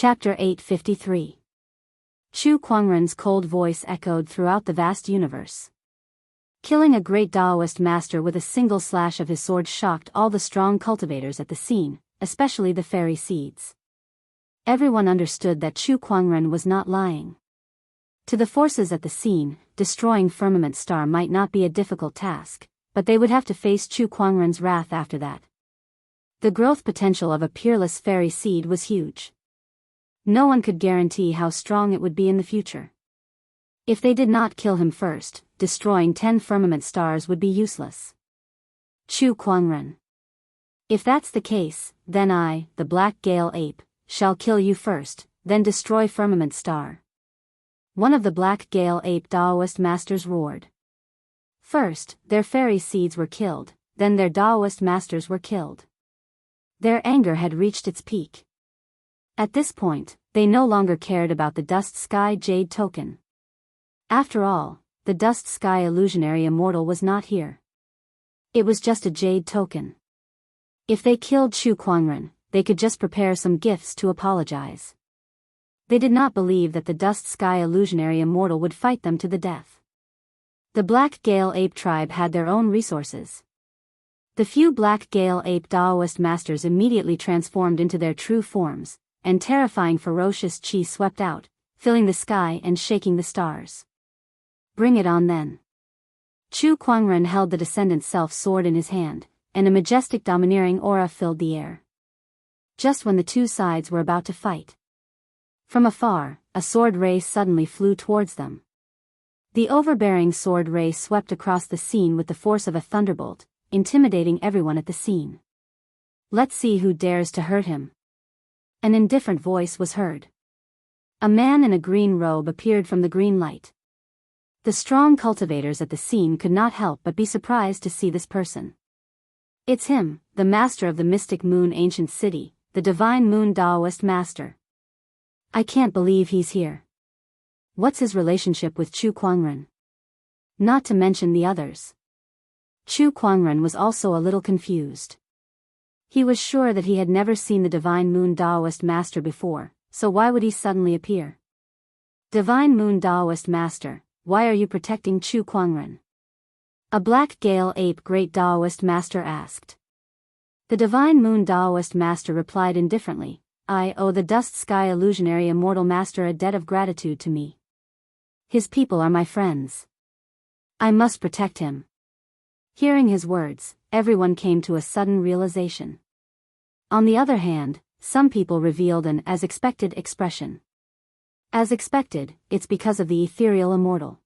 Chapter 853. Chu Kuangren's cold voice echoed throughout the vast universe. Killing a great Daoist master with a single slash of his sword shocked all the strong cultivators at the scene, especially the fairy seeds. Everyone understood that Chu Kuangren was not lying. To the forces at the scene, destroying Firmament Star might not be a difficult task, but they would have to face Chu Kuangren's wrath after that. The growth potential of a peerless fairy seed was huge. No one could guarantee how strong it would be in the future. If they did not kill him first, destroying 10 firmament stars would be useless. Chu Kuangren. If that's the case, then I, the Black Gale Ape, shall kill you first, then destroy Firmament Star. One of the Black Gale Ape Daoist masters roared. First, their fairy seeds were killed, then their Daoist masters were killed. Their anger had reached its peak. At this point, they no longer cared about the Dust Sky Jade token. After all, the Dust Sky illusionary immortal was not here. It was just a jade token. If they killed Chu Kuangren, they could just prepare some gifts to apologize. They did not believe that the Dust Sky illusionary immortal would fight them to the death. The Black Gale Ape tribe had their own resources. The few Black Gale Ape Daoist masters immediately transformed into their true forms, and terrifying ferocious chi swept out, filling the sky and shaking the stars. Bring it on then. Chu Kuangren held the Descendant Self sword in his hand, and a majestic domineering aura filled the air. Just when the two sides were about to fight. From afar, a sword ray suddenly flew towards them. The overbearing sword ray swept across the scene with the force of a thunderbolt, intimidating everyone at the scene. Let's see who dares to hurt him. An indifferent voice was heard. A man in a green robe appeared from the green light. The strong cultivators at the scene could not help but be surprised to see this person. It's him, the master of the Mystic Moon Ancient City, the Divine Moon Daoist Master. I can't believe he's here. What's his relationship with Chu Kuangren? Not to mention the others. Chu Kuangren was also a little confused. He was sure that he had never seen the Divine Moon Daoist Master before, so why would he suddenly appear? Divine Moon Daoist Master, why are you protecting Chu Kuangren? A Black Gale Ape Great Daoist Master asked. The Divine Moon Daoist Master replied indifferently, I owe the Dust Sky Illusionary Immortal Master a debt of gratitude to me. His people are my friends. I must protect him. Hearing his words, everyone came to a sudden realization. On the other hand, some people revealed an as expected expression. As expected, it's because of the ethereal immortal.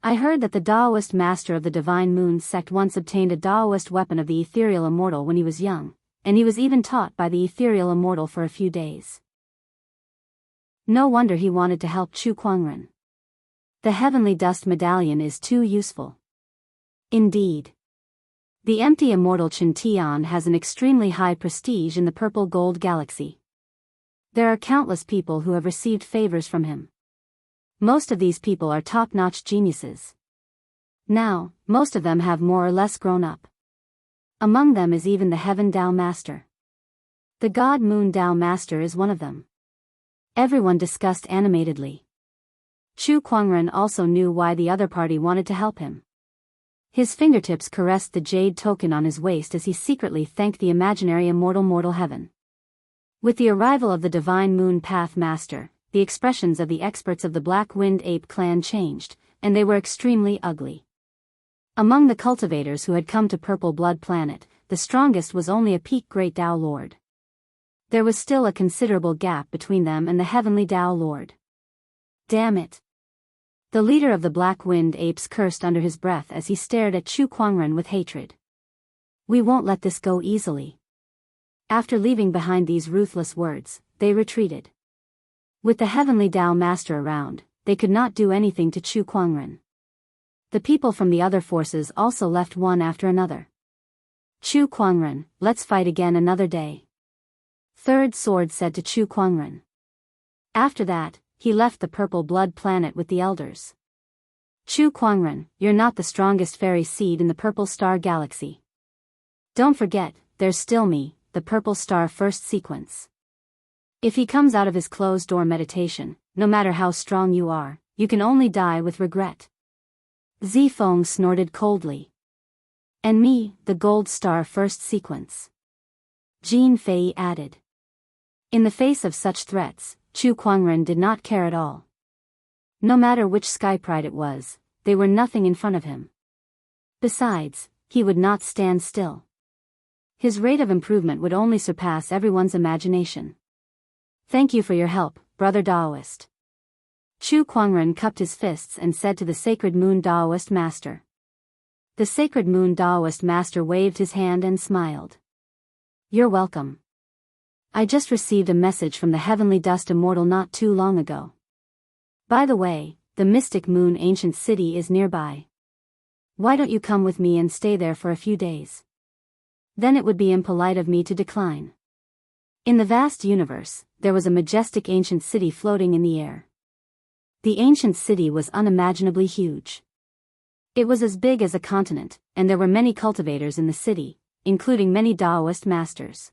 I heard that the Daoist master of the Divine Moon sect once obtained a Daoist weapon of the ethereal immortal when he was young, and he was even taught by the ethereal immortal for a few days. No wonder he wanted to help Chu Kuangren. The Heavenly Dust Medallion is too useful. Indeed. The empty immortal Chen Tian has an extremely high prestige in the Purple Gold Galaxy. There are countless people who have received favors from him. Most of these people are top-notch geniuses. Now, most of them have more or less grown up. Among them is even the Heaven Dao Master. The God Moon Dao Master is one of them. Everyone discussed animatedly. Chu Kuangren also knew why the other party wanted to help him. His fingertips caressed the jade token on his waist as he secretly thanked the imaginary immortal mortal heaven. With the arrival of the Divine Moon Path Master, the expressions of the experts of the Black Wind Ape clan changed, and they were extremely ugly. Among the cultivators who had come to Purple Blood Planet, the strongest was only a peak Great Dao Lord. There was still a considerable gap between them and the Heavenly Dao Lord. Damn it! The leader of the Black Wind Apes cursed under his breath as he stared at Chu Kuangren with hatred. We won't let this go easily. After leaving behind these ruthless words, they retreated. With the Heavenly Dao Master around, they could not do anything to Chu Kuangren. The people from the other forces also left one after another. Chu Kuangren, let's fight again another day. Third Sword said to Chu Kuangren. After that, he left the Purple Blood Planet with the elders. Chu Kuangren, you're not the strongest fairy seed in the Purple Star Galaxy. Don't forget, there's still me, the Purple Star First Sequence. If he comes out of his closed-door meditation, no matter how strong you are, you can only die with regret. Zifeng snorted coldly. And me, the gold star first sequence. Jin Fei added. In the face of such threats, Chu Kuangren did not care at all. No matter which sky pride it was, they were nothing in front of him. Besides, he would not stand still. His rate of improvement would only surpass everyone's imagination. Thank you for your help, brother Daoist. Chu Kuangren cupped his fists and said to the Sacred Moon Daoist Master. The Sacred Moon Daoist Master waved his hand and smiled. You're welcome. I just received a message from the Heavenly Dust Immortal not too long ago. By the way, the Mystic Moon Ancient City is nearby. Why don't you come with me and stay there for a few days? Then it would be impolite of me to decline. In the vast universe, there was a majestic ancient city floating in the air. The ancient city was unimaginably huge. It was as big as a continent, and there were many cultivators in the city, including many Daoist masters.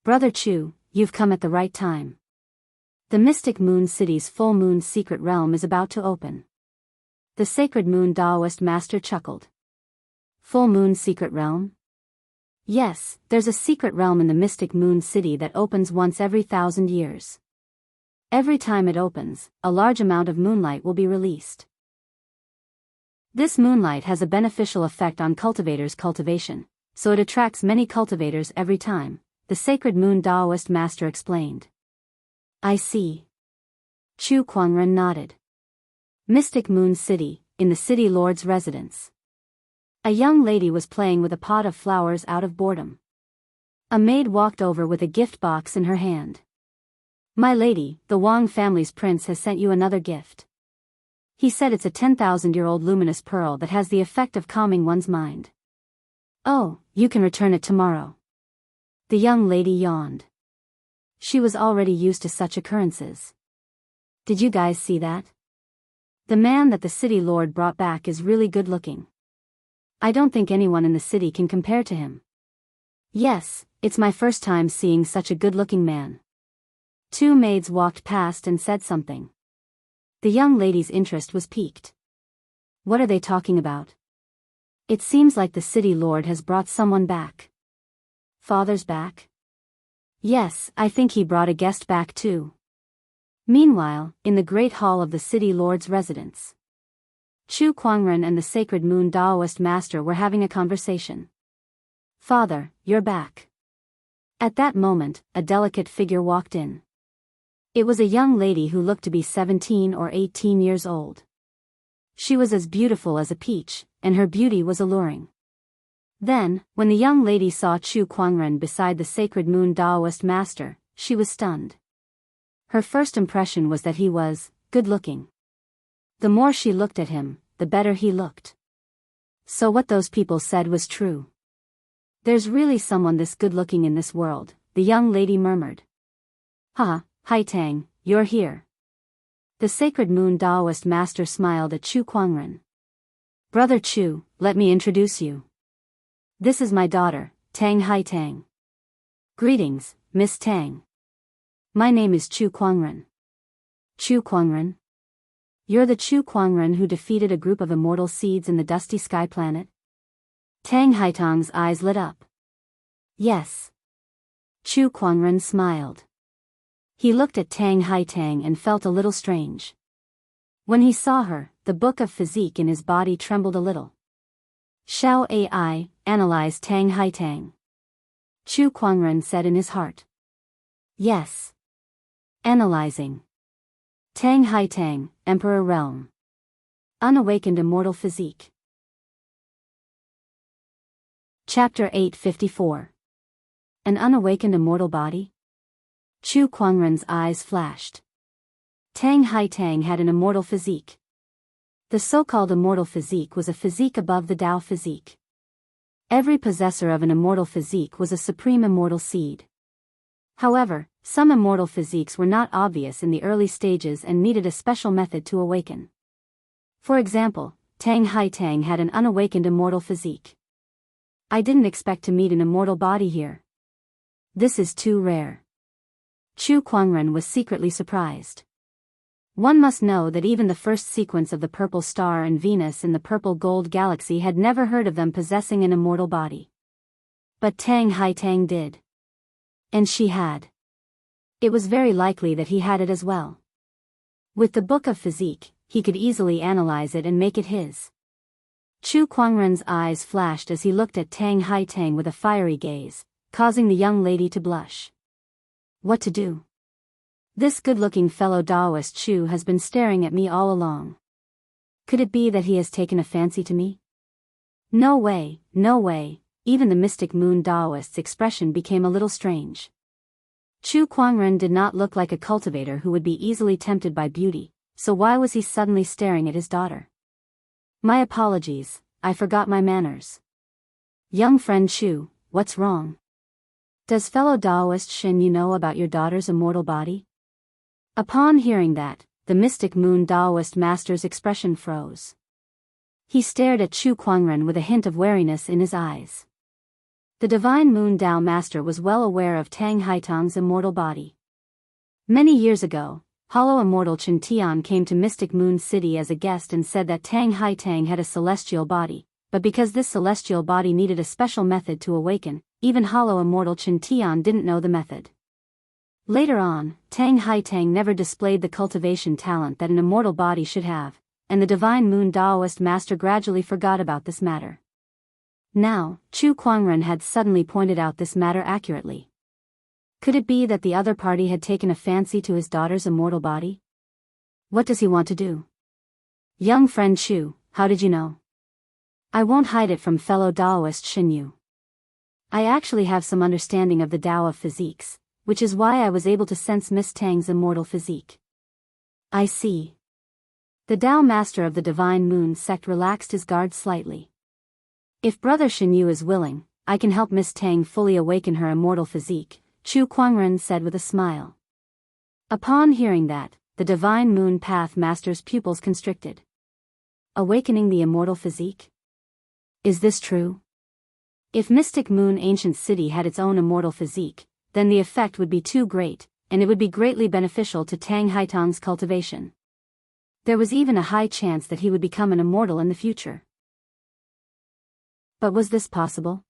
Brother Chu, you've come at the right time. The Mystic Moon City's full moon secret realm is about to open. The Sacred Moon Daoist Master chuckled. Full moon secret realm? Yes, there's a secret realm in the Mystic Moon City that opens once every 1,000 years. Every time it opens, a large amount of moonlight will be released. This moonlight has a beneficial effect on cultivators' cultivation, so it attracts many cultivators every time, the Sacred Moon Daoist Master explained. I see. Chu Kuangren nodded. Mystic Moon City, in the City Lord's residence. A young lady was playing with a pot of flowers out of boredom. A maid walked over with a gift box in her hand. My lady, the Wang family's prince has sent you another gift. He said it's a 10,000-year-old luminous pearl that has the effect of calming one's mind. Oh, you can return it tomorrow. The young lady yawned. She was already used to such occurrences. Did you guys see that? The man that the city lord brought back is really good looking. I don't think anyone in the city can compare to him. Yes, it's my first time seeing such a good-looking man. Two maids walked past and said something. The young lady's interest was piqued. What are they talking about? It seems like the city lord has brought someone back. Father's back? Yes, I think he brought a guest back too. Meanwhile, in the great hall of the city lord's residence, Chu Kuangren and the Sacred Moon Daoist Master were having a conversation. Father, you're back. At that moment, a delicate figure walked in. It was a young lady who looked to be 17 or 18 years old. She was as beautiful as a peach, and her beauty was alluring. Then, when the young lady saw Chu Kuangren beside the Sacred Moon Daoist Master, she was stunned. Her first impression was that he was good-looking. The more she looked at him, the better he looked. So what those people said was true. There's really someone this good-looking in this world, the young lady murmured. Ha, Hai Tang, you're here. The Sacred Moon Daoist Master smiled at Chu Kuangren. Brother Chu, let me introduce you. This is my daughter, Tang Hai Tang. Greetings, Miss Tang. My name is Chu Kuangren. Chu Kuangren? You're the Chu Kuangren who defeated a group of immortal seeds in the dusty sky planet? Tang Haitang's eyes lit up. Yes. Chu Kuangren smiled. He looked at Tang Haitang and felt a little strange. When he saw her, the book of physique in his body trembled a little. Shao AI, analyze Tang Haitang. Chu Kuangren said in his heart. Yes. Analyzing. Tang Haitang, Emperor Realm. Unawakened Immortal Physique. Chapter 854. An unawakened immortal body? Chu Kuangren's eyes flashed. Tang Haitang had an immortal physique. The so-called immortal physique was a physique above the Tao physique. Every possessor of an immortal physique was a supreme immortal seed. However, some immortal physiques were not obvious in the early stages and needed a special method to awaken. For example, Tang Haitang had an unawakened immortal physique. I didn't expect to meet an immortal body here. This is too rare. Chu Kuangren was secretly surprised. One must know that even the first sequence of the Purple Star and Venus in the Purple Gold Galaxy had never heard of them possessing an immortal body. But Tang Haitang did. And she had. It was very likely that he had it as well. With the Book of Physique, he could easily analyze it and make it his. Chu Kuangren's eyes flashed as he looked at Tang Haitang with a fiery gaze, causing the young lady to blush. What to do? This good-looking fellow Daoist Chu has been staring at me all along. Could it be that he has taken a fancy to me? No way, no way. Even the mystic moon Daoist's expression became a little strange. Chu Kuangren did not look like a cultivator who would be easily tempted by beauty, so why was he suddenly staring at his daughter? My apologies, I forgot my manners. Young friend Chu, what's wrong? Does fellow Daoist Xianxia know about your daughter's immortal body? Upon hearing that, the mystic moon Daoist master's expression froze. He stared at Chu Kuangren with a hint of wariness in his eyes. The divine moon Dao master was well aware of Tang Haitang's immortal body. Many years ago, Hollow Immortal Chen Tian came to Mystic Moon City as a guest and said that Tang Haitang had a celestial body, but because this celestial body needed a special method to awaken, even Hollow Immortal Chen Tian didn't know the method. Later on, Tang Haitang never displayed the cultivation talent that an immortal body should have, and the divine moon Daoist master gradually forgot about this matter. Now, Chu Kuangren had suddenly pointed out this matter accurately. Could it be that the other party had taken a fancy to his daughter's immortal body? What does he want to do? Young friend Chu, how did you know? I won't hide it from fellow Daoist Xianxia. I actually have some understanding of the Tao of physiques, which is why I was able to sense Miss Tang's immortal physique. I see. The Tao master of the Divine Moon sect relaxed his guard slightly. If Brother Xianxia is willing, I can help Miss Tang fully awaken her immortal physique, Chu Kuangren said with a smile. Upon hearing that, the Divine Moon Path master's pupils constricted. Awakening the immortal physique? Is this true? If Mystic Moon Ancient City had its own immortal physique, then the effect would be too great, and it would be greatly beneficial to Tang Haitang's cultivation. There was even a high chance that he would become an immortal in the future. But was this possible?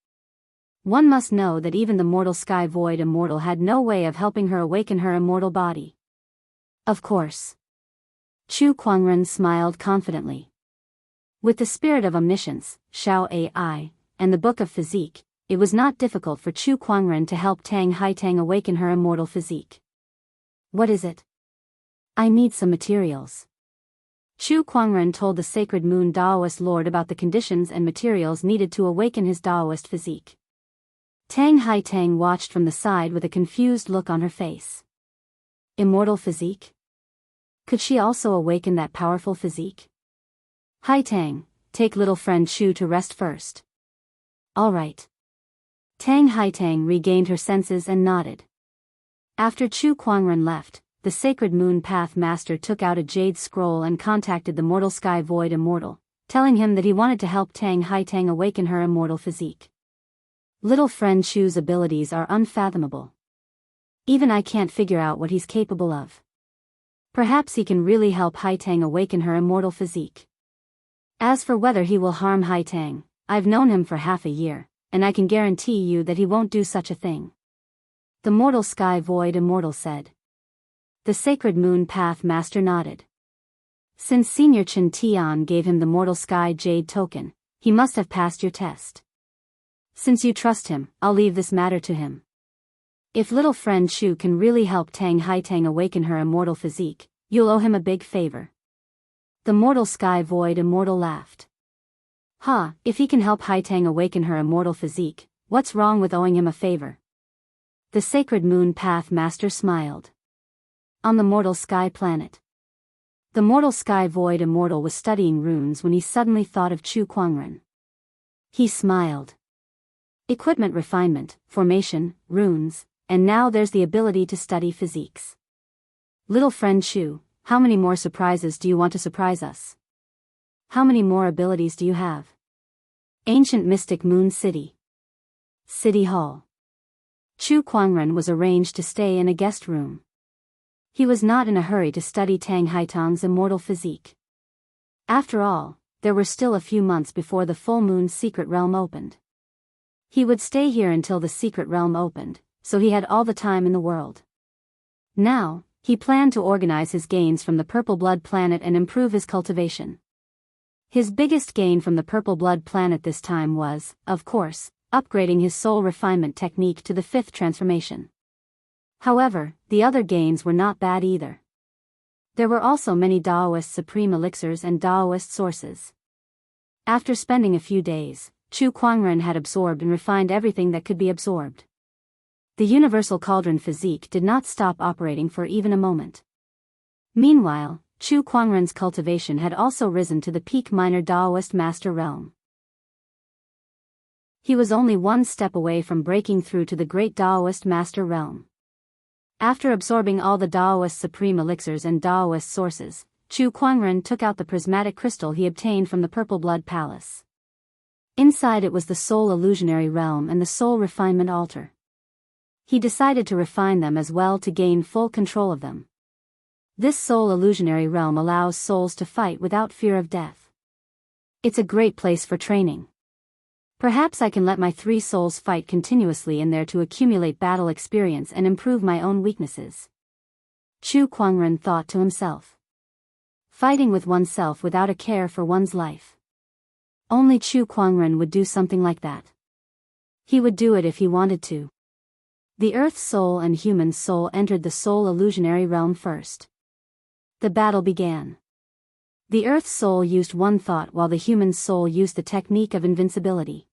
One must know that even the mortal Sky Void Immortal had no way of helping her awaken her immortal body. Of course. Chu Kuangren smiled confidently. With the spirit of omniscience, Xiao AI, and the Book of Physique, it was not difficult for Chu Kuangren to help Tang Haitang awaken her immortal physique. What is it? I need some materials. Chu Kuangren told the sacred moon Daoist lord about the conditions and materials needed to awaken his Daoist physique. Tang Haitang watched from the side with a confused look on her face. Immortal physique? Could she also awaken that powerful physique? Haitang, take little friend Chu to rest first. All right. Tang Haitang regained her senses and nodded. After Chu Kuangren left, the sacred moon path master took out a jade scroll and contacted the mortal Sky Void Immortal, telling him that he wanted to help Tang Haitang awaken her immortal physique. Little friend Chu's abilities are unfathomable. Even I can't figure out what he's capable of. Perhaps he can really help Haitang awaken her immortal physique. As for whether he will harm Haitang, I've known him for half a year, and I can guarantee you that he won't do such a thing. The mortal Sky Void Immortal said. The sacred moon path master nodded. Since Senior Chen Tian gave him the mortal sky jade token, he must have passed your test. Since you trust him, I'll leave this matter to him. If little friend Chu can really help Tang Haitang awaken her immortal physique, you'll owe him a big favor. The mortal Sky Void Immortal laughed. If he can help Haitang awaken her immortal physique, what's wrong with owing him a favor? The sacred moon path master smiled. On the mortal sky planet. The mortal Sky Void Immortal was studying runes when he suddenly thought of Chu Kuangren. He smiled. Equipment refinement, formation, runes, and now there's the ability to study physiques. Little friend Chu, how many more surprises do you want to surprise us? How many more abilities do you have? Ancient Mystic Moon City. City Hall. Chu Kuangren was arranged to stay in a guest room. He was not in a hurry to study Tang Haitang's immortal physique. After all, there were still a few months before the full moon's secret realm opened. He would stay here until the secret realm opened, so he had all the time in the world. Now, he planned to organize his gains from the Purple Blood planet and improve his cultivation. His biggest gain from the Purple Blood planet this time was, of course, upgrading his soul refinement technique to the 5th transformation. However, the other gains were not bad either. There were also many Daoist supreme elixirs and Daoist sources. After spending a few days, Chu Kuangren had absorbed and refined everything that could be absorbed. The universal cauldron physique did not stop operating for even a moment. Meanwhile, Chu Kuangren's cultivation had also risen to the peak minor Daoist master realm. He was only one step away from breaking through to the great Daoist master realm. After absorbing all the Daoist supreme elixirs and Daoist sources, Chu Kuangren took out the prismatic crystal he obtained from the Purple Blood Palace. Inside it was the soul illusionary realm and the soul refinement altar. He decided to refine them as well to gain full control of them. This soul illusionary realm allows souls to fight without fear of death. It's a great place for training. Perhaps I can let my 3 souls fight continuously in there to accumulate battle experience and improve my own weaknesses. Chu Kuangren thought to himself. Fighting with oneself without a care for one's life. Only Chu Kuangren would do something like that. He would do it if he wanted to. The Earth soul and human soul entered the soul illusionary realm first. The battle began. The Earth soul used one thought while the human soul used the technique of invincibility.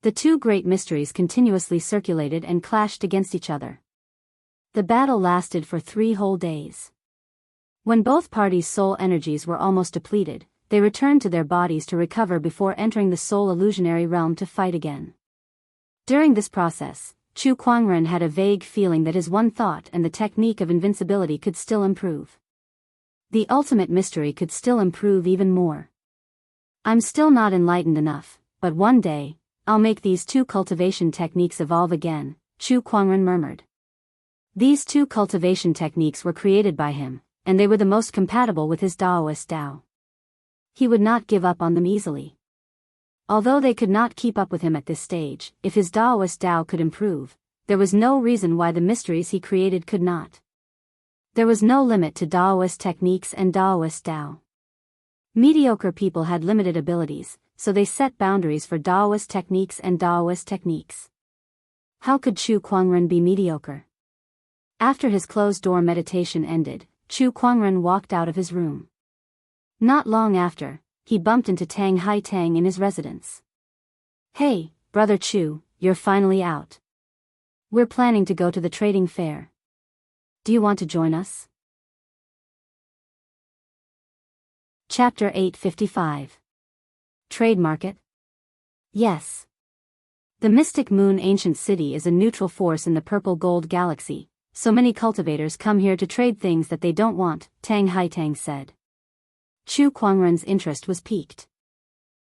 The 2 great mysteries continuously circulated and clashed against each other. The battle lasted for 3 whole days. When both parties' soul energies were almost depleted, they returned to their bodies to recover before entering the soul illusionary realm to fight again. During this process, Chu Kuangren had a vague feeling that his one thought and the technique of invincibility could still improve. The ultimate mystery could still improve even more. I'm still not enlightened enough, but one day, I'll make these 2 cultivation techniques evolve again, Chu Kuangren murmured. These 2 cultivation techniques were created by him, and they were the most compatible with his Daoist Tao. He would not give up on them easily. Although they could not keep up with him at this stage, if his Daoist Tao could improve, there was no reason why the mysteries he created could not. There was no limit to Daoist techniques and Daoist Tao. Mediocre people had limited abilities, so they set boundaries for Daoist techniques and Daoist techniques. How could Chu Kuangren be mediocre? After his closed-door meditation ended, Chu Kuangren walked out of his room. Not long after, he bumped into Tang Haitang in his residence. Hey, Brother Chu, you're finally out. We're planning to go to the trading fair. Do you want to join us? Chapter 855. Trade Market? Yes. The Mystic Moon Ancient City is a neutral force in the Purple Gold Galaxy, so many cultivators come here to trade things that they don't want, Tang Haitang said. Chu Kuangren's interest was piqued.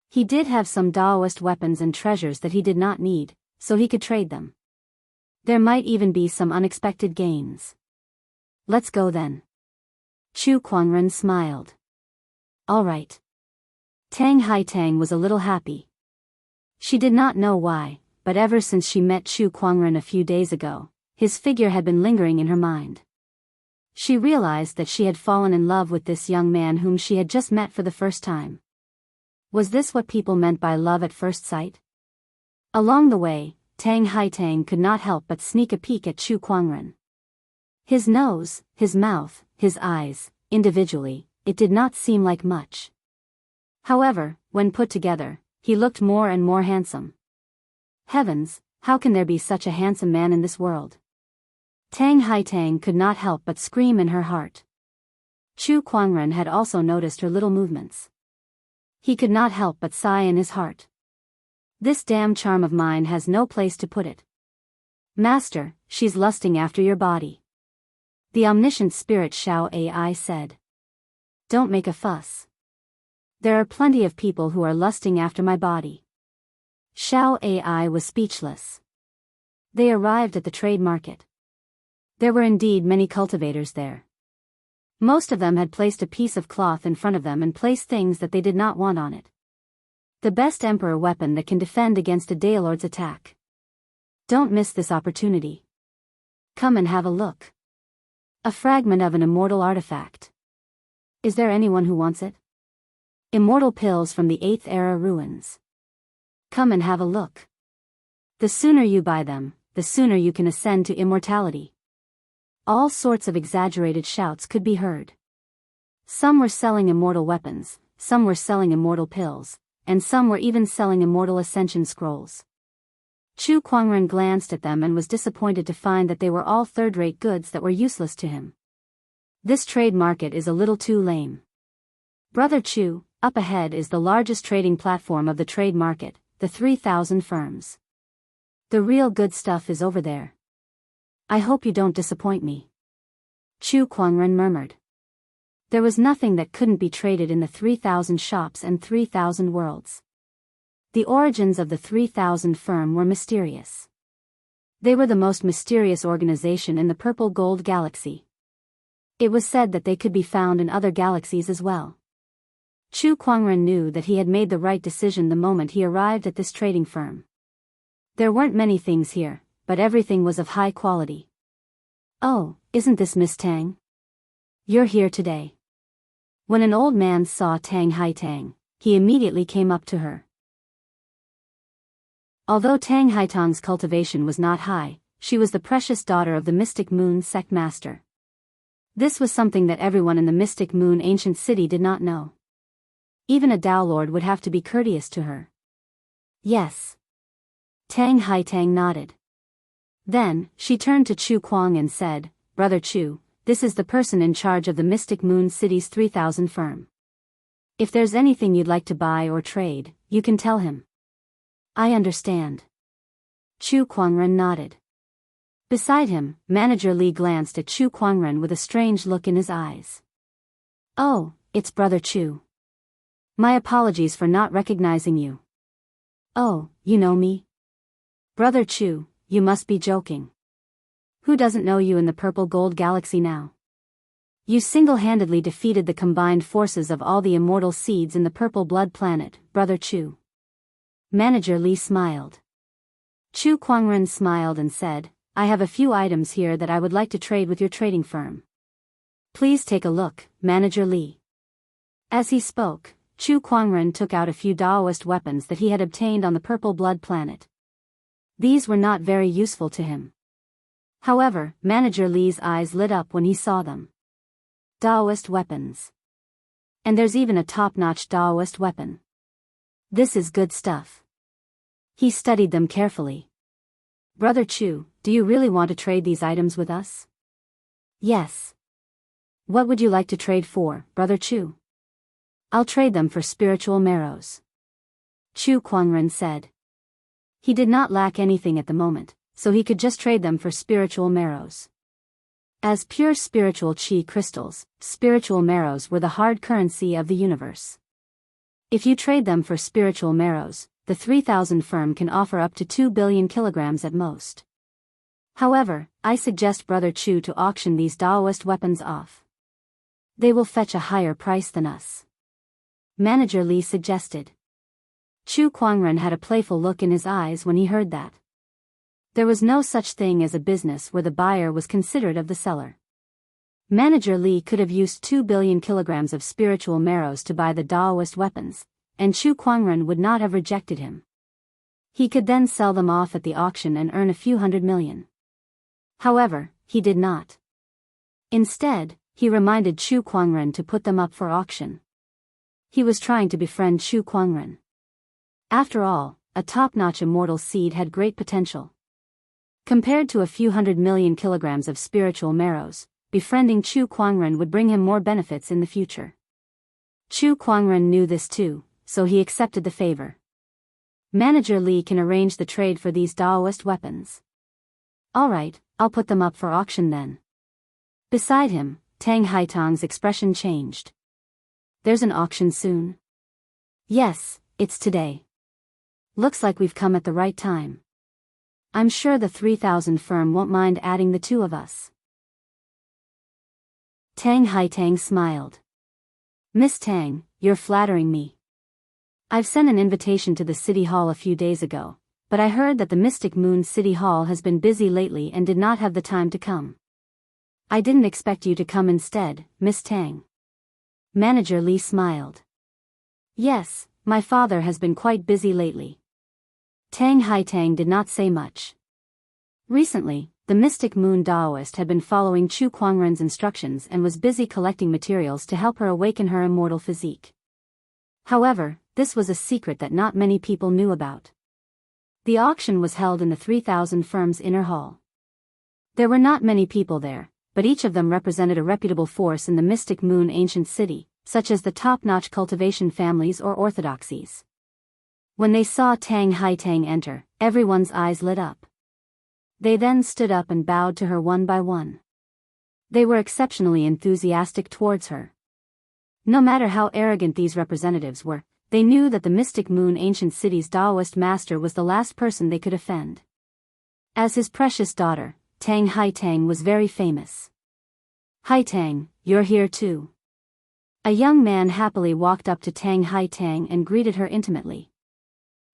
He did have some Daoist weapons and treasures that he did not need, so he could trade them. There might even be some unexpected gains. Let's go then. Chu Kuangren smiled. All right. Tang Haitang was a little happy. She did not know why, but ever since she met Chu Kuangren a few days ago, his figure had been lingering in her mind. She realized that she had fallen in love with this young man whom she had just met for the first time. Was this what people meant by love at first sight? Along the way, Tang Haitang could not help but sneak a peek at Chu Kuangren. His nose, his mouth, his eyes, individually, it did not seem like much. However, when put together, he looked more and more handsome. Heavens, how can there be such a handsome man in this world? Tang Haitang could not help but scream in her heart. Chu Kuangren had also noticed her little movements. He could not help but sigh in his heart. This damn charm of mine has no place to put it. Master, she's lusting after your body. The omniscient spirit Xiao Ai said. Don't make a fuss. There are plenty of people who are lusting after my body. Xiao Ai was speechless. They arrived at the trade market. There were indeed many cultivators there. Most of them had placed a piece of cloth in front of them and placed things that they did not want on it. The best emperor weapon that can defend against a Daolord's attack. Don't miss this opportunity. Come and have a look. A fragment of an immortal artifact. Is there anyone who wants it? Immortal pills from the 8th era ruins. Come and have a look. The sooner you buy them, the sooner you can ascend to immortality. All sorts of exaggerated shouts could be heard. Some were selling immortal weapons, some were selling immortal pills, and some were even selling immortal ascension scrolls. Chu Kuangren glanced at them and was disappointed to find that they were all third-rate goods that were useless to him. This trade market is a little too lame. Brother Chu, up ahead is the largest trading platform of the trade market, the 3,000 firms. The real good stuff is over there. I hope you don't disappoint me. Chu Kuangren murmured. There was nothing that couldn't be traded in the 3,000 shops and 3,000 worlds. The origins of the 3,000 firm were mysterious. They were the most mysterious organization in the Purple Gold Galaxy. It was said that they could be found in other galaxies as well. Chu Kuangren knew that he had made the right decision the moment he arrived at this trading firm. There weren't many things here, but everything was of high quality. Oh, isn't this Miss Tang? You're here today. When an old man saw Tang Haitang, he immediately came up to her. Although Tang Haitang's cultivation was not high, she was the precious daughter of the Mystic Moon sect master. This was something that everyone in the Mystic Moon ancient city did not know. Even a Daolord would have to be courteous to her. Yes. Tang Haitang nodded. Then, she turned to Chu Kuang and said, Brother Chu, this is the person in charge of the Mystic Moon City's 3,000 firm. If there's anything you'd like to buy or trade, you can tell him. I understand. Chu Kuangren nodded. Beside him, Manager Li glanced at Chu Kuangren with a strange look in his eyes. Oh, it's Brother Chu. My apologies for not recognizing you. Oh, you know me? Brother Chu, you must be joking. Who doesn't know you in the Purple Gold Galaxy now? You single-handedly defeated the combined forces of all the immortal seeds in the Purple Blood Planet, Brother Chu. Manager Li smiled. Chu Kuangren smiled and said, I have a few items here that I would like to trade with your trading firm. Please take a look, Manager Li. As he spoke, Chu Kuangren took out a few Daoist weapons that he had obtained on the Purple Blood Planet. These were not very useful to him. However, Manager Li's eyes lit up when he saw them. Daoist weapons. And there's even a top-notch Daoist weapon. This is good stuff. He studied them carefully. Brother Chu, do you really want to trade these items with us? Yes. What would you like to trade for, Brother Chu? I'll trade them for spiritual marrows. Chu Kuangren said. He did not lack anything at the moment, so he could just trade them for spiritual marrows. As pure spiritual chi crystals, spiritual marrows were the hard currency of the universe. If you trade them for spiritual marrows, the 3,000 firm can offer up to 2 billion kilograms at most. However, I suggest Brother Chu to auction these Daoist weapons off. They will fetch a higher price than us. Manager Li suggested. Chu Kuangren had a playful look in his eyes when he heard that. There was no such thing as a business where the buyer was considerate of the seller. Manager Li could have used 2 billion kilograms of spiritual marrows to buy the Daoist weapons, and Chu Kuangren would not have rejected him. He could then sell them off at the auction and earn a few hundred million. However, he did not. Instead, he reminded Chu Kuangren to put them up for auction. He was trying to befriend Chu Kuangren. After all, a top-notch immortal seed had great potential. Compared to a few 100 million kilograms of spiritual marrows, befriending Chu Kuangren would bring him more benefits in the future. Chu Kuangren knew this too, so he accepted the favor. Manager Li can arrange the trade for these Daoist weapons. Alright, I'll put them up for auction then. Beside him, Tang Haitang's expression changed. There's an auction soon? Yes, it's today. Looks like we've come at the right time. I'm sure the 3,000 firm won't mind adding the two of us. Tang Haitang smiled. Miss Tang, you're flattering me. I've sent an invitation to the City Hall a few days ago, but I heard that the Mystic Moon City Hall has been busy lately and did not have the time to come. I didn't expect you to come instead, Miss Tang. Manager Li smiled. Yes, my father has been quite busy lately. Tang Haitang did not say much. Recently, the Mystic Moon Daoist had been following Chu Kuangren's instructions and was busy collecting materials to help her awaken her immortal physique. However, this was a secret that not many people knew about. The auction was held in the 3,000 firm's inner hall. There were not many people there, but each of them represented a reputable force in the Mystic Moon ancient city, such as the top-notch cultivation families or orthodoxies. When they saw Tang Haitang enter, everyone's eyes lit up. They then stood up and bowed to her one by one. They were exceptionally enthusiastic towards her. No matter how arrogant these representatives were, they knew that the Mystic Moon ancient city's Daoist master was the last person they could offend. As his precious daughter, Tang Haitang was very famous. Haitang, you're here too. A young man happily walked up to Tang Haitang and greeted her intimately.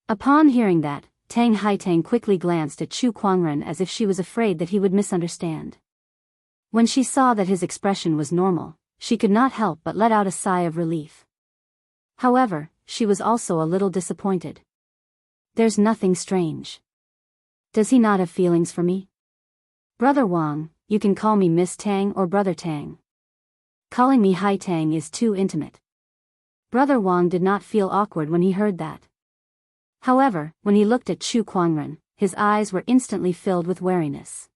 Upon hearing that, Tang Haitang quickly glanced at Chu Kuangren as if she was afraid that he would misunderstand. When she saw that his expression was normal, she could not help but let out a sigh of relief. However, she was also a little disappointed. There's nothing strange. Does he not have feelings for me? Brother Wang, you can call me Miss Tang or Brother Tang. Calling me Haitang is too intimate. Brother Wang did not feel awkward when he heard that. However, when he looked at Chu Kuangren, his eyes were instantly filled with wariness.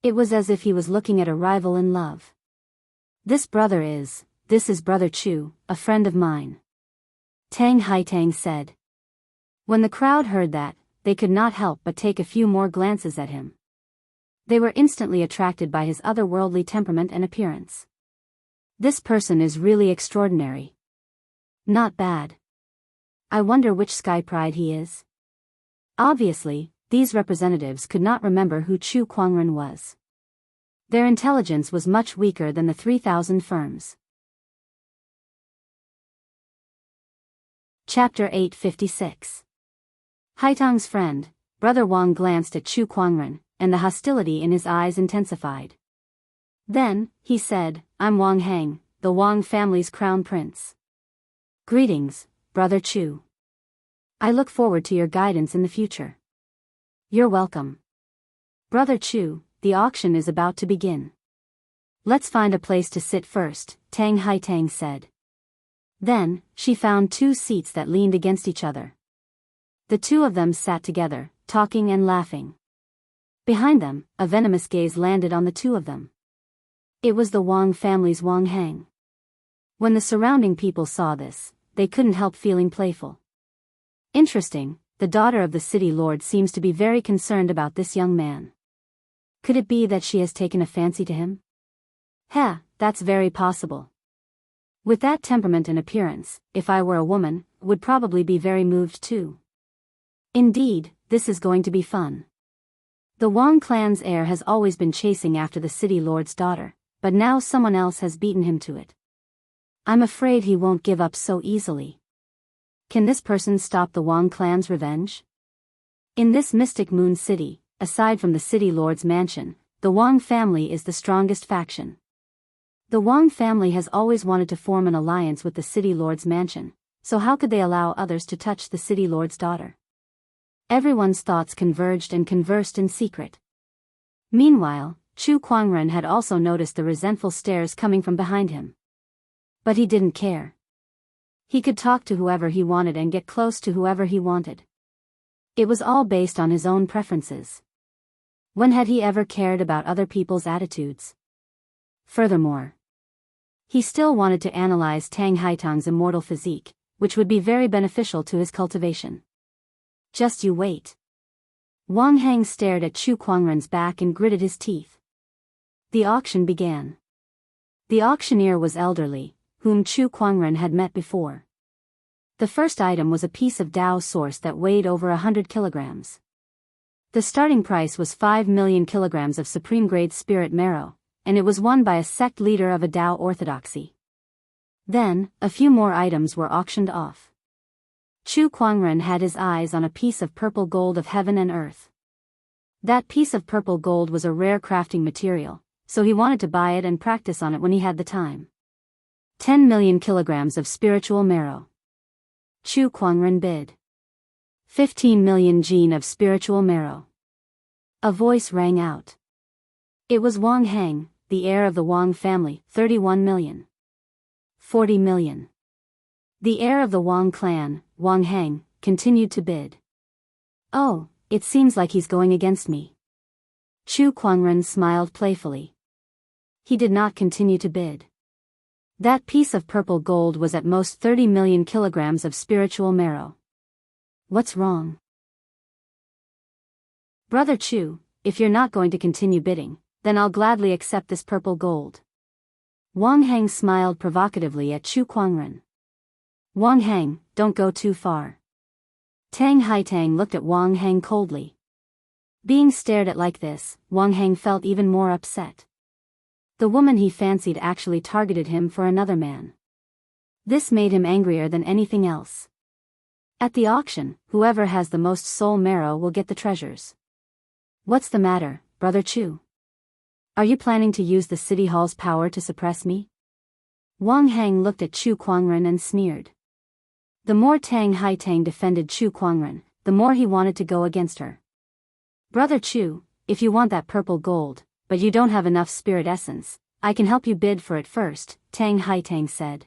It was as if he was looking at a rival in love. This is Brother Chu, a friend of mine. Tang Haitang said. When the crowd heard that, they could not help but take a few more glances at him. They were instantly attracted by his otherworldly temperament and appearance. This person is really extraordinary. Not bad. I wonder which sky pride he is. Obviously, these representatives could not remember who Chu Kuangren was. Their intelligence was much weaker than the 3,000 firms. Chapter 856. Haitang's friend, Brother Wang glanced at Chu Kuangren, and the hostility in his eyes intensified. Then, he said, I'm Wang Heng, the Wang family's crown prince. Greetings, Brother Chu. I look forward to your guidance in the future. You're welcome. Brother Chu, the auction is about to begin. Let's find a place to sit first, Tang Haitang said. Then, she found two seats that leaned against each other. The two of them sat together, talking and laughing. Behind them, a venomous gaze landed on the two of them. It was the Wang family's Wang Heng. When the surrounding people saw this, they couldn't help feeling playful. Interesting, the daughter of the city lord seems to be very concerned about this young man. Could it be that she has taken a fancy to him? That's very possible. With that temperament and appearance, if I were a woman, would probably be very moved too. Indeed, this is going to be fun. The Wang clan's heir has always been chasing after the city lord's daughter, but now someone else has beaten him to it. I'm afraid he won't give up so easily. Can this person stop the Wang clan's revenge? In this Mystic Moon City, aside from the city lord's mansion, the Wang family is the strongest faction. The Wang family has always wanted to form an alliance with the city lord's mansion, so how could they allow others to touch the city lord's daughter? Everyone's thoughts converged and conversed in secret. Meanwhile, Chu Kuangren had also noticed the resentful stares coming from behind him. But he didn't care. He could talk to whoever he wanted and get close to whoever he wanted. It was all based on his own preferences. When had he ever cared about other people's attitudes? Furthermore, he still wanted to analyze Tang Haitang's immortal physique, which would be very beneficial to his cultivation. Just you wait. Wang Heng stared at Chu Kuangren's back and gritted his teeth. The auction began. The auctioneer was elderly, whom Chu Kuangren had met before. The first item was a piece of Dao source that weighed over 100 kilograms. The starting price was 5 million kilograms of supreme-grade spirit marrow, and it was won by a sect leader of a Dao orthodoxy. Then, a few more items were auctioned off. Chu Kuangren had his eyes on a piece of purple gold of heaven and earth. That piece of purple gold was a rare crafting material, so he wanted to buy it and practice on it when he had the time. 10 million kilograms of spiritual marrow. Chu Kuangren bid. 15 million gene of spiritual marrow. A voice rang out. It was Wang Heng, the heir of the Wang family, 31 million. 40 million. The heir of the Wang clan, Wang Heng, continued to bid. Oh, it seems like he's going against me. Chu Kuangren smiled playfully. He did not continue to bid. That piece of purple gold was at most 30 million kilograms of spiritual marrow. What's wrong? Brother Chu, if you're not going to continue bidding, then I'll gladly accept this purple gold. Wang Heng smiled provocatively at Chu Kuangren. Wang Heng, don't go too far. Tang Haitang looked at Wang Heng coldly. Being stared at like this, Wang Heng felt even more upset. The woman he fancied actually targeted him for another man. This made him angrier than anything else. At the auction, whoever has the most soul marrow will get the treasures. What's the matter, Brother Chu? Are you planning to use the city hall's power to suppress me? Wang Heng looked at Chu Kuangren and sneered. The more Tang Haitang defended Chu Kuangren, the more he wanted to go against her. Brother Chu, if you want that purple gold, but you don't have enough spirit essence, I can help you bid for it first, Tang Haitang said.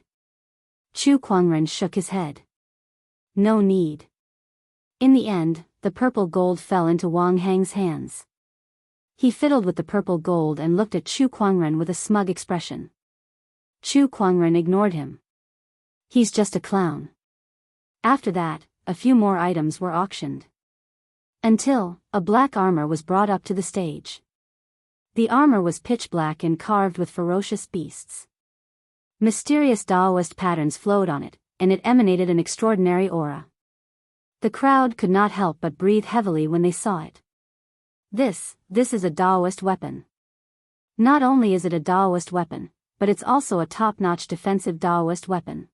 Chu Kuangren shook his head. No need. In the end, the purple gold fell into Wang Heng's hands. He fiddled with the purple gold and looked at Chu Kuangren with a smug expression. Chu Kuangren ignored him. He's just a clown. After that, a few more items were auctioned. Until, a black armor was brought up to the stage. The armor was pitch black and carved with ferocious beasts. Mysterious Daoist patterns flowed on it, and it emanated an extraordinary aura. The crowd could not help but breathe heavily when they saw it. This is a Daoist weapon. Not only is it a Daoist weapon, but it's also a top-notch defensive Daoist weapon.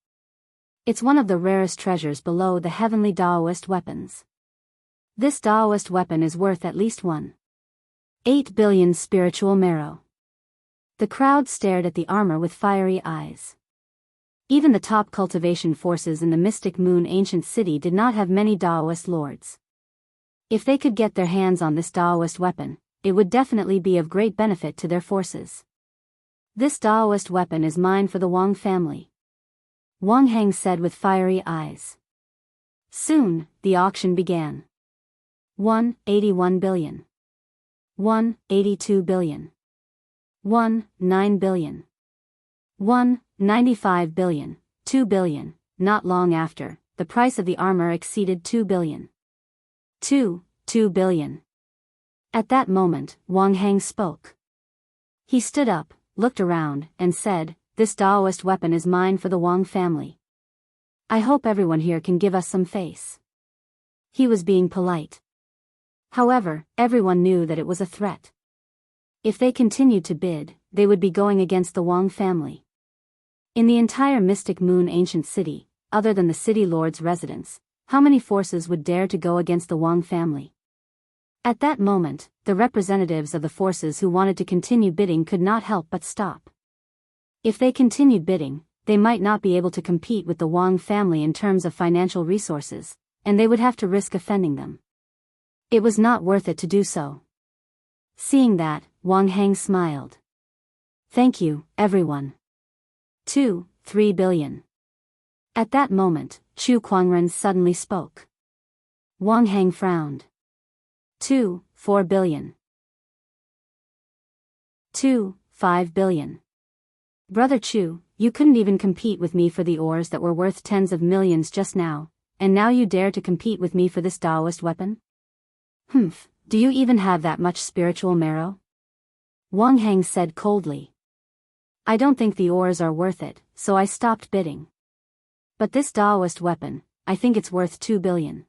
It's one of the rarest treasures below the heavenly Daoist weapons. This Daoist weapon is worth at least 1.8 billion spiritual marrow. The crowd stared at the armor with fiery eyes. Even the top cultivation forces in the Mystic Moon ancient city did not have many Daoist lords. If they could get their hands on this Daoist weapon, it would definitely be of great benefit to their forces. This Daoist weapon is mine for the Wang family. Wang Heng said with fiery eyes. Soon, the auction began. 181 billion. 182 billion. 9 billion. 95 billion, 2 billion. Not long after, the price of the armor exceeded 2 billion. 2 billion. At that moment, Wang Heng spoke. He stood up, looked around, and said, This Daoist weapon is mine for the Wang family. I hope everyone here can give us some face. He was being polite. However, everyone knew that it was a threat. If they continued to bid, they would be going against the Wang family. In the entire Mystic Moon ancient city, other than the city lord's residence, how many forces would dare to go against the Wang family? At that moment, the representatives of the forces who wanted to continue bidding could not help but stop. If they continued bidding, they might not be able to compete with the Wang family in terms of financial resources, and they would have to risk offending them. It was not worth it to do so. Seeing that, Wang Heng smiled. Thank you, everyone. 3 billion. At that moment, Chu Kuangren suddenly spoke. Wang Heng frowned. 4 billion. 5 billion. Brother Chu, you couldn't even compete with me for the ores that were worth tens of millions just now, and now you dare to compete with me for this Daoist weapon? Humph, do you even have that much spiritual marrow? Wang Heng said coldly. I don't think the ores are worth it, so I stopped bidding. But this Daoist weapon, I think it's worth 2 billion.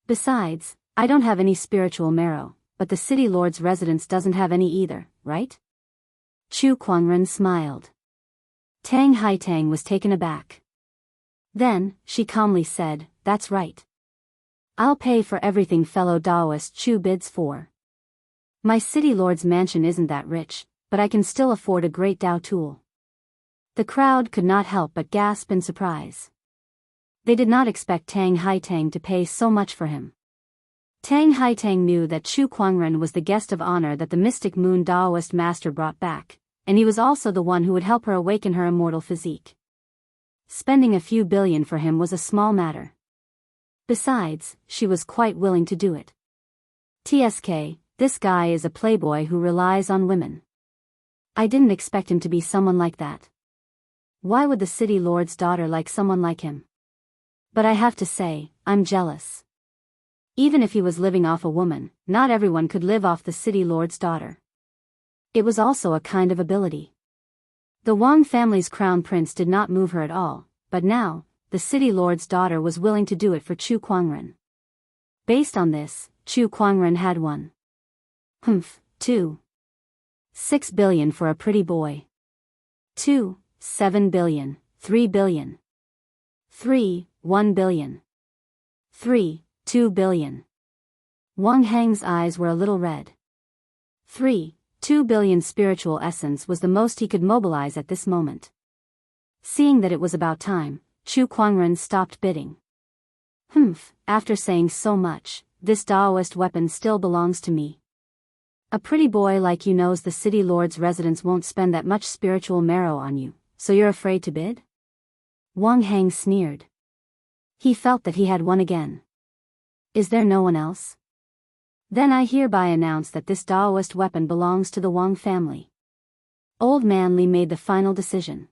Besides, I don't have any spiritual marrow, but the city lord's residence doesn't have any either, right? Chu Kuangren smiled. Tang Haitang was taken aback. Then, she calmly said, that's right. I'll pay for everything fellow Daoist Chu bids for. My city lord's mansion isn't that rich, but I can still afford a great Dao tool. The crowd could not help but gasp in surprise. They did not expect Tang Haitang to pay so much for him. Tang Haitang knew that Chu Kuangren was the guest of honor that the mystic moon Daoist master brought back, and he was also the one who would help her awaken her immortal physique. Spending a few billion for him was a small matter. Besides, she was quite willing to do it. TSK, this guy is a playboy who relies on women. I didn't expect him to be someone like that. Why would the city lord's daughter like someone like him? But I have to say, I'm jealous. Even if he was living off a woman, not everyone could live off the city lord's daughter. It was also a kind of ability. The Wang family's crown prince did not move her at all, but now, the city lord's daughter was willing to do it for Chu Kuangren. Based on this, Chu Kuangren had won. 2. 6 billion for a pretty boy. 2. 7 billion, 3 billion. 3. 1 billion. 3. 2 billion. Wang Heng's eyes were a little red. 3. 2 billion spiritual essence was the most he could mobilize at this moment. Seeing that it was about time, Chu Kuangren stopped bidding. After saying so much, this Daoist weapon still belongs to me. A pretty boy like you knows the city lord's residence won't spend that much spiritual marrow on you, so you're afraid to bid? Wang Heng sneered. He felt that he had won again. Is there no one else? Then I hereby announce that this Daoist weapon belongs to the Wang family. Old Man Li made the final decision.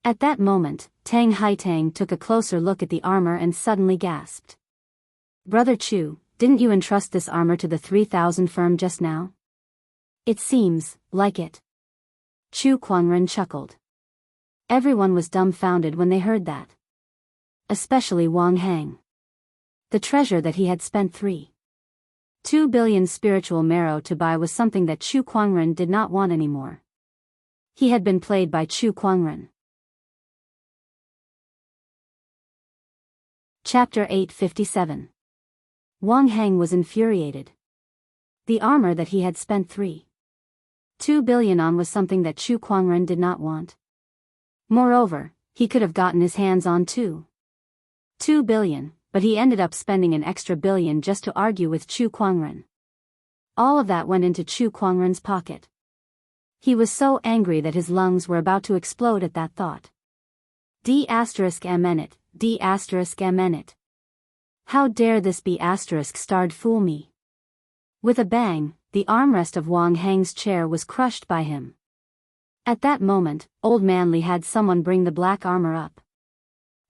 At that moment, Tang Haitang took a closer look at the armor and suddenly gasped. Brother Chu, didn't you entrust this armor to the 3,000 firm just now? It seems like it. Chu Kuangren chuckled. Everyone was dumbfounded when they heard that. Especially Wang Heng. The treasure that he had spent 2 billion spiritual marrow to buy was something that Chu Kuangren did not want anymore. He had been played by Chu Kuangren. Chapter 857. Wang Heng was infuriated. The armor that he had spent 2 billion on was something that Chu Kuangren did not want. Moreover, he could have gotten his hands on 2 billion, but he ended up spending an extra billion just to argue with Chu Kuangren. All of that went into Chu Kuangren's pocket. He was so angry that his lungs were about to explode at that thought. D***mn D***mn. How dare this B***starred fool me? With a bang, the armrest of Wang Heng's chair was crushed by him. At that moment, Old Man Li had someone bring the black armor up.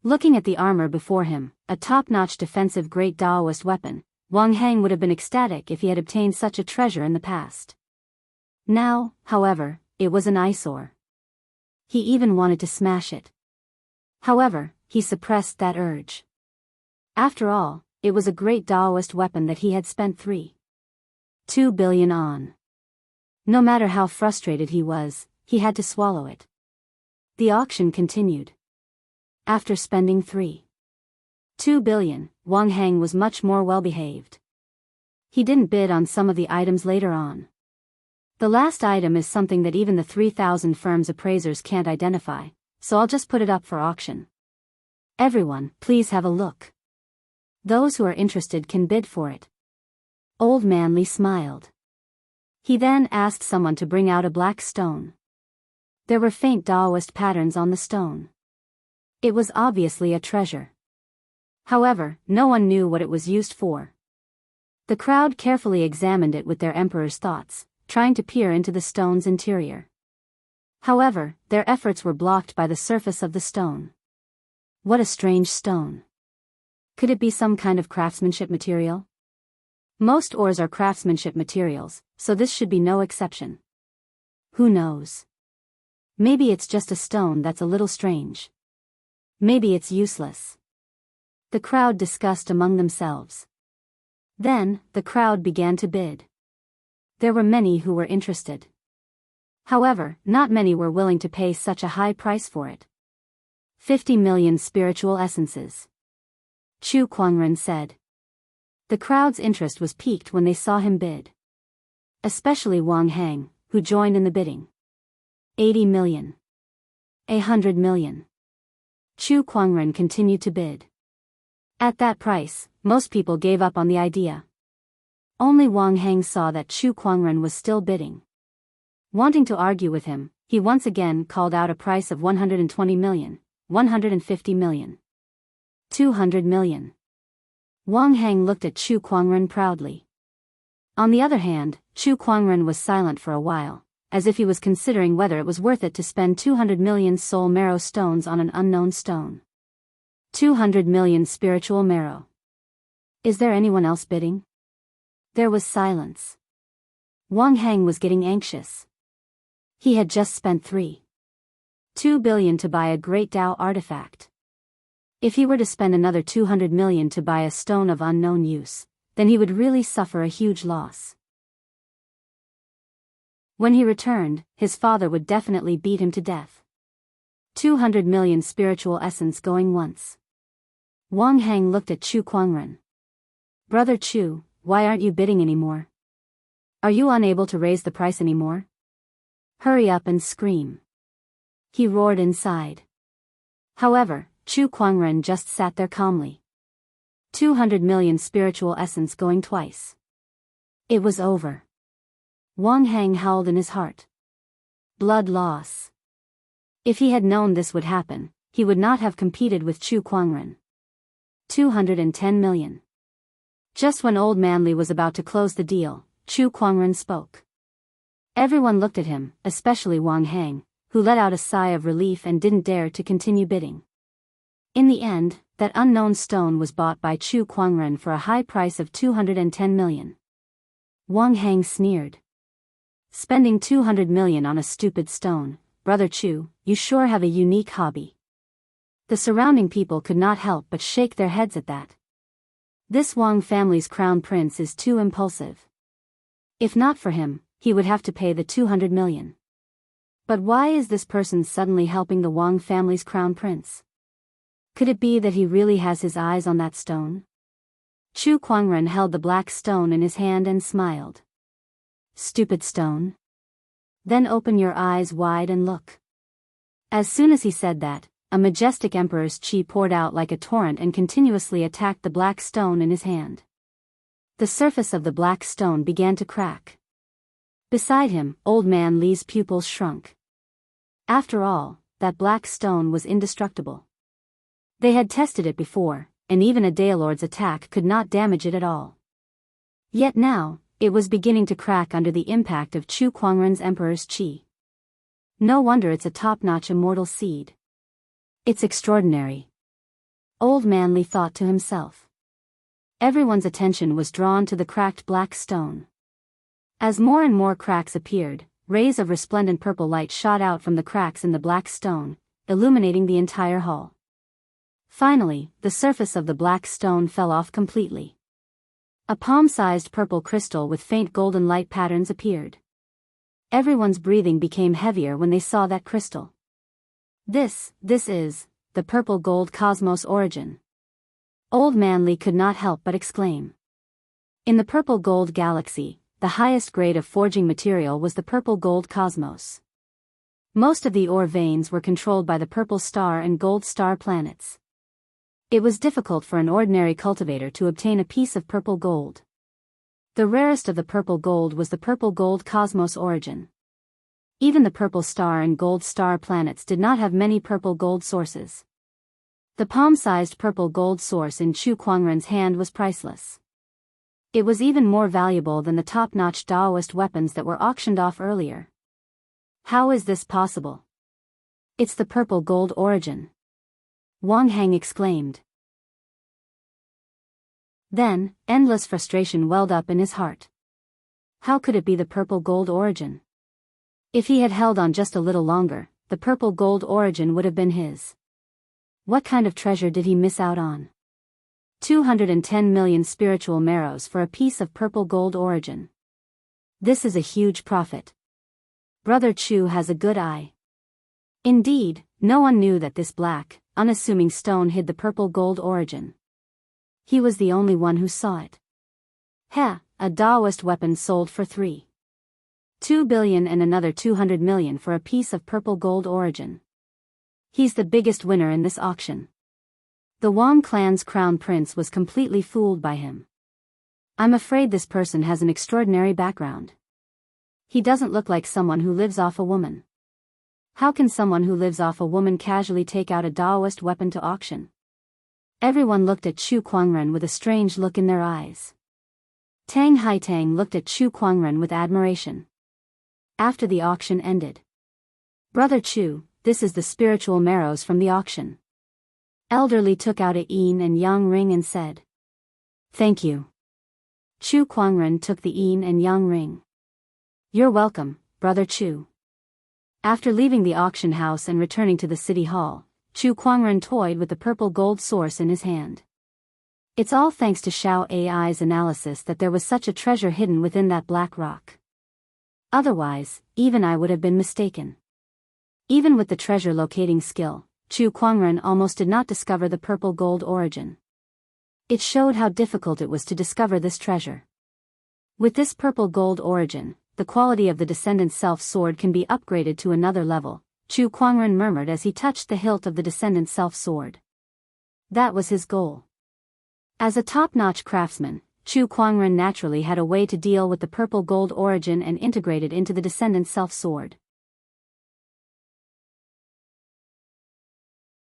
Looking at the armor before him, a top-notch defensive great Daoist weapon, Wang Heng would have been ecstatic if he had obtained such a treasure in the past. Now, however, it was an eyesore. He even wanted to smash it. However, he suppressed that urge. After all, it was a great Daoist weapon that he had spent 2 billion on. No matter how frustrated he was, he had to swallow it. The auction continued. After spending 2 billion, Wang Heng was much more well-behaved. He didn't bid on some of the items later on. The last item is something that even the 3,000 firms' appraisers can't identify, so I'll just put it up for auction. Everyone, please have a look. Those who are interested can bid for it. Old Man Li smiled. He then asked someone to bring out a black stone. There were faint Daoist patterns on the stone. It was obviously a treasure. However, no one knew what it was used for. The crowd carefully examined it with their emperor's thoughts, trying to peer into the stone's interior. However, their efforts were blocked by the surface of the stone. What a strange stone. Could it be some kind of craftsmanship material? Most ores are craftsmanship materials, so this should be no exception. Who knows? Maybe it's just a stone that's a little strange. Maybe it's useless. The crowd discussed among themselves. Then, the crowd began to bid. There were many who were interested. However, not many were willing to pay such a high price for it. 50 million spiritual essences. Chu Kuangren said. The crowd's interest was piqued when they saw him bid. Especially Wang Hang, who joined in the bidding. 80 million. 100 million. Chu Kuangren continued to bid. At that price, most people gave up on the idea. Only Wang Hang saw that Chu Kuangren was still bidding. Wanting to argue with him, he once again called out a price of 120 million, 150 million. 200 million. Wang Hang looked at Chu Kuangren proudly. On the other hand, Chu Kuangren was silent for a while, as if he was considering whether it was worth it to spend 200 million soul marrow stones on an unknown stone. 200 million spiritual marrow. Is there anyone else bidding? There was silence. Wang Hang was getting anxious. He had just spent 3.2 billion to buy a great Dao artifact. If he were to spend another 200 million to buy a stone of unknown use, then he would really suffer a huge loss. When he returned, his father would definitely beat him to death. 200 million spiritual essence going once. Wang Hang looked at Chu Kuangren. Brother Chu, why aren't you bidding anymore? Are you unable to raise the price anymore? Hurry up and scream. He roared inside. However, Chu Kuangren just sat there calmly. 200 million spiritual essence going twice. It was over. Wang Hang howled in his heart. Blood loss. If he had known this would happen, he would not have competed with Chu Kuangren. 210 million. Just when Old Manly was about to close the deal, Chu Kuangren spoke. Everyone looked at him, especially Wang Hang, who let out a sigh of relief and didn't dare to continue bidding. In the end, that unknown stone was bought by Chu Kuangren for a high price of 210 million. Wang Hang sneered. Spending 200 million on a stupid stone, Brother Chu, you sure have a unique hobby. The surrounding people could not help but shake their heads at that. This Wang family's crown prince is too impulsive. If not for him, he would have to pay the 200 million. But why is this person suddenly helping the Wang family's crown prince? Could it be that he really has his eyes on that stone? Chu Kuangren held the black stone in his hand and smiled. Stupid stone. Then open your eyes wide and look. As soon as he said that, a majestic emperor's chi poured out like a torrent and continuously attacked the black stone in his hand. The surface of the black stone began to crack. Beside him, Old Man Li's pupils shrunk. After all, that black stone was indestructible. They had tested it before, and even a Daolord's attack could not damage it at all. Yet now, it was beginning to crack under the impact of Chu Kuangren's emperor's chi. No wonder it's a top-notch immortal seed. It's extraordinary. Old Man Li thought to himself. Everyone's attention was drawn to the cracked black stone. As more and more cracks appeared, rays of resplendent purple light shot out from the cracks in the black stone, illuminating the entire hall. Finally, the surface of the black stone fell off completely. A palm-sized purple crystal with faint golden light patterns appeared. Everyone's breathing became heavier when they saw that crystal. This is the purple gold cosmos origin. Old Man Li could not help but exclaim. In the purple gold galaxy, the highest grade of forging material was the purple gold cosmos. Most of the ore veins were controlled by the purple star and gold star planets. It was difficult for an ordinary cultivator to obtain a piece of purple gold. The rarest of the purple gold was the purple gold cosmos origin. Even the purple star and gold star planets did not have many purple gold sources. The palm-sized purple gold source in Chu Kuangren's hand was priceless. It was even more valuable than the top-notch Daoist weapons that were auctioned off earlier. How is this possible? It's the purple gold origin. Wang Hang exclaimed. Then, endless frustration welled up in his heart. How could it be the purple gold origin? If he had held on just a little longer, the purple gold origin would have been his. What kind of treasure did he miss out on? 210 million spiritual marrows for a piece of purple gold origin. This is a huge profit. Brother Chu has a good eye. Indeed, no one knew that this black, unassuming stone hid the purple gold origin. He was the only one who saw it. Heh, a Daoist weapon sold for 3.2 billion and another 200 million for a piece of purple gold origin. He's the biggest winner in this auction. The Wang clan's crown prince was completely fooled by him. I'm afraid this person has an extraordinary background. He doesn't look like someone who lives off a woman. How can someone who lives off a woman casually take out a Daoist weapon to auction? Everyone looked at Chu Kuangren with a strange look in their eyes. Tang Haitang looked at Chu Kuangren with admiration. After the auction ended. Brother Chu, this is the spiritual marrows from the auction. Elderly took out a yin and yang ring and said. Thank you. Chu Kuangren took the yin and yang ring. You're welcome, Brother Chu. After leaving the auction house and returning to the city hall, Chu Kuangren toyed with the purple gold source in his hand. It's all thanks to Xiao AI's analysis that there was such a treasure hidden within that black rock. Otherwise, even I would have been mistaken. Even with the treasure locating skill, Chu Kuangren almost did not discover the purple gold origin. It showed how difficult it was to discover this treasure. With this purple gold origin, the quality of the Descendant Self sword can be upgraded to another level, Chu Kuangren murmured as he touched the hilt of the Descendant Self sword. That was his goal. As a top-notch craftsman, Chu Kuangren naturally had a way to deal with the purple gold origin and integrate it into the Descendant Self sword.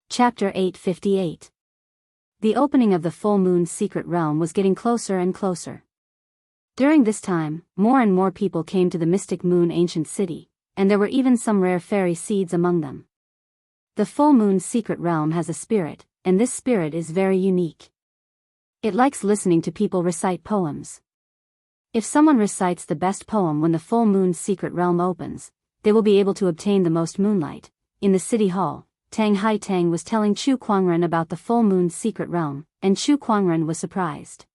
Chapter 858. The opening of the full moon's secret realm was getting closer and closer. During this time, more and more people came to the mystic moon ancient city, and there were even some rare fairy seeds among them. The full moon's secret realm has a spirit, and this spirit is very unique. It likes listening to people recite poems. If someone recites the best poem when the full moon's secret realm opens, they will be able to obtain the most moonlight. In the city hall, Tang Haitang was telling Chu Kuangren about the full moon's secret realm, and Chu Kuangren was surprised.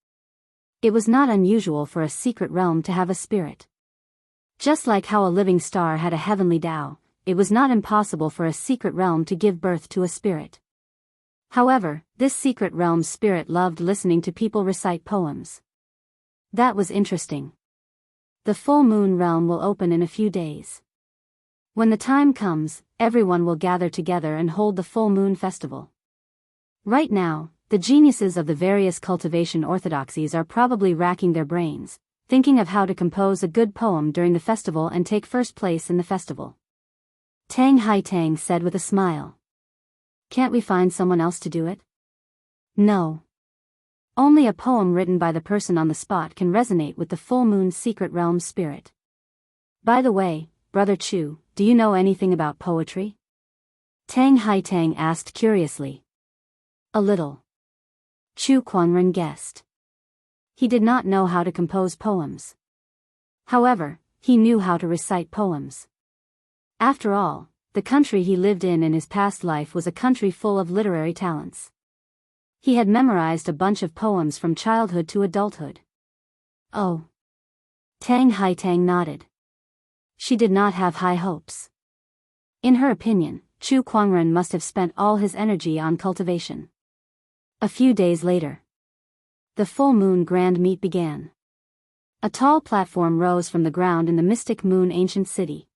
It was not unusual for a secret realm to have a spirit. Just like how a living star had a heavenly Tao, it was not impossible for a secret realm to give birth to a spirit. However, this secret realm's spirit loved listening to people recite poems. That was interesting. The full moon realm will open in a few days. When the time comes, everyone will gather together and hold the full moon festival. Right now, the geniuses of the various cultivation orthodoxies are probably racking their brains, thinking of how to compose a good poem during the festival and take first place in the festival. Tang Haitang said with a smile. Can't we find someone else to do it? No. Only a poem written by the person on the spot can resonate with the full moon's secret realm spirit. By the way, Brother Chu, do you know anything about poetry? Tang Haitang asked curiously. A little. Chu Kuangren guessed. He did not know how to compose poems. However, he knew how to recite poems. After all, the country he lived in his past life was a country full of literary talents. He had memorized a bunch of poems from childhood to adulthood. Oh. Tang Haitang nodded. She did not have high hopes. In her opinion, Chu Kuangren must have spent all his energy on cultivation. A few days later, the full moon grand meet began. A tall platform rose from the ground in the mystic moon ancient city.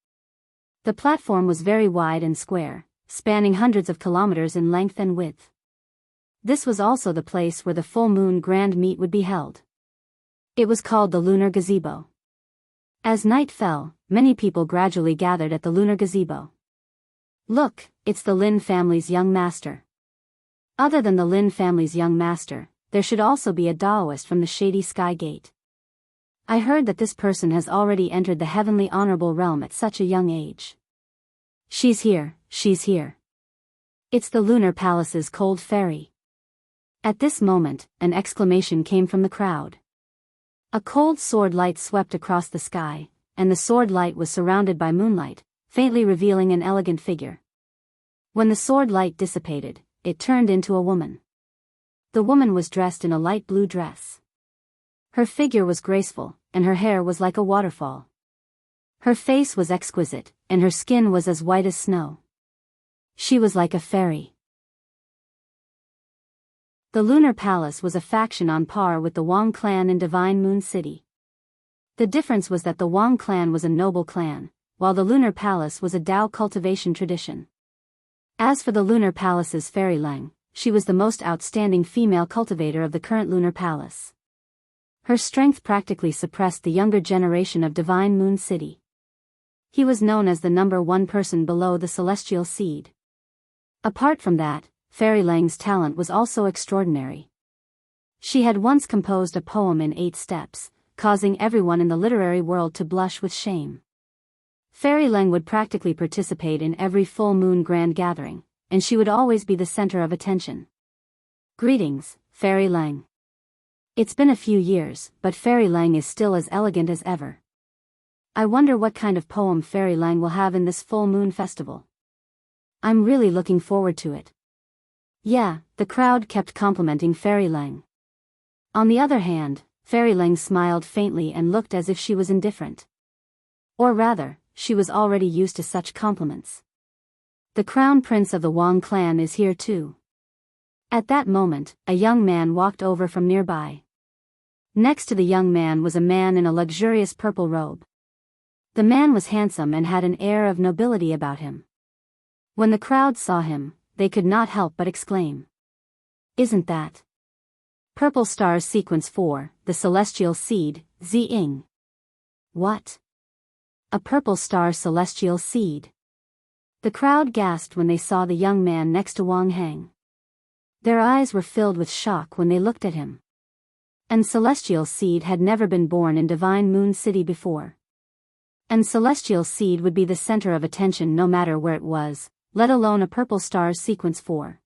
The platform was very wide and square, spanning hundreds of kilometers in length and width. This was also the place where the full moon grand meet would be held. It was called the lunar gazebo. As night fell, many people gradually gathered at the lunar gazebo. Look, it's the Lin family's young master. Other than the Lin family's young master, there should also be a Daoist from the Shady Sky Gate. I heard that this person has already entered the heavenly honorable realm at such a young age. She's here, she's here. It's the lunar palace's cold fairy. At this moment, an exclamation came from the crowd. A cold sword light swept across the sky, and the sword light was surrounded by moonlight, faintly revealing an elegant figure. When the sword light dissipated, it turned into a woman. The woman was dressed in a light blue dress. Her figure was graceful, and her hair was like a waterfall. Her face was exquisite, and her skin was as white as snow. She was like a fairy. The Lunar Palace was a faction on par with the Wang clan in Divine Moon City. The difference was that the Wang clan was a noble clan, while the Lunar Palace was a Dao cultivation tradition. As for the Lunar Palace's Fairy Lang, she was the most outstanding female cultivator of the current Lunar Palace. Her strength practically suppressed the younger generation of Divine Moon City. He was known as the #1 person below the Celestial Seed. Apart from that, Fairy Lang's talent was also extraordinary. She had once composed a poem in 8 steps, causing everyone in the literary world to blush with shame. Fairy Lang would practically participate in every full moon grand gathering, and she would always be the center of attention. Greetings, Fairy Lang. It's been a few years, but Fairy Lang is still as elegant as ever. I wonder what kind of poem Fairy Lang will have in this full moon festival. I'm really looking forward to it. Yeah, the crowd kept complimenting Fairy Lang. On the other hand, Fairy Lang smiled faintly and looked as if she was indifferent. Or rather, she was already used to such compliments. The crown prince of the Wang clan is here too. At that moment, a young man walked over from nearby. Next to the young man was a man in a luxurious purple robe. The man was handsome and had an air of nobility about him. When the crowd saw him, they could not help but exclaim. Isn't that Purple Stars Sequence 4, the Celestial Seed, Ziying? What? A purple star celestial seed? The crowd gasped when they saw the young man next to Wang Hang. Their eyes were filled with shock when they looked at him. And Celestial Seed had never been born in Divine Moon City before. And Celestial Seed would be the center of attention no matter where it was, let alone a Purple Stars Sequence 4.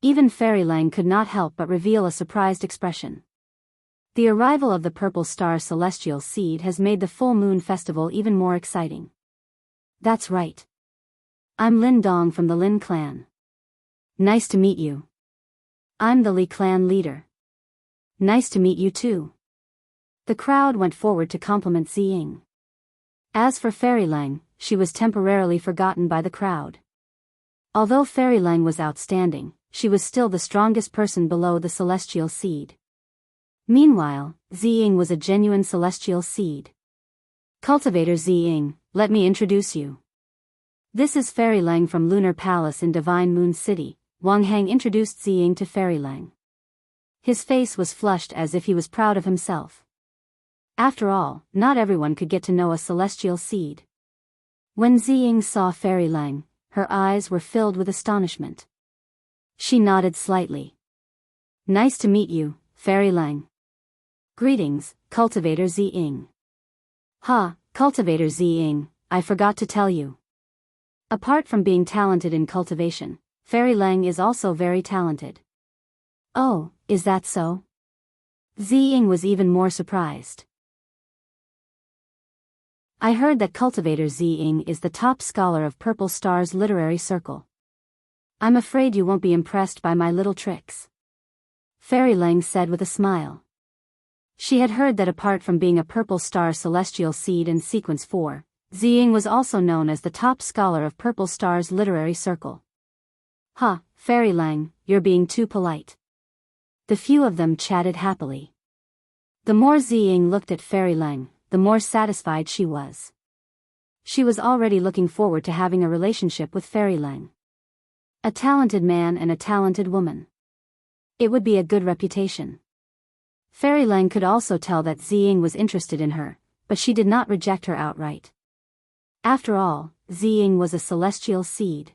Even Fairy Lang could not help but reveal a surprised expression. The arrival of the Purple Star Celestial Seed has made the Full Moon Festival even more exciting. That's right. I'm Lin Dong from the Lin clan. Nice to meet you. I'm the Li clan leader. Nice to meet you too. The crowd went forward to compliment Ziying. As for Fairy Lang, she was temporarily forgotten by the crowd. Although Fairy Lang was outstanding, she was still the strongest person below the Celestial Seed. Meanwhile, Ziying was a genuine Celestial Seed. Cultivator Ziying, let me introduce you. This is Fairy Lang from Lunar Palace in Divine Moon City. Wang Hang introduced Ziying to Fairy Lang. His face was flushed as if he was proud of himself. After all, not everyone could get to know a Celestial Seed. When Ziying saw Fairy Lang, her eyes were filled with astonishment. She nodded slightly. Nice to meet you, Fairy Lang. Greetings, Cultivator Ziying. Ha, Cultivator Ziying, I forgot to tell you. Apart from being talented in cultivation, Fairy Lang is also very talented. Oh, is that so? Ziying was even more surprised. I heard that Cultivator Ziying is the top scholar of Purple Star's literary circle. I'm afraid you won't be impressed by my little tricks. Fairy Lang said with a smile. She had heard that apart from being a Purple Star Celestial Seed in Sequence 4, Ziying was also known as the top scholar of Purple Star's literary circle. Ha, Fairy Lang, you're being too polite. The few of them chatted happily. The more Ziying looked at Fairy Lang, the more satisfied she was. She was already looking forward to having a relationship with Fairy Lang. A talented man and a talented woman. It would be a good reputation. Fairy Lang could also tell that Ziying was interested in her, but she did not reject her outright. After all, Ziying was a Celestial Seed.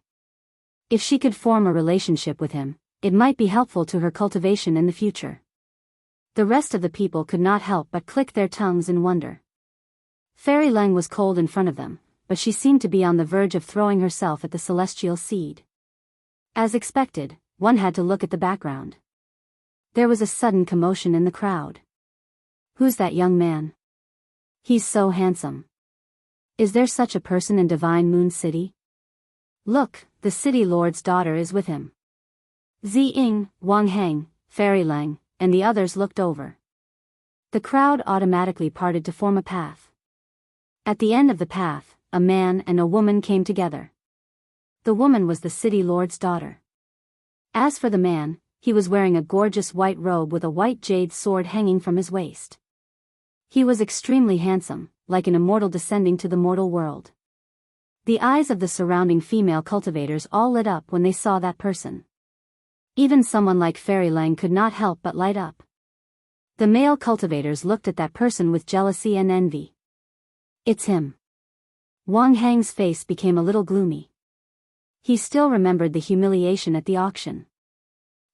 If she could form a relationship with him, it might be helpful to her cultivation in the future. The rest of the people could not help but click their tongues in wonder. Fairy Lang was cold in front of them, but she seemed to be on the verge of throwing herself at the Celestial Seed. As expected, one had to look at the background. There was a sudden commotion in the crowd. Who's that young man? He's so handsome. Is there such a person in Divine Moon City? Look, the city lord's daughter is with him. Ziying, Wang Hang, Fairy Lang, and the others looked over. The crowd automatically parted to form a path. At the end of the path, a man and a woman came together. The woman was the city lord's daughter. As for the man, he was wearing a gorgeous white robe with a white jade sword hanging from his waist. He was extremely handsome, like an immortal descending to the mortal world. The eyes of the surrounding female cultivators all lit up when they saw that person. Even someone like Fairy Lang could not help but light up. The male cultivators looked at that person with jealousy and envy. It's him. Wang Hang's face became a little gloomy. He still remembered the humiliation at the auction.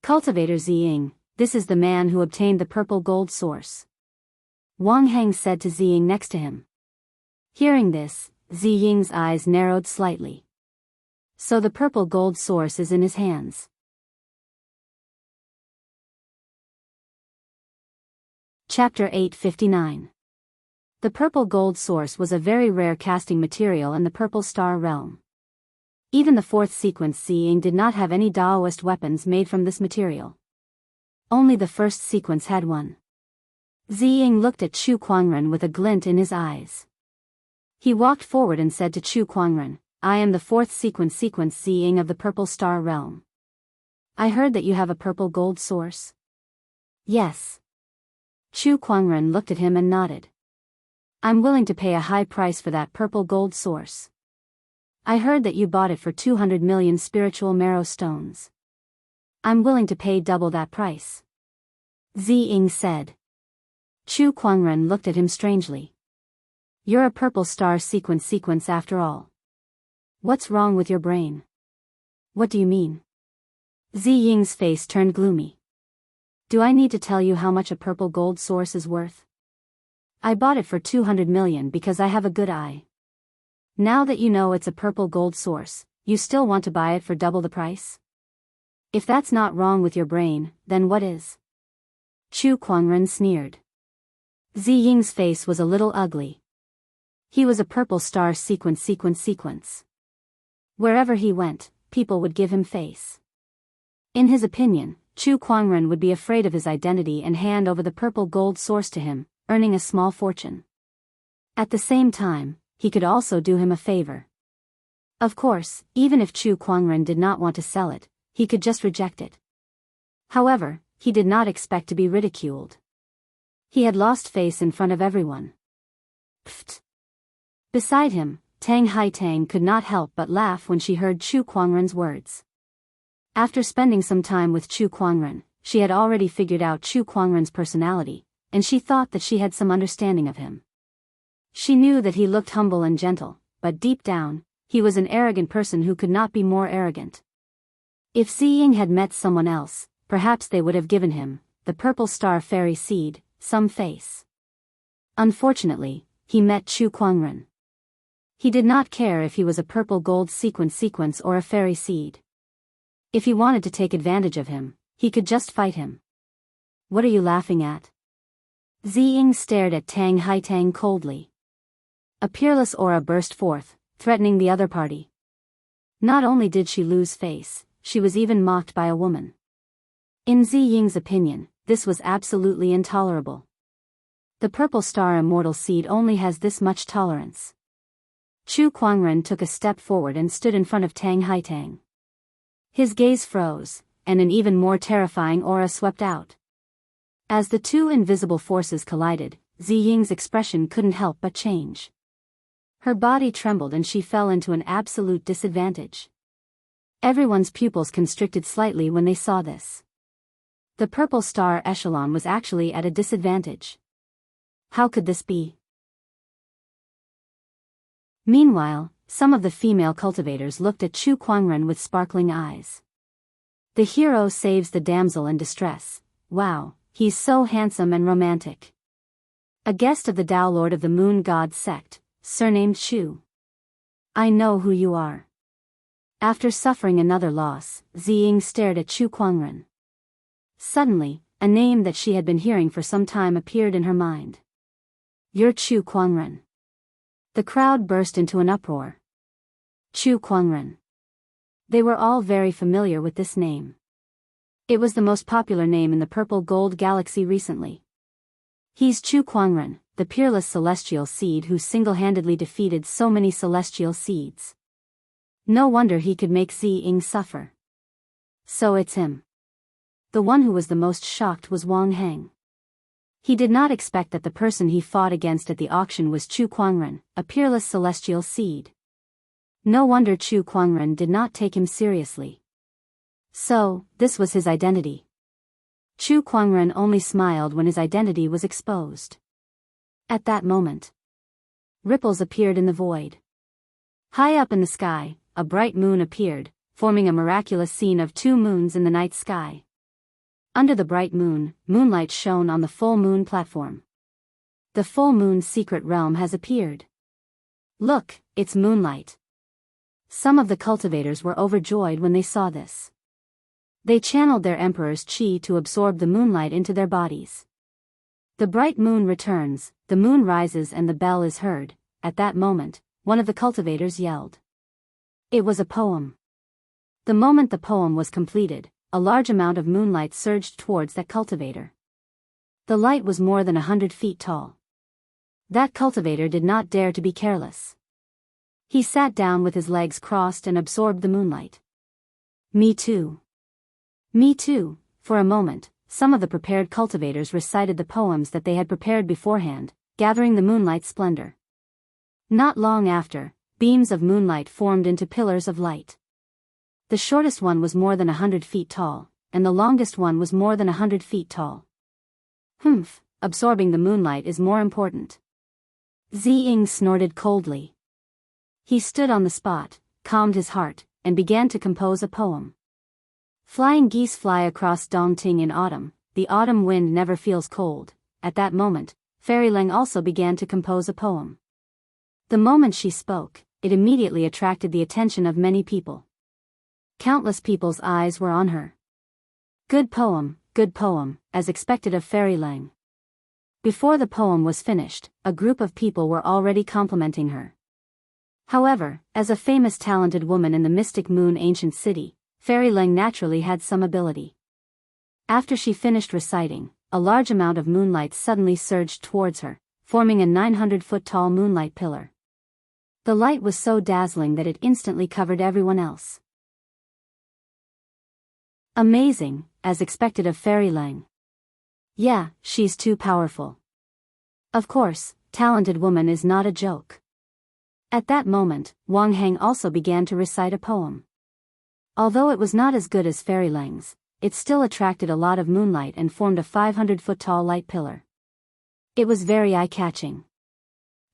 Cultivator Ziying, this is the man who obtained the purple gold source. Wang Hang said to Ziying next to him. Hearing this, Ziying's eyes narrowed slightly. So the purple gold source is in his hands. Chapter 859. The purple gold source was a very rare casting material in the Purple Star realm. Even the fourth sequence Ziying did not have any Daoist weapons made from this material. Only the first sequence had one. Ziying looked at Chu Kuangren with a glint in his eyes. He walked forward and said to Chu Kuangren, I am the fourth sequence Ziying of the Purple Star realm. I heard that you have a purple gold source. Yes. Chu Kuangren looked at him and nodded. I'm willing to pay a high price for that purple gold source. I heard that you bought it for 200 million spiritual marrow stones. I'm willing to pay double that price. Ziying said. Chu Kuangren looked at him strangely. You're a purple star sequence after all. What's wrong with your brain? What do you mean? Ziying's face turned gloomy. Do I need to tell you how much a purple gold source is worth? I bought it for 200 million because I have a good eye. Now that you know it's a purple gold source, you still want to buy it for double the price? If that's not wrong with your brain, then what is? Chu Kuangren sneered. Ziying's face was a little ugly. He was a purple star sequence. Wherever he went, people would give him face. In his opinion, Chu Kuangren would be afraid of his identity and hand over the purple gold source to him, earning a small fortune. At the same time, he could also do him a favor. Of course, even if Chu Kuangren did not want to sell it, he could just reject it. However, he did not expect to be ridiculed. He had lost face in front of everyone. Pfft. Beside him, Tang Haitang could not help but laugh when she heard Chu Kuangren's words. After spending some time with Chu Kuangren, she had already figured out Chu Kuangren's personality, and she thought that she had some understanding of him. She knew that he looked humble and gentle, but deep down, he was an arrogant person who could not be more arrogant. If Ziying had met someone else, perhaps they would have given him, the purple star fairy seed, some face. Unfortunately, he met Chu Kuangren. He did not care if he was a purple gold sequence or a fairy seed. If he wanted to take advantage of him, he could just fight him. What are you laughing at? Ziying stared at Tang Haitang coldly. A peerless aura burst forth, threatening the other party. Not only did she lose face, she was even mocked by a woman. In Ziying's opinion, this was absolutely intolerable. The purple star immortal seed only has this much tolerance. Chu Kuangren took a step forward and stood in front of Tang Haitang. His gaze froze, and an even more terrifying aura swept out. As the two invisible forces collided, Ziying's expression couldn't help but change. Her body trembled and she fell into an absolute disadvantage. Everyone's pupils constricted slightly when they saw this. The purple star echelon was actually at a disadvantage. How could this be? Meanwhile, some of the female cultivators looked at Chu Kuangren with sparkling eyes. The hero saves the damsel in distress. Wow, he's so handsome and romantic. A guest of the Tao Lord of the Moon God sect, surnamed Chu. I know who you are. After suffering another loss, Ziying stared at Chu Kuangren. Suddenly, a name that she had been hearing for some time appeared in her mind. You're Chu Kuangren. The crowd burst into an uproar. Chu Kuangren. They were all very familiar with this name. It was the most popular name in the purple gold galaxy recently. He's Chu Kuangren, the peerless celestial seed who single-handedly defeated so many celestial seeds. No wonder he could make Zi suffer. So it's him. The one who was the most shocked was Wang Heng. He did not expect that the person he fought against at the auction was Chu Kuangren, a peerless celestial seed. No wonder Chu Kuangren did not take him seriously. So, this was his identity. Chu Kuangren only smiled when his identity was exposed. At that moment, ripples appeared in the void. High up in the sky, a bright moon appeared, forming a miraculous scene of two moons in the night sky. Under the bright moon, moonlight shone on the full moon platform. The full moon's secret realm has appeared. Look, it's moonlight. Some of the cultivators were overjoyed when they saw this. They channeled their emperor's qi to absorb the moonlight into their bodies. The bright moon returns, the moon rises and the bell is heard. At that moment, one of the cultivators yelled. It was a poem. The moment the poem was completed, a large amount of moonlight surged towards that cultivator. The light was more than 100 feet tall. That cultivator did not dare to be careless. He sat down with his legs crossed and absorbed the moonlight. Me too. Me too. For a moment, some of the prepared cultivators recited the poems that they had prepared beforehand, gathering the moonlight splendor. Not long after, beams of moonlight formed into pillars of light. The shortest one was more than 100 feet tall, and the longest one was more than 100 feet tall. Absorbing the moonlight is more important. Zi snorted coldly. He stood on the spot, calmed his heart, and began to compose a poem. Flying geese fly across Dongting in autumn, the autumn wind never feels cold. At that moment, Fairy Leng also began to compose a poem. The moment she spoke, it immediately attracted the attention of many people. Countless people's eyes were on her. Good poem, as expected of Fairy Leng. Before the poem was finished, a group of people were already complimenting her. However, as a famous talented woman in the Mystic Moon ancient city, Fairy Leng naturally had some ability. After she finished reciting, a large amount of moonlight suddenly surged towards her, forming a 900-foot-tall moonlight pillar. The light was so dazzling that it instantly covered everyone else. Amazing, as expected of Fairy Leng. Yeah, she's too powerful. Of course, talented woman is not a joke. At that moment, Wang Heng also began to recite a poem. Although it was not as good as Fairy Leng's, it still attracted a lot of moonlight and formed a 500-foot-tall light pillar. It was very eye-catching.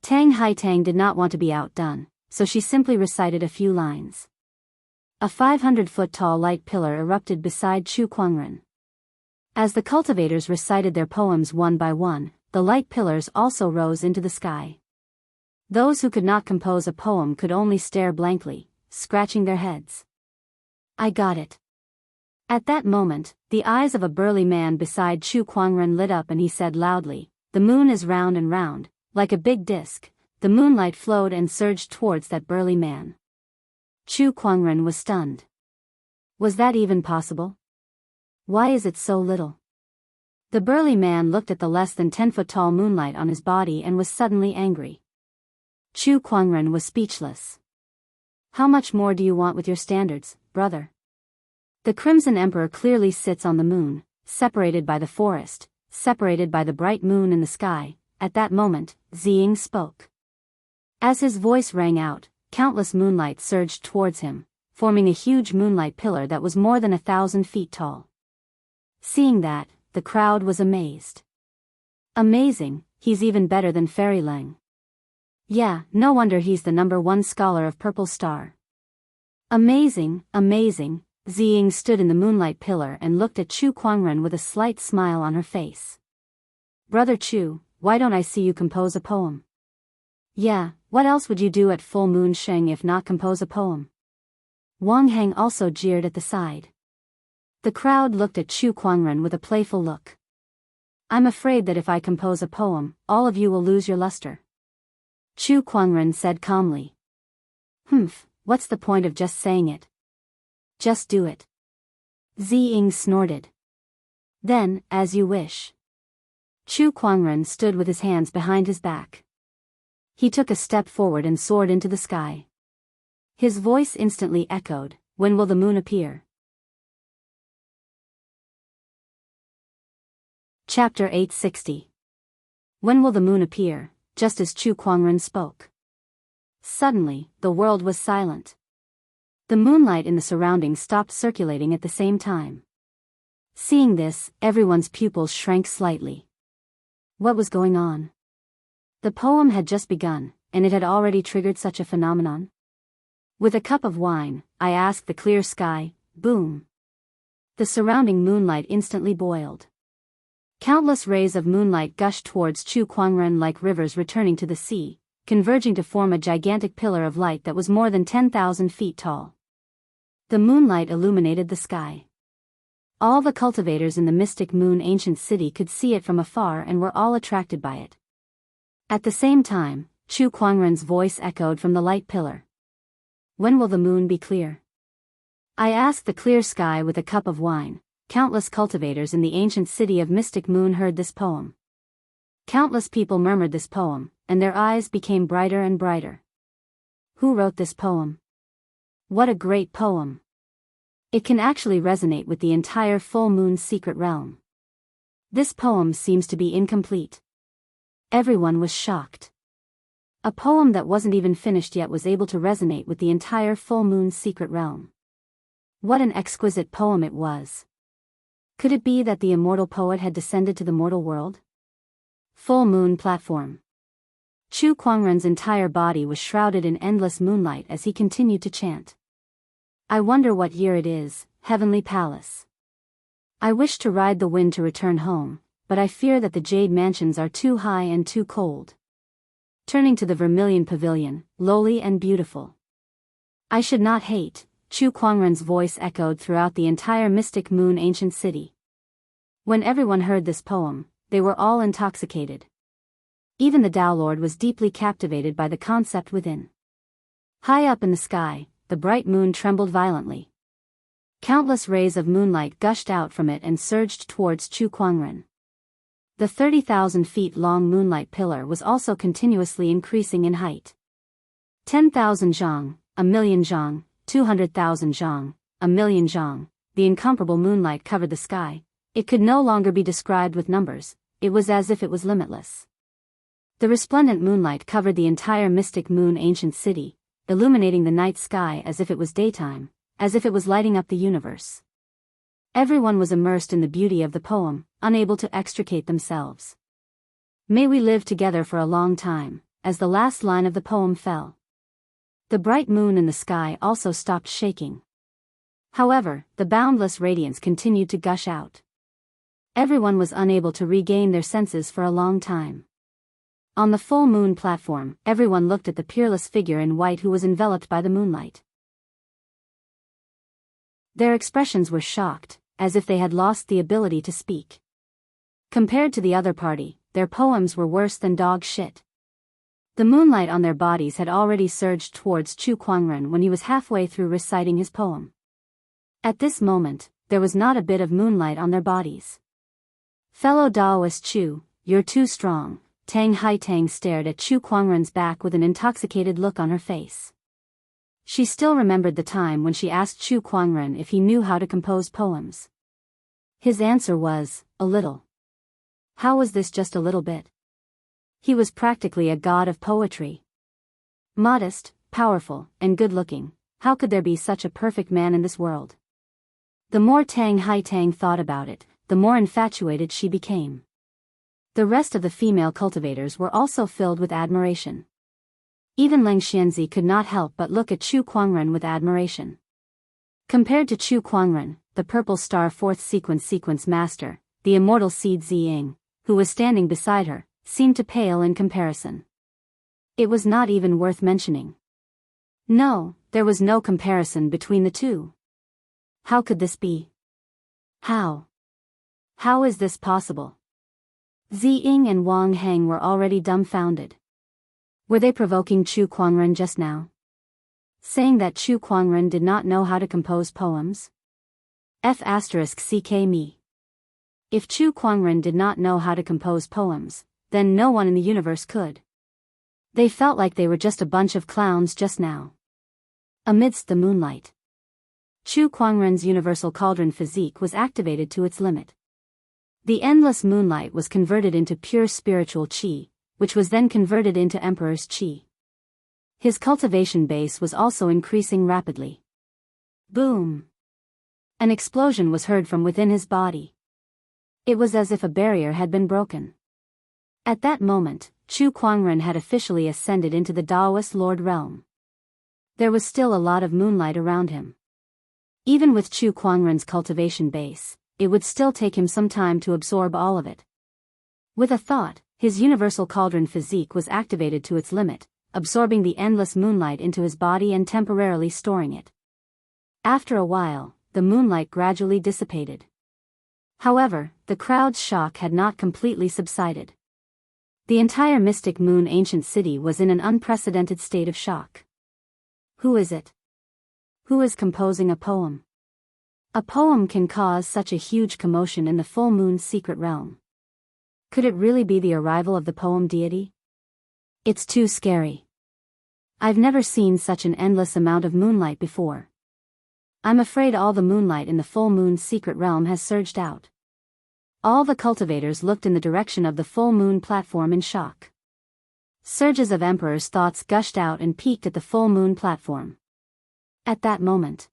Tang Haitang did not want to be outdone, so she simply recited a few lines. A 500-foot-tall light pillar erupted beside Chu Kuangren. As the cultivators recited their poems one by one, the light pillars also rose into the sky. Those who could not compose a poem could only stare blankly, scratching their heads. I got it. At that moment, the eyes of a burly man beside Chu Kuangren lit up and he said loudly, "The moon is round and round, like a big disc." The moonlight flowed and surged towards that burly man. Chu Kuangren was stunned. Was that even possible? Why is it so little? The burly man looked at the less than 10-foot-tall moonlight on his body and was suddenly angry. Chu Kuangren was speechless. How much more do you want with your standards, brother? The Crimson Emperor clearly sits on the moon, separated by the forest, separated by the bright moon in the sky. At that moment, Ziying spoke. As his voice rang out, countless moonlight surged towards him, forming a huge moonlight pillar that was more than 1,000 feet tall. Seeing that, the crowd was amazed. Amazing, he's even better than Fairy Leng. Yeah, no wonder he's the #1 scholar of Purple Star. Amazing, amazing. Ziying stood in the moonlight pillar and looked at Chu Kuangren with a slight smile on her face. Brother Chu, why don't I see you compose a poem? Yeah, what else would you do at full moon Sheng if not compose a poem? Wang Heng also jeered at the side. The crowd looked at Chu Kuangren with a playful look. I'm afraid that if I compose a poem, all of you will lose your luster. Chu Kuangren said calmly. What's the point of just saying it? Just do it. Ziying snorted. Then, as you wish. Chu Kuangren stood with his hands behind his back. He took a step forward and soared into the sky. His voice instantly echoed, "When will the moon appear?" Chapter 860. When will the moon appear? Just as Chu Kuangren spoke. Suddenly, the world was silent. The moonlight in the surroundings stopped circulating at the same time. Seeing this, everyone's pupils shrank slightly. What was going on? The poem had just begun, and it had already triggered such a phenomenon. With a cup of wine, I asked the clear sky, boom. The surrounding moonlight instantly boiled. Countless rays of moonlight gushed towards Chu Kuangren like rivers returning to the sea, converging to form a gigantic pillar of light that was more than 10,000 feet tall. The moonlight illuminated the sky. All the cultivators in the Mystic Moon ancient city could see it from afar and were all attracted by it. At the same time, Chu Kuangren's voice echoed from the light pillar. When will the moon be clear? I asked the clear sky with a cup of wine. Countless cultivators in the ancient city of Mystic Moon heard this poem. Countless people murmured this poem, and their eyes became brighter and brighter. Who wrote this poem? What a great poem! It can actually resonate with the entire full moon's secret realm. This poem seems to be incomplete. Everyone was shocked. A poem that wasn't even finished yet was able to resonate with the entire full moon's secret realm. What an exquisite poem it was. Could it be that the immortal poet had descended to the mortal world? Full moon platform. Chu Kuangren's entire body was shrouded in endless moonlight as he continued to chant. I wonder what year it is, Heavenly Palace. I wish to ride the wind to return home, but I fear that the jade mansions are too high and too cold. Turning to the vermilion pavilion, lowly and beautiful. I should not hate, Chu Kuangren's voice echoed throughout the entire Mystic Moon ancient city. When everyone heard this poem, they were all intoxicated. Even the Tao Lord was deeply captivated by the concept within. High up in the sky, the bright moon trembled violently. Countless rays of moonlight gushed out from it and surged towards Chu Kuangren. The 30,000 feet long moonlight pillar was also continuously increasing in height. 10,000 zhang, a million zhang, 200,000 zhang, a million zhang, the incomparable moonlight covered the sky. It could no longer be described with numbers, it was as if it was limitless. The resplendent moonlight covered the entire Mystic Moon ancient city, illuminating the night sky as if it was daytime, as if it was lighting up the universe. Everyone was immersed in the beauty of the poem, unable to extricate themselves. May we live together for a long time, as the last line of the poem fell. The bright moon in the sky also stopped shaking. However, the boundless radiance continued to gush out. Everyone was unable to regain their senses for a long time. On the full moon platform, everyone looked at the peerless figure in white who was enveloped by the moonlight. Their expressions were shocked, as if they had lost the ability to speak. Compared to the other party, their poems were worse than dog shit. The moonlight on their bodies had already surged towards Chu Kuangren when he was halfway through reciting his poem. At this moment, there was not a bit of moonlight on their bodies. Fellow Daoist Chu, you're too strong. Tang Haitang stared at Chu Kuangren's back with an intoxicated look on her face. She still remembered the time when she asked Chu Kuangren if he knew how to compose poems. His answer was, a little. How was this just a little bit? He was practically a god of poetry. Modest, powerful, and good-looking, how could there be such a perfect man in this world? The more Tang Haitang thought about it, the more infatuated she became. The rest of the female cultivators were also filled with admiration. Even Leng Xianzi could not help but look at Chu Kuangren with admiration. Compared to Chu Kuangren, the purple star fourth sequence master, the immortal seed Ziying, who was standing beside her, seemed to pale in comparison. It was not even worth mentioning. No, there was no comparison between the two. How could this be? How? How is this possible? Ziying and Wang Heng were already dumbfounded. Were they provoking Chu Kuangren just now? Saying that Chu Kuangren did not know how to compose poems? F***ck me. If Chu Kuangren did not know how to compose poems, then no one in the universe could. They felt like they were just a bunch of clowns just now. Amidst the moonlight, Chu Kuangren's universal cauldron physique was activated to its limit. The endless moonlight was converted into pure spiritual qi, which was then converted into Emperor's qi. His cultivation base was also increasing rapidly. Boom! An explosion was heard from within his body. It was as if a barrier had been broken. At that moment, Chu Kuangren had officially ascended into the Daoist Lord realm. There was still a lot of moonlight around him. Even with Chu Kuangren's cultivation base, it would still take him some time to absorb all of it. With a thought, his universal cauldron physique was activated to its limit, absorbing the endless moonlight into his body and temporarily storing it. After a while, the moonlight gradually dissipated. However, the crowd's shock had not completely subsided. The entire Mystic Moon ancient city was in an unprecedented state of shock. Who is it? Who is composing a poem? A poem can cause such a huge commotion in the full moon's secret realm. Could it really be the arrival of the poem deity? It's too scary. I've never seen such an endless amount of moonlight before. I'm afraid all the moonlight in the full moon's secret realm has surged out. All the cultivators looked in the direction of the full moon platform in shock. Surges of Emperor's thoughts gushed out and peaked at the full moon platform. At that moment,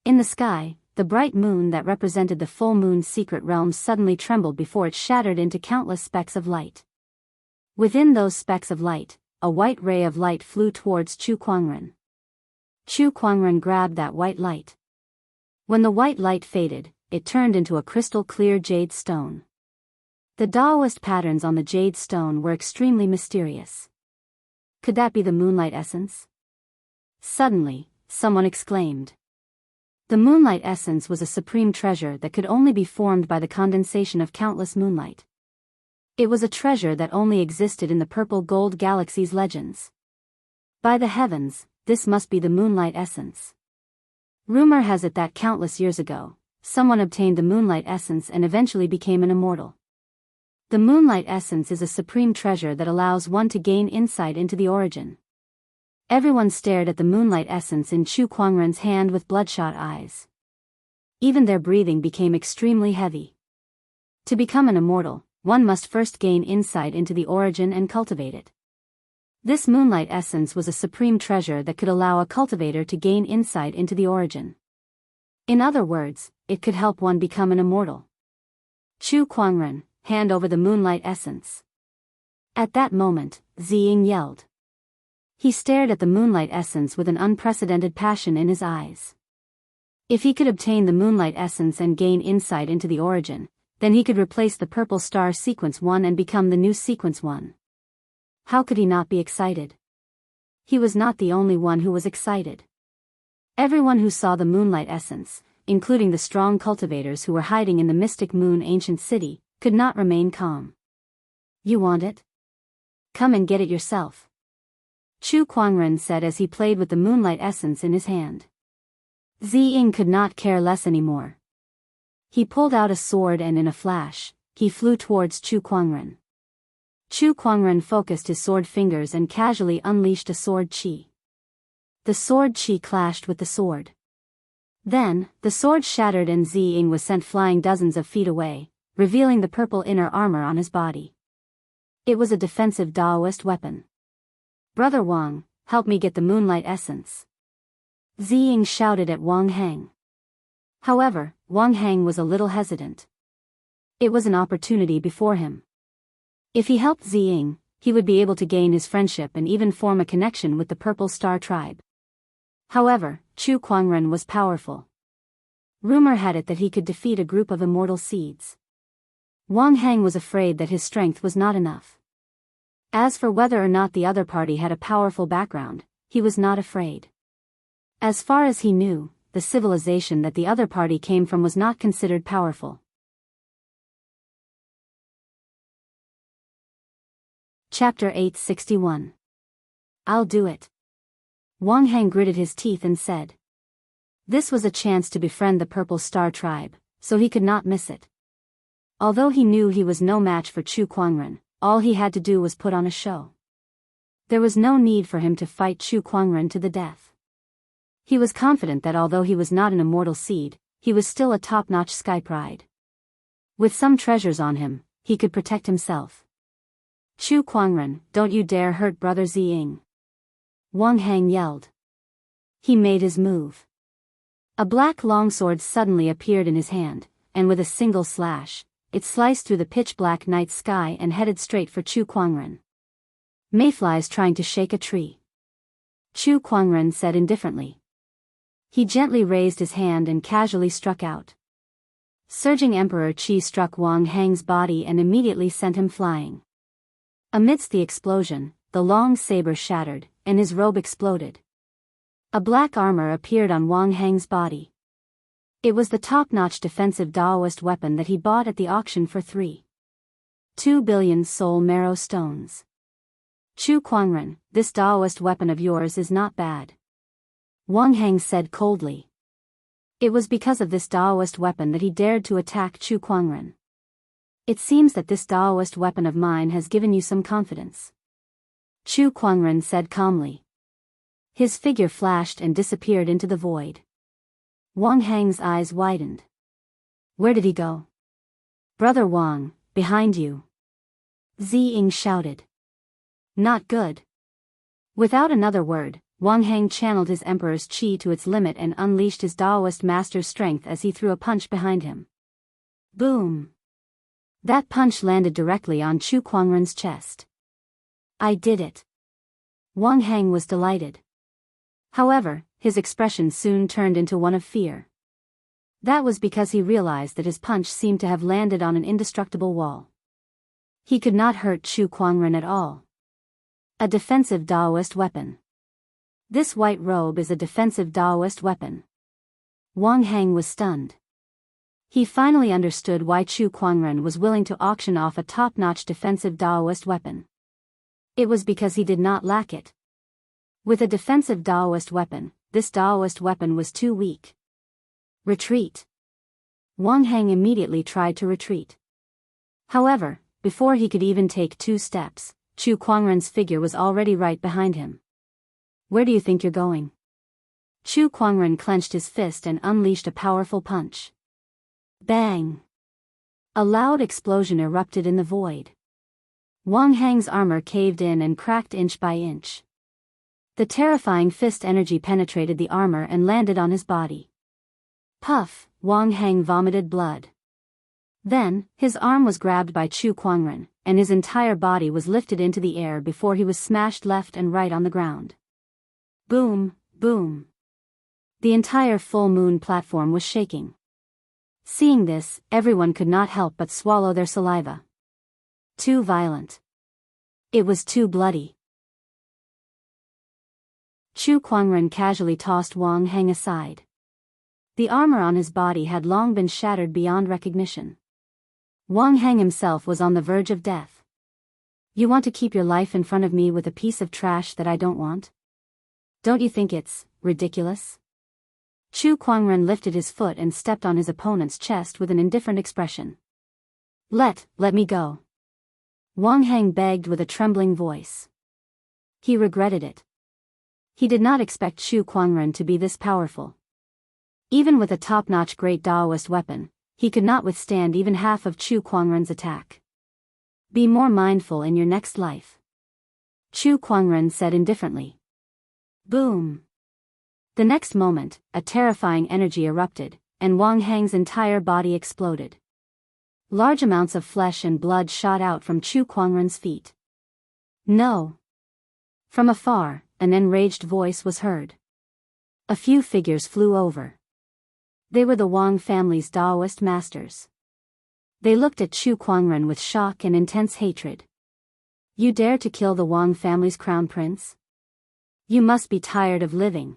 in the sky, the bright moon that represented the full moon's secret realm suddenly trembled before it shattered into countless specks of light. Within those specks of light, a white ray of light flew towards Chu Kuangren. Chu Kuangren grabbed that white light. When the white light faded, it turned into a crystal-clear jade stone. The Daoist patterns on the jade stone were extremely mysterious. Could that be the moonlight essence? Suddenly, someone exclaimed. The moonlight essence was a supreme treasure that could only be formed by the condensation of countless moonlight. It was a treasure that only existed in the purple gold galaxy's legends. By the heavens, this must be the moonlight essence. Rumor has it that countless years ago, someone obtained the moonlight essence and eventually became an immortal. The moonlight essence is a supreme treasure that allows one to gain insight into the origin. Everyone stared at the moonlight essence in Chu Kuangren's hand with bloodshot eyes. Even their breathing became extremely heavy. To become an immortal, one must first gain insight into the origin and cultivate it. This moonlight essence was a supreme treasure that could allow a cultivator to gain insight into the origin. In other words, it could help one become an immortal. Chu Kuangren, hand over the moonlight essence. At that moment, Ziying yelled. He stared at the moonlight essence with an unprecedented passion in his eyes. If he could obtain the moonlight essence and gain insight into the origin, then he could replace the purple star sequence 1 and become the new sequence 1. How could he not be excited? He was not the only one who was excited. Everyone who saw the moonlight essence, including the strong cultivators who were hiding in the Mystic Moon ancient city, could not remain calm. You want it? Come and get it yourself. Chu Kuangren said as he played with the moonlight essence in his hand. Ziying could not care less anymore. He pulled out a sword and in a flash, he flew towards Chu Kuangren. Chu Kuangren focused his sword fingers and casually unleashed a sword qi. The sword qi clashed with the sword. Then, the sword shattered and Ziying was sent flying dozens of feet away, revealing the purple inner armor on his body. It was a defensive Daoist weapon. Brother Wang, help me get the moonlight essence. Ziying shouted at Wang Heng. However, Wang Heng was a little hesitant. It was an opportunity before him. If he helped Ziying, he would be able to gain his friendship and even form a connection with the Purple Star tribe. However, Chu Kuangren was powerful. Rumor had it that he could defeat a group of immortal seeds. Wang Heng was afraid that his strength was not enough. As for whether or not the other party had a powerful background, he was not afraid. As far as he knew, the civilization that the other party came from was not considered powerful. Chapter 861. I'll do it. Wang Heng gritted his teeth and said. This was a chance to befriend the Purple Star tribe, so he could not miss it. Although he knew he was no match for Chu Kuangren, all he had to do was put on a show. There was no need for him to fight Chu Kuangren to the death. He was confident that although he was not an immortal seed, he was still a top-notch sky pride. With some treasures on him, he could protect himself. Chu Kuangren, don't you dare hurt Brother Ziying. Wang Hang yelled. He made his move. A black longsword suddenly appeared in his hand, and with a single slash, it sliced through the pitch-black night sky and headed straight for Chu Kuangren. Mayflies trying to shake a tree. Chu Kuangren said indifferently. He gently raised his hand and casually struck out. Surging Emperor Qi struck Wang Hang's body and immediately sent him flying. Amidst the explosion, the long saber shattered, and his robe exploded. A black armor appeared on Wang Hang's body. It was the top-notch defensive Daoist weapon that he bought at the auction for 3.2 billion soul marrow stones. Chu Kuangren, this Daoist weapon of yours is not bad. Wang Hang said coldly. It was because of this Daoist weapon that he dared to attack Chu Kuangren. It seems that this Daoist weapon of mine has given you some confidence. Chu Kuangren said calmly. His figure flashed and disappeared into the void. Wang Hang's eyes widened. Where did he go? Brother Wang, behind you. Ziying shouted. Not good. Without another word, Wang Hang channeled his emperor's qi to its limit and unleashed his Daoist master's strength as he threw a punch behind him. Boom! That punch landed directly on Chu Kuangren's chest. I did it. Wang Hang was delighted. However, his expression soon turned into one of fear. That was because he realized that his punch seemed to have landed on an indestructible wall. He could not hurt Chu Kuangren at all. A defensive Daoist weapon. This white robe is a defensive Daoist weapon. Wang Hang was stunned. He finally understood why Chu Kuangren was willing to auction off a top-notch defensive Daoist weapon. It was because he did not lack it. With a defensive Daoist weapon, this Daoist weapon was too weak. Retreat. Wang Hang immediately tried to retreat. However, before he could even take 2 steps, Chu Kuangren's figure was already right behind him. Where do you think you're going? Chu Kuangren clenched his fist and unleashed a powerful punch. Bang! A loud explosion erupted in the void. Wang Hang's armor caved in and cracked inch by inch. The terrifying fist energy penetrated the armor and landed on his body. Puff! Wang Hang vomited blood. Then, his arm was grabbed by Chu Kuangren, and his entire body was lifted into the air before he was smashed left and right on the ground. Boom, boom. The entire full moon platform was shaking. Seeing this, everyone could not help but swallow their saliva. Too violent. It was too bloody. Chu Kuangren casually tossed Wang Hang aside. The armor on his body had long been shattered beyond recognition. Wang Hang himself was on the verge of death. You want to keep your life in front of me with a piece of trash that I don't want? Don't you think it's ridiculous? Chu Kuangren lifted his foot and stepped on his opponent's chest with an indifferent expression. Let me go. Wang Hang begged with a trembling voice. He regretted it. He did not expect Chu Kuangren to be this powerful. Even with a top-notch great Daoist weapon, he could not withstand even half of Chu Kuangren's attack. Be more mindful in your next life. Chu Kuangren said indifferently. Boom! The next moment, a terrifying energy erupted, and Wang Hang's entire body exploded. Large amounts of flesh and blood shot out from Chu Kuangren's feet. No! From afar, an enraged voice was heard. A few figures flew over. They were the Wang family's Daoist masters. They looked at Chu Kuangren with shock and intense hatred. You dare to kill the Wang family's crown prince? You must be tired of living.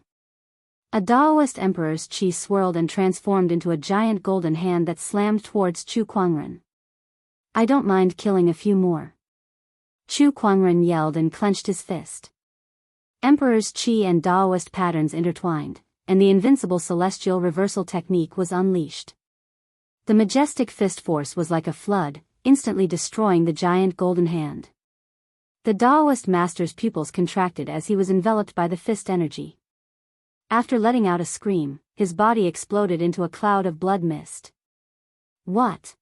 A Daoist emperor's qi swirled and transformed into a giant golden hand that slammed towards Chu Kuangren. I don't mind killing a few more. Chu Kuangren yelled and clenched his fist. Emperor's qi and Daoist patterns intertwined, and the invincible celestial reversal technique was unleashed. The majestic fist force was like a flood, instantly destroying the giant golden hand. The Daoist master's pupils contracted as he was enveloped by the fist energy. After letting out a scream, his body exploded into a cloud of blood mist. What?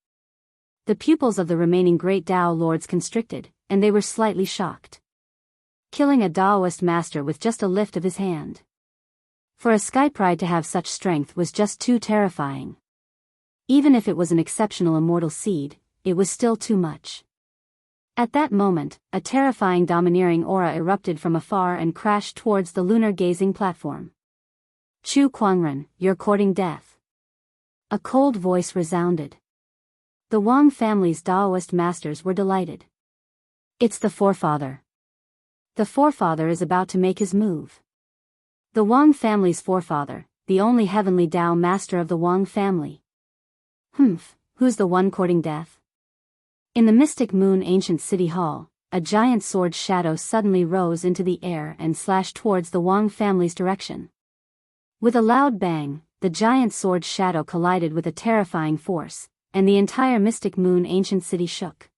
The pupils of the remaining great Dao lords constricted, and they were slightly shocked. Killing a Daoist master with just a lift of his hand. For a sky pride to have such strength was just too terrifying. Even if it was an exceptional immortal seed, it was still too much. At that moment, a terrifying domineering aura erupted from afar and crashed towards the lunar gazing platform. Chu Kuangren, you're courting death. A cold voice resounded. The Wang family's Daoist masters were delighted. It's the forefather. The forefather is about to make his move. The Wang family's forefather, the only heavenly Dao master of the Wang family. Who's the one courting death? In the Mystic Moon ancient city hall, a giant sword shadow suddenly rose into the air and slashed towards the Wang family's direction. With a loud bang, the giant sword shadow collided with a terrifying force, and the entire Mystic Moon ancient city shook.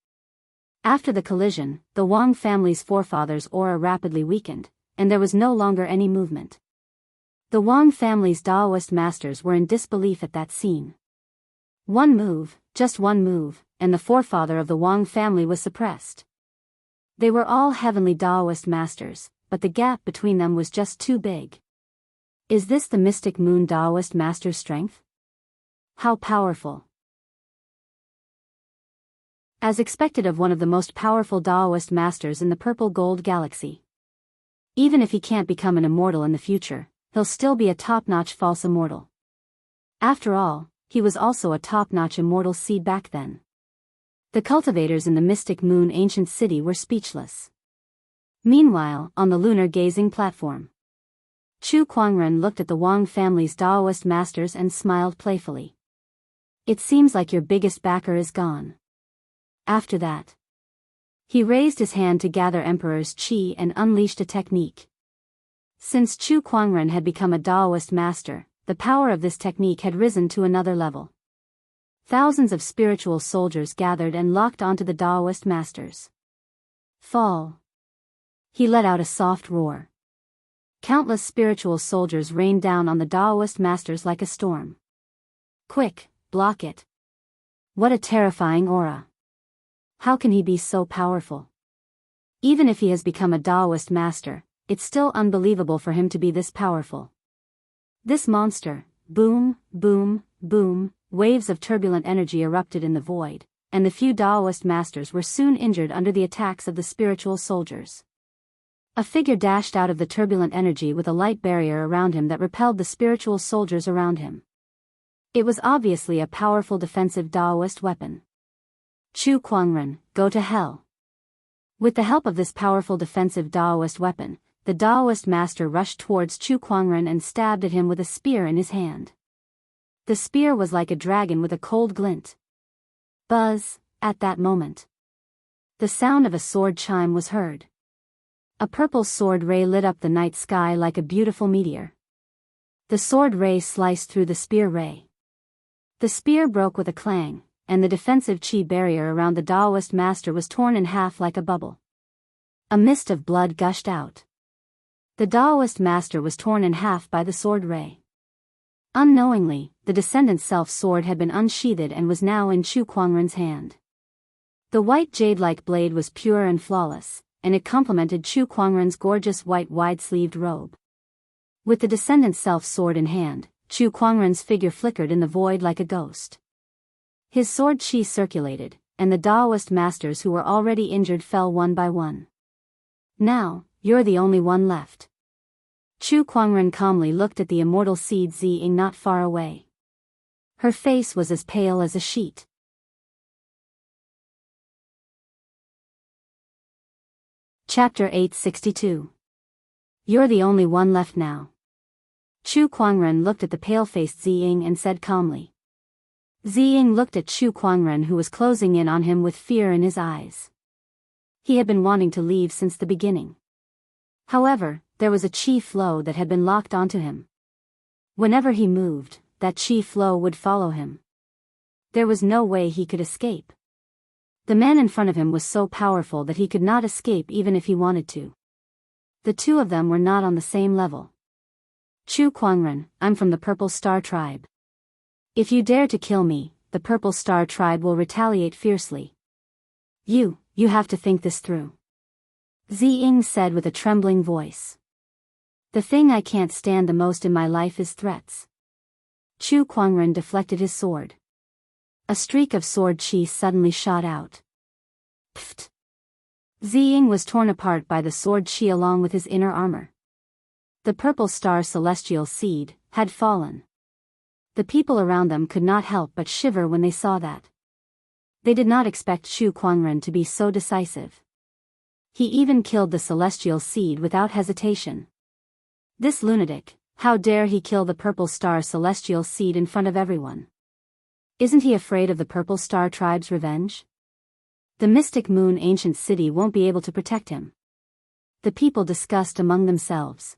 After the collision, the Wang family's forefathers' aura rapidly weakened, and there was no longer any movement. The Wang family's Daoist masters were in disbelief at that scene. One move, just one move, and the forefather of the Wang family was suppressed. They were all heavenly Daoist masters, but the gap between them was just too big. Is this the Mystic Moon Daoist master's strength? How powerful! As expected of one of the most powerful Daoist masters in the Purple Gold Galaxy. Even if he can't become an immortal in the future, he'll still be a top-notch false immortal. After all, he was also a top-notch immortal seed back then. The cultivators in the Mystic Moon ancient city were speechless. Meanwhile, on the lunar gazing platform, Chu Kuangren looked at the Wang family's Daoist masters and smiled playfully. It seems like your biggest backer is gone. After that, he raised his hand to gather Emperor's Qi and unleashed a technique. Since Chu Kuangren had become a Daoist master, the power of this technique had risen to another level. Thousands of spiritual soldiers gathered and locked onto the Daoist masters. Fall. He let out a soft roar. Countless spiritual soldiers rained down on the Daoist masters like a storm. Quick, block it. What a terrifying aura. How can he be so powerful? Even if he has become a Daoist master, it's still unbelievable for him to be this powerful. This monster, boom, boom, boom, waves of turbulent energy erupted in the void, and the few Daoist masters were soon injured under the attacks of the spiritual soldiers. A figure dashed out of the turbulent energy with a light barrier around him that repelled the spiritual soldiers around him. It was obviously a powerful defensive Daoist weapon. Chu Kuangren, go to hell. With the help of this powerful defensive Daoist weapon, the Daoist master rushed towards Chu Kuangren and stabbed at him with a spear in his hand. The spear was like a dragon with a cold glint. Buzz, at that moment. The sound of a sword chime was heard. A purple sword ray lit up the night sky like a beautiful meteor. The sword ray sliced through the spear ray. The spear broke with a clang, and the defensive Qi barrier around the Daoist master was torn in half like a bubble. A mist of blood gushed out. The Daoist master was torn in half by the sword ray. Unknowingly, the descendant self sword had been unsheathed and was now in Chu Kuangren's hand. The white jade-like blade was pure and flawless, and it complemented Chu Kuangren's gorgeous white wide-sleeved robe. With the descendant self sword in hand, Chu Kuangren's figure flickered in the void like a ghost. His sword Qi circulated, and the Daoist masters who were already injured fell one by one. Now, you're the only one left. Chu Kuangren calmly looked at the immortal seed Ziying not far away. Her face was as pale as a sheet. Chapter 862. You're the only one left now. Chu Kuangren looked at the pale-faced Ziying and said calmly. Ziying looked at Chu Kuangren, who was closing in on him with fear in his eyes. He had been wanting to leave since the beginning. However, there was a Qi flow that had been locked onto him. Whenever he moved, that chi flow would follow him. There was no way he could escape. The man in front of him was so powerful that he could not escape even if he wanted to. The two of them were not on the same level. Chu Kuangren, I'm from the Purple Star Tribe. If you dare to kill me, the Purple Star Tribe will retaliate fiercely. You have to think this through. Ziying said with a trembling voice. The thing I can't stand the most in my life is threats. Chu Kuangren deflected his sword. A streak of sword chi suddenly shot out. Pfft! Ziying was torn apart by the sword chi along with his inner armor. The purple star celestial seed had fallen. The people around them could not help but shiver when they saw that. They did not expect Chu Kuangren to be so decisive. He even killed the celestial seed without hesitation. This lunatic, how dare he kill the purple star celestial seed in front of everyone? Isn't he afraid of the Purple Star Tribe's revenge? The Mystic Moon ancient city won't be able to protect him. The people discussed among themselves.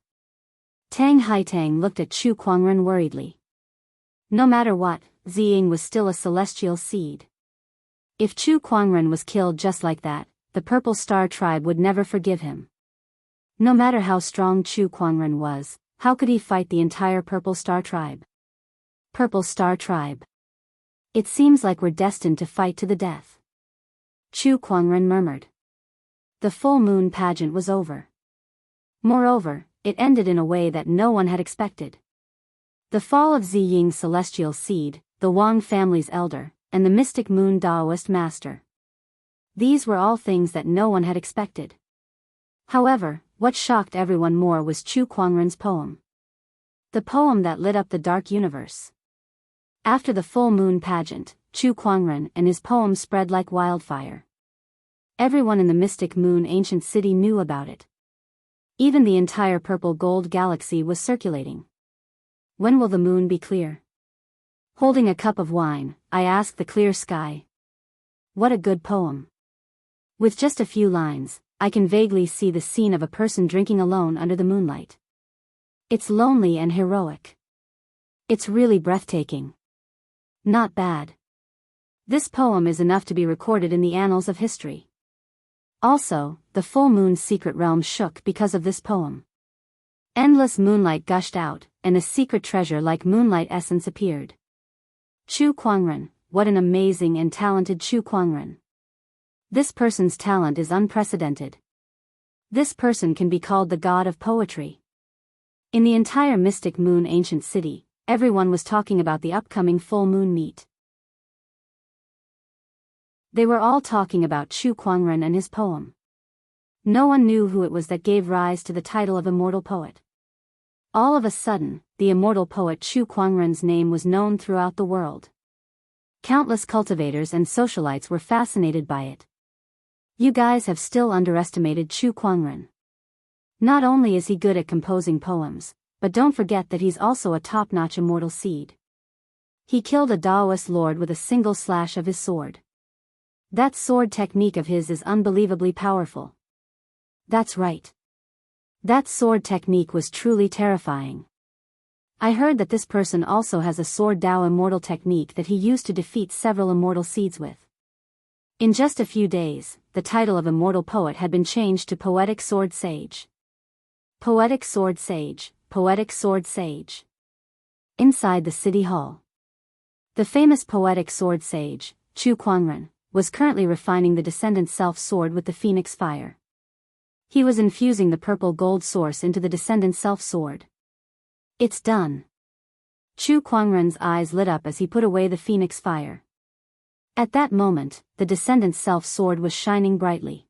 Tang Haitang looked at Chu Kuangren worriedly. No matter what, Ziying was still a celestial seed. If Chu Kuangren was killed just like that, the Purple Star Tribe would never forgive him. No matter how strong Chu Kuangren was, how could he fight the entire Purple Star Tribe? Purple Star Tribe. It seems like we're destined to fight to the death. Chu Kuangren murmured. The full moon pageant was over. Moreover, it ended in a way that no one had expected. The fall of Ziying's celestial seed, the Wang family's elder, and the mystic moon Daoist master. These were all things that no one had expected. However, what shocked everyone more was Chu Kuangren's poem. The poem that lit up the dark universe. After the full moon pageant, Chu Kuangren and his poem spread like wildfire. Everyone in the Mystic Moon ancient city knew about it. Even the entire purple gold galaxy was circulating. When will the moon be clear? Holding a cup of wine, I asked the clear sky. What a good poem. With just a few lines, I can vaguely see the scene of a person drinking alone under the moonlight. It's lonely and heroic. It's really breathtaking. Not bad. This poem is enough to be recorded in the annals of history. Also, the full moon's secret realm shook because of this poem. Endless moonlight gushed out, and a secret treasure like moonlight essence appeared. Chu Kuangren, what an amazing and talented Chu Kuangren. This person's talent is unprecedented. This person can be called the god of poetry. In the entire Mystic Moon ancient city, everyone was talking about the upcoming full moon meet. They were all talking about Chu Kuangren and his poem. No one knew who it was that gave rise to the title of immortal poet. All of a sudden, the immortal poet Chu Kuangren's name was known throughout the world. Countless cultivators and socialites were fascinated by it. You guys have still underestimated Chu Kuangren. Not only is he good at composing poems, but don't forget that he's also a top-notch immortal seed. He killed a Daoist lord with a single slash of his sword. That sword technique of his is unbelievably powerful. That's right. That sword technique was truly terrifying. I heard that this person also has a sword Dao immortal technique that he used to defeat several immortal seeds with. In just a few days, the title of immortal poet had been changed to Poetic Sword Sage. Poetic Sword Sage, Poetic Sword Sage. Inside the city hall. The famous Poetic Sword Sage, Chu Kuangren, was currently refining the Descendant Self Sword with the Phoenix Fire. He was infusing the purple gold source into the Descendant Self Sword. It's done. Chu Kuangren's eyes lit up as he put away the Phoenix Fire. At that moment, the Descendant Self Sword was shining brightly.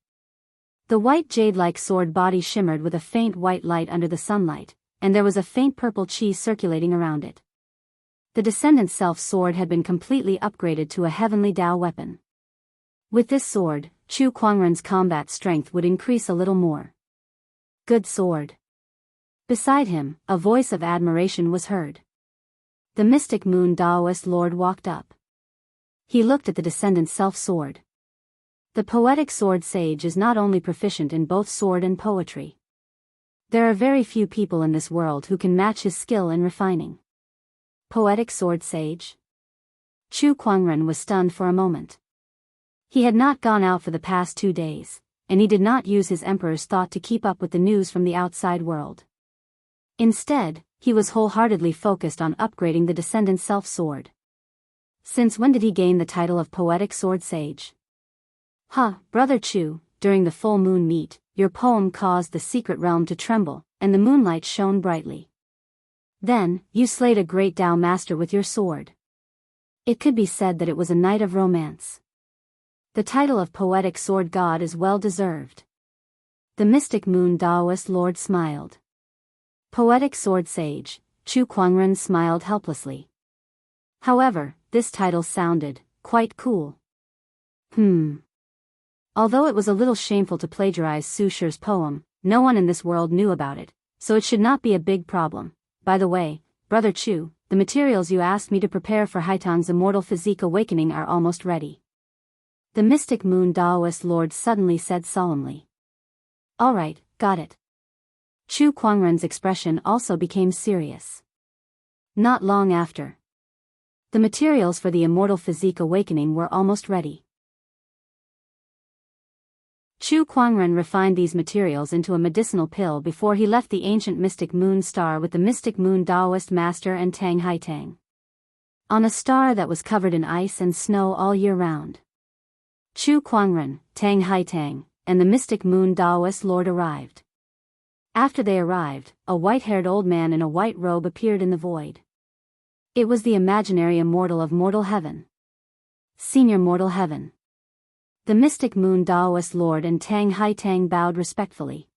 The white jade-like sword body shimmered with a faint white light under the sunlight, and there was a faint purple chi circulating around it. The Descendant Self Sword had been completely upgraded to a heavenly Dao weapon. With this sword, Chu Kuangren's combat strength would increase a little more. Good sword. Beside him, a voice of admiration was heard. The Mystic Moon Daoist Lord walked up. He looked at the Descendant Self Sword. The Poetic Sword Sage is not only proficient in both sword and poetry. There are very few people in this world who can match his skill in refining. Poetic sword sage? Chu Kuangren was stunned for a moment. He had not gone out for the past 2 days, and he did not use his emperor's thought to keep up with the news from the outside world. Instead, he was wholeheartedly focused on upgrading the descendant's self-sword. Since when did he gain the title of Poetic Sword Sage? Brother Chu, during the full moon meet, your poem caused the secret realm to tremble, and the moonlight shone brightly. Then, you slayed a great Dao master with your sword. It could be said that it was a night of romance. The title of Poetic Sword God is well deserved. The mystic moon Daoist lord smiled. Poetic Sword Sage, Chu Kuangren smiled helplessly. However, this title sounded quite cool. Although it was a little shameful to plagiarize Su Shi's poem, no one in this world knew about it, so it should not be a big problem. By the way, Brother Chu, the materials you asked me to prepare for Haitang's immortal physique awakening are almost ready. The mystic moon Daoist lord suddenly said solemnly. Alright, got it. Chu Kuangren's expression also became serious. Not long after. The materials for the immortal physique awakening were almost ready. Chu Kuangren refined these materials into a medicinal pill before he left the ancient mystic moon star with the mystic moon Daoist master and Tang Haitang. On a star that was covered in ice and snow all year round. Chu Kuangren, Tang Haitang, and the mystic moon Daoist lord arrived. After they arrived, a white-haired old man in a white robe appeared in the void. It was the imaginary immortal of mortal heaven. Senior mortal heaven. The mystic moon Daoist lord and Tang Haitang bowed respectfully.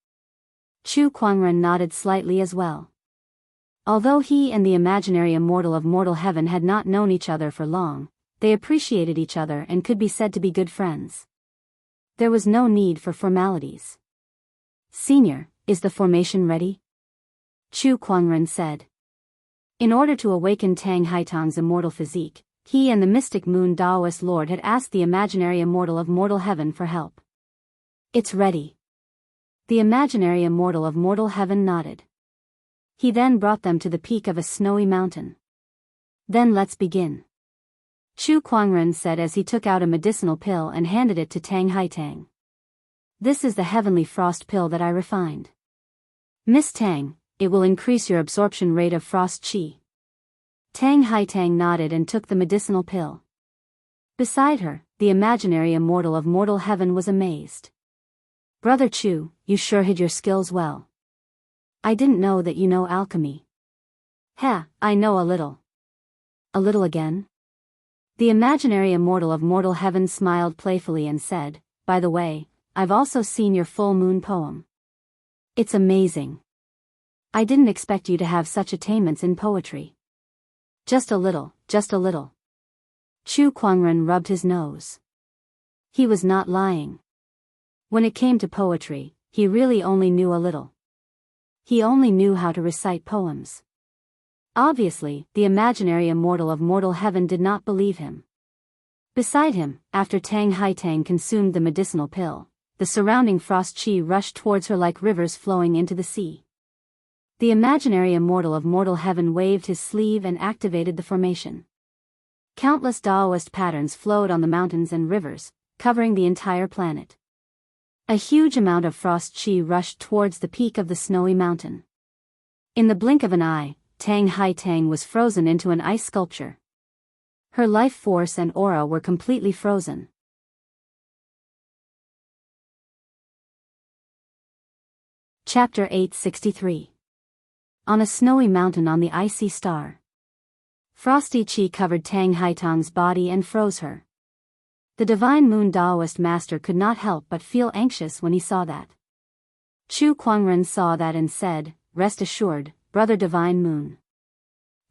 Chu Kuangren nodded slightly as well. Although he and the imaginary immortal of mortal heaven had not known each other for long, they appreciated each other and could be said to be good friends. There was no need for formalities. Senior, is the formation ready? Chu Kuangren said. In order to awaken Tang Haitang's immortal physique, he and the mystic moon Daoist lord had asked the imaginary immortal of mortal heaven for help. It's ready. The imaginary immortal of mortal heaven nodded. He then brought them to the peak of a snowy mountain. Then let's begin. Chu Kuangren said as he took out a medicinal pill and handed it to Tang Haitang. This is the heavenly frost pill that I refined. Miss Tang, it will increase your absorption rate of frost qi. Tang Haitang nodded and took the medicinal pill. Beside her, the imaginary immortal of mortal heaven was amazed. Brother Chu, you sure hid your skills well. I didn't know that you know alchemy. I know a little. A little again? The imaginary immortal of mortal heaven smiled playfully and said, by the way, I've also seen your full moon poem. It's amazing. I didn't expect you to have such attainments in poetry. Just a little, just a little. Chu Kuangren rubbed his nose. He was not lying. When it came to poetry, he really only knew a little. He only knew how to recite poems. Obviously, the imaginary immortal of mortal heaven did not believe him. Beside him, after Tang Haitang consumed the medicinal pill, the surrounding frost qi rushed towards her like rivers flowing into the sea. The imaginary immortal of mortal heaven waved his sleeve and activated the formation. Countless Daoist patterns flowed on the mountains and rivers, covering the entire planet. A huge amount of frost qi rushed towards the peak of the snowy mountain. In the blink of an eye, Tang Haitang was frozen into an ice sculpture. Her life force and aura were completely frozen. Chapter 863. On a snowy mountain on the icy star. Frosty qi covered Tang Haitang's body and froze her. The divine moon Daoist master could not help but feel anxious when he saw that. Chu Kuangren saw that and said, rest assured, Brother Divine Moon.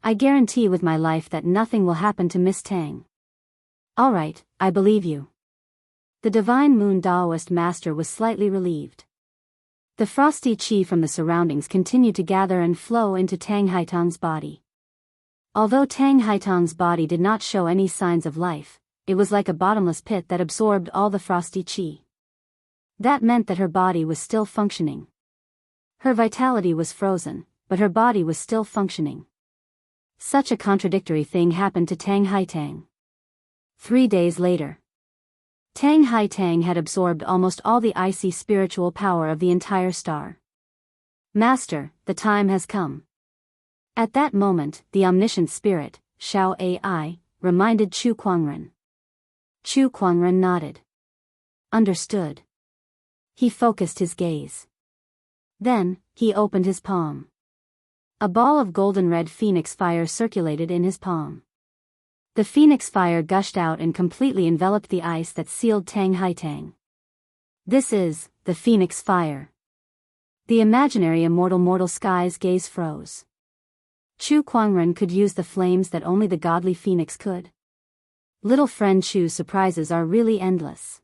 I guarantee with my life that nothing will happen to Miss Tang. Alright, I believe you. The divine moon Daoist master was slightly relieved. The frosty qi from the surroundings continued to gather and flow into Tang Haitang's body. Although Tang Haitang's body did not show any signs of life, it was like a bottomless pit that absorbed all the frosty qi. That meant that her body was still functioning. Her vitality was frozen, but her body was still functioning. Such a contradictory thing happened to Tang Haitang. 3 days later, Tang Haitang had absorbed almost all the icy spiritual power of the entire star. Master, the time has come. At that moment, the omniscient spirit, Xiao Ai, reminded Chu Kuangren. Chu Kuangren nodded. Understood. He focused his gaze. Then, he opened his palm. A ball of golden-red phoenix fire circulated in his palm. The phoenix fire gushed out and completely enveloped the ice that sealed Tang Haitang. This is, the phoenix fire. The imaginary immortal mortal sky's gaze froze. Chu Kuangren could use the flames that only the godly phoenix could. Little friend Chu's surprises are really endless.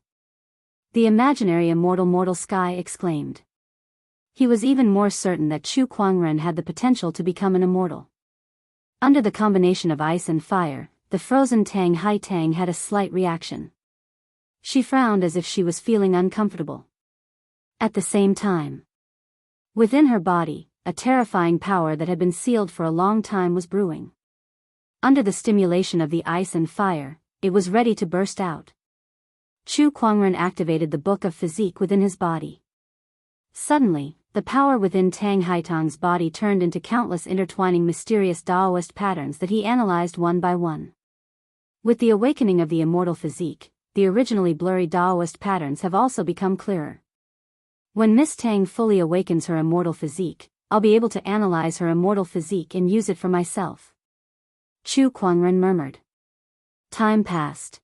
The imaginary immortal mortal sky exclaimed. He was even more certain that Chu Kuangren had the potential to become an immortal. Under the combination of ice and fire, the frozen Tang Haitang had a slight reaction. She frowned as if she was feeling uncomfortable. At the same time, within her body, a terrifying power that had been sealed for a long time was brewing. Under the stimulation of the ice and fire, it was ready to burst out. Chu Kuangren activated the book of physique within his body. Suddenly, the power within Tang Haitang's body turned into countless intertwining mysterious Daoist patterns that he analyzed one by one. With the awakening of the immortal physique, the originally blurry Daoist patterns have also become clearer. When Miss Tang fully awakens her immortal physique, I'll be able to analyze her immortal physique and use it for myself. Chu Kuangren murmured. Time passed.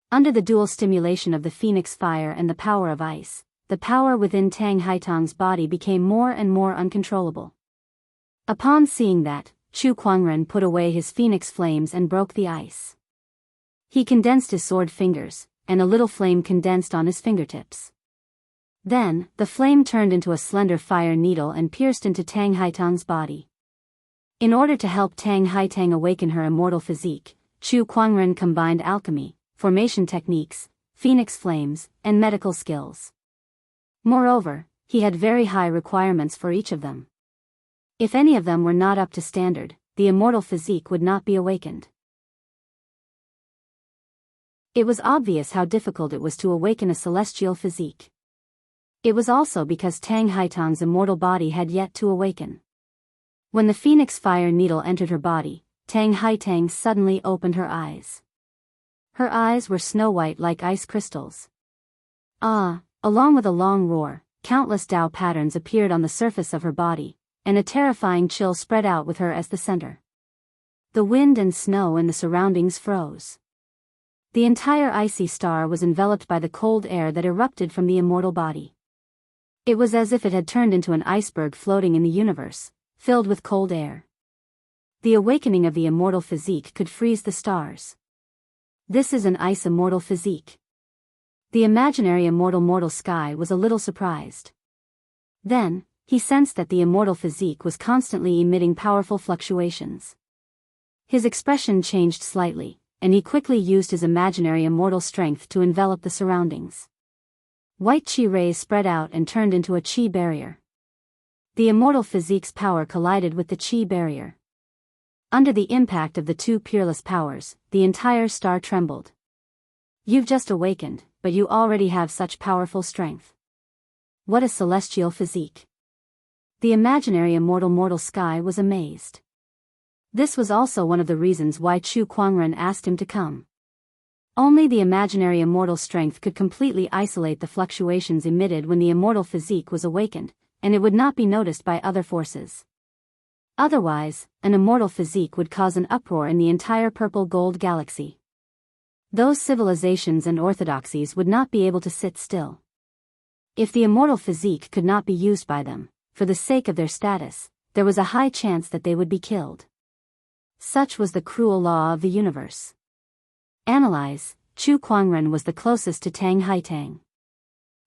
Under the dual stimulation of the phoenix fire and the power of ice, the power within Tang Haitang's body became more and more uncontrollable. Upon seeing that, Chu Kuangren put away his phoenix flames and broke the ice. He condensed his sword fingers, and a little flame condensed on his fingertips. Then, the flame turned into a slender fire needle and pierced into Tang Haitang's body. In order to help Tang Haitang awaken her immortal physique, Chu Kuangren combined alchemy, formation techniques, phoenix flames, and medical skills. Moreover, he had very high requirements for each of them. If any of them were not up to standard, the immortal physique would not be awakened. It was obvious how difficult it was to awaken a celestial physique. It was also because Tang Haitang's immortal body had yet to awaken. When the phoenix fire needle entered her body, Tang Haitang suddenly opened her eyes. Her eyes were snow-white like ice crystals. Ah! Along with a long roar, countless Dao patterns appeared on the surface of her body, and a terrifying chill spread out with her as the center. The wind and snow in the surroundings froze. The entire icy star was enveloped by the cold air that erupted from the immortal body. It was as if it had turned into an iceberg floating in the universe, filled with cold air. The awakening of the immortal physique could freeze the stars. This is an ice immortal physique. The imaginary immortal mortal sky was a little surprised. Then, he sensed that the immortal physique was constantly emitting powerful fluctuations. His expression changed slightly, and he quickly used his imaginary immortal strength to envelop the surroundings. White chi rays spread out and turned into a chi barrier. The immortal physique's power collided with the chi barrier. Under the impact of the two peerless powers, the entire star trembled. You've just awakened, but you already have such powerful strength. What a celestial physique. The imaginary immortal mortal sky was amazed. This was also one of the reasons why Chu Kuangren asked him to come. Only the imaginary immortal strength could completely isolate the fluctuations emitted when the immortal physique was awakened, and it would not be noticed by other forces. Otherwise, an immortal physique would cause an uproar in the entire purple-gold galaxy. Those civilizations and orthodoxies would not be able to sit still. If the immortal physique could not be used by them, for the sake of their status, there was a high chance that they would be killed. Such was the cruel law of the universe. Analyze, Chu Kuangren was the closest to Tang Haitang.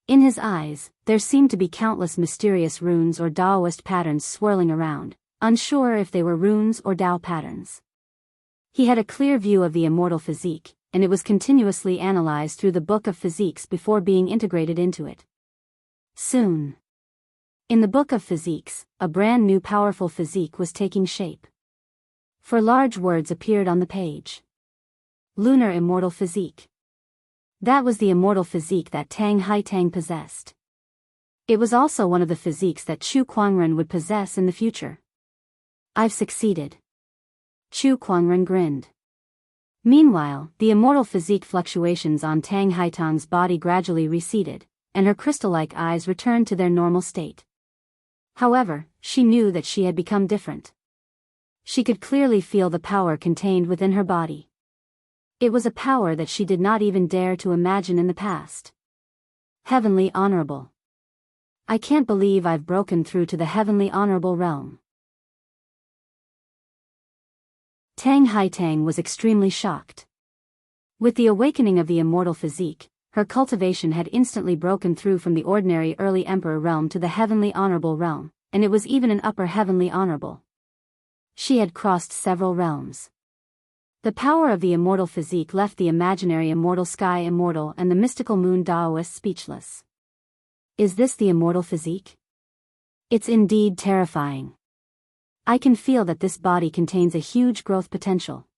In his eyes, there seemed to be countless mysterious runes or Daoist patterns swirling around, unsure if they were runes or Dao patterns. He had a clear view of the immortal physique, and it was continuously analyzed through the book of physiques before being integrated into it. Soon, in the book of physiques, a brand new powerful physique was taking shape. For large words appeared on the page. Lunar immortal physique. That was the immortal physique that Tang Haitang possessed. It was also one of the physiques that Chu Kuangren would possess in the future. I've succeeded. Chu Kuangren grinned. Meanwhile, the immortal physique fluctuations on Tang Haitang's body gradually receded, and her crystal-like eyes returned to their normal state. However, she knew that she had become different. She could clearly feel the power contained within her body. It was a power that she did not even dare to imagine in the past. Heavenly Honorable. I can't believe I've broken through to the Heavenly Honorable realm. Tang Haitang was extremely shocked. With the awakening of the immortal physique, her cultivation had instantly broken through from the ordinary early emperor realm to the Heavenly Honorable realm, and it was even an upper Heavenly Honorable. She had crossed several realms. The power of the immortal physique left the imaginary immortal sky immortal and the mystical moon Daoist speechless. Is this the immortal physique? It's indeed terrifying. I can feel that this body contains a huge growth potential.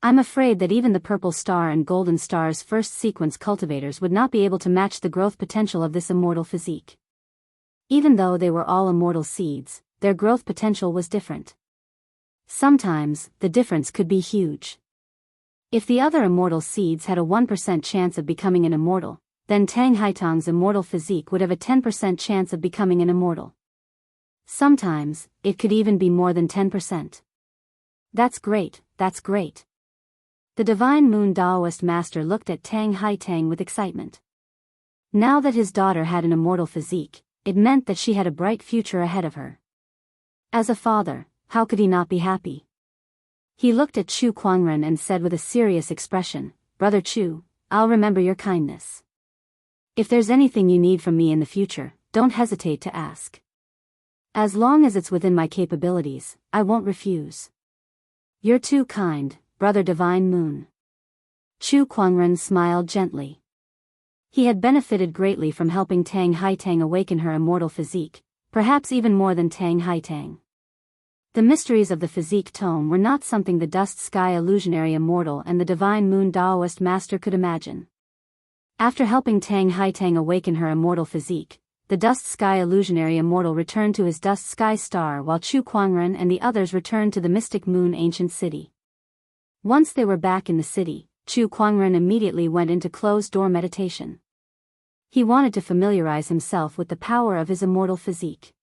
I'm afraid that even the Purple Star and Golden Star's first sequence cultivators would not be able to match the growth potential of this immortal physique. Even though they were all immortal seeds, their growth potential was different. Sometimes, the difference could be huge. If the other immortal seeds had a 1% chance of becoming an immortal, then Tang Haitang's immortal physique would have a 10% chance of becoming an immortal. Sometimes, it could even be more than 10%. That's great, that's great. The Divine Moon Daoist Master looked at Tang Haitang with excitement. Now that his daughter had an immortal physique, it meant that she had a bright future ahead of her. As a father, how could he not be happy? He looked at Chu Kuangren and said with a serious expression, "Brother Chu, I'll remember your kindness. If there's anything you need from me in the future, don't hesitate to ask. As long as it's within my capabilities, I won't refuse. You're too kind, Brother Divine Moon." Chu Kuangren smiled gently. He had benefited greatly from helping Tang Haitang awaken her immortal physique, perhaps even more than Tang Haitang. The mysteries of the physique tome were not something the Dust Sky Illusionary Immortal and the Divine Moon Daoist Master could imagine. After helping Tang Haitang awaken her immortal physique, the Dust Sky Illusionary Immortal returned to his Dust Sky Star while Chu Kuangren and the others returned to the Mystic Moon Ancient City. Once they were back in the city, Chu Kuangren immediately went into closed-door meditation. He wanted to familiarize himself with the power of his immortal physique.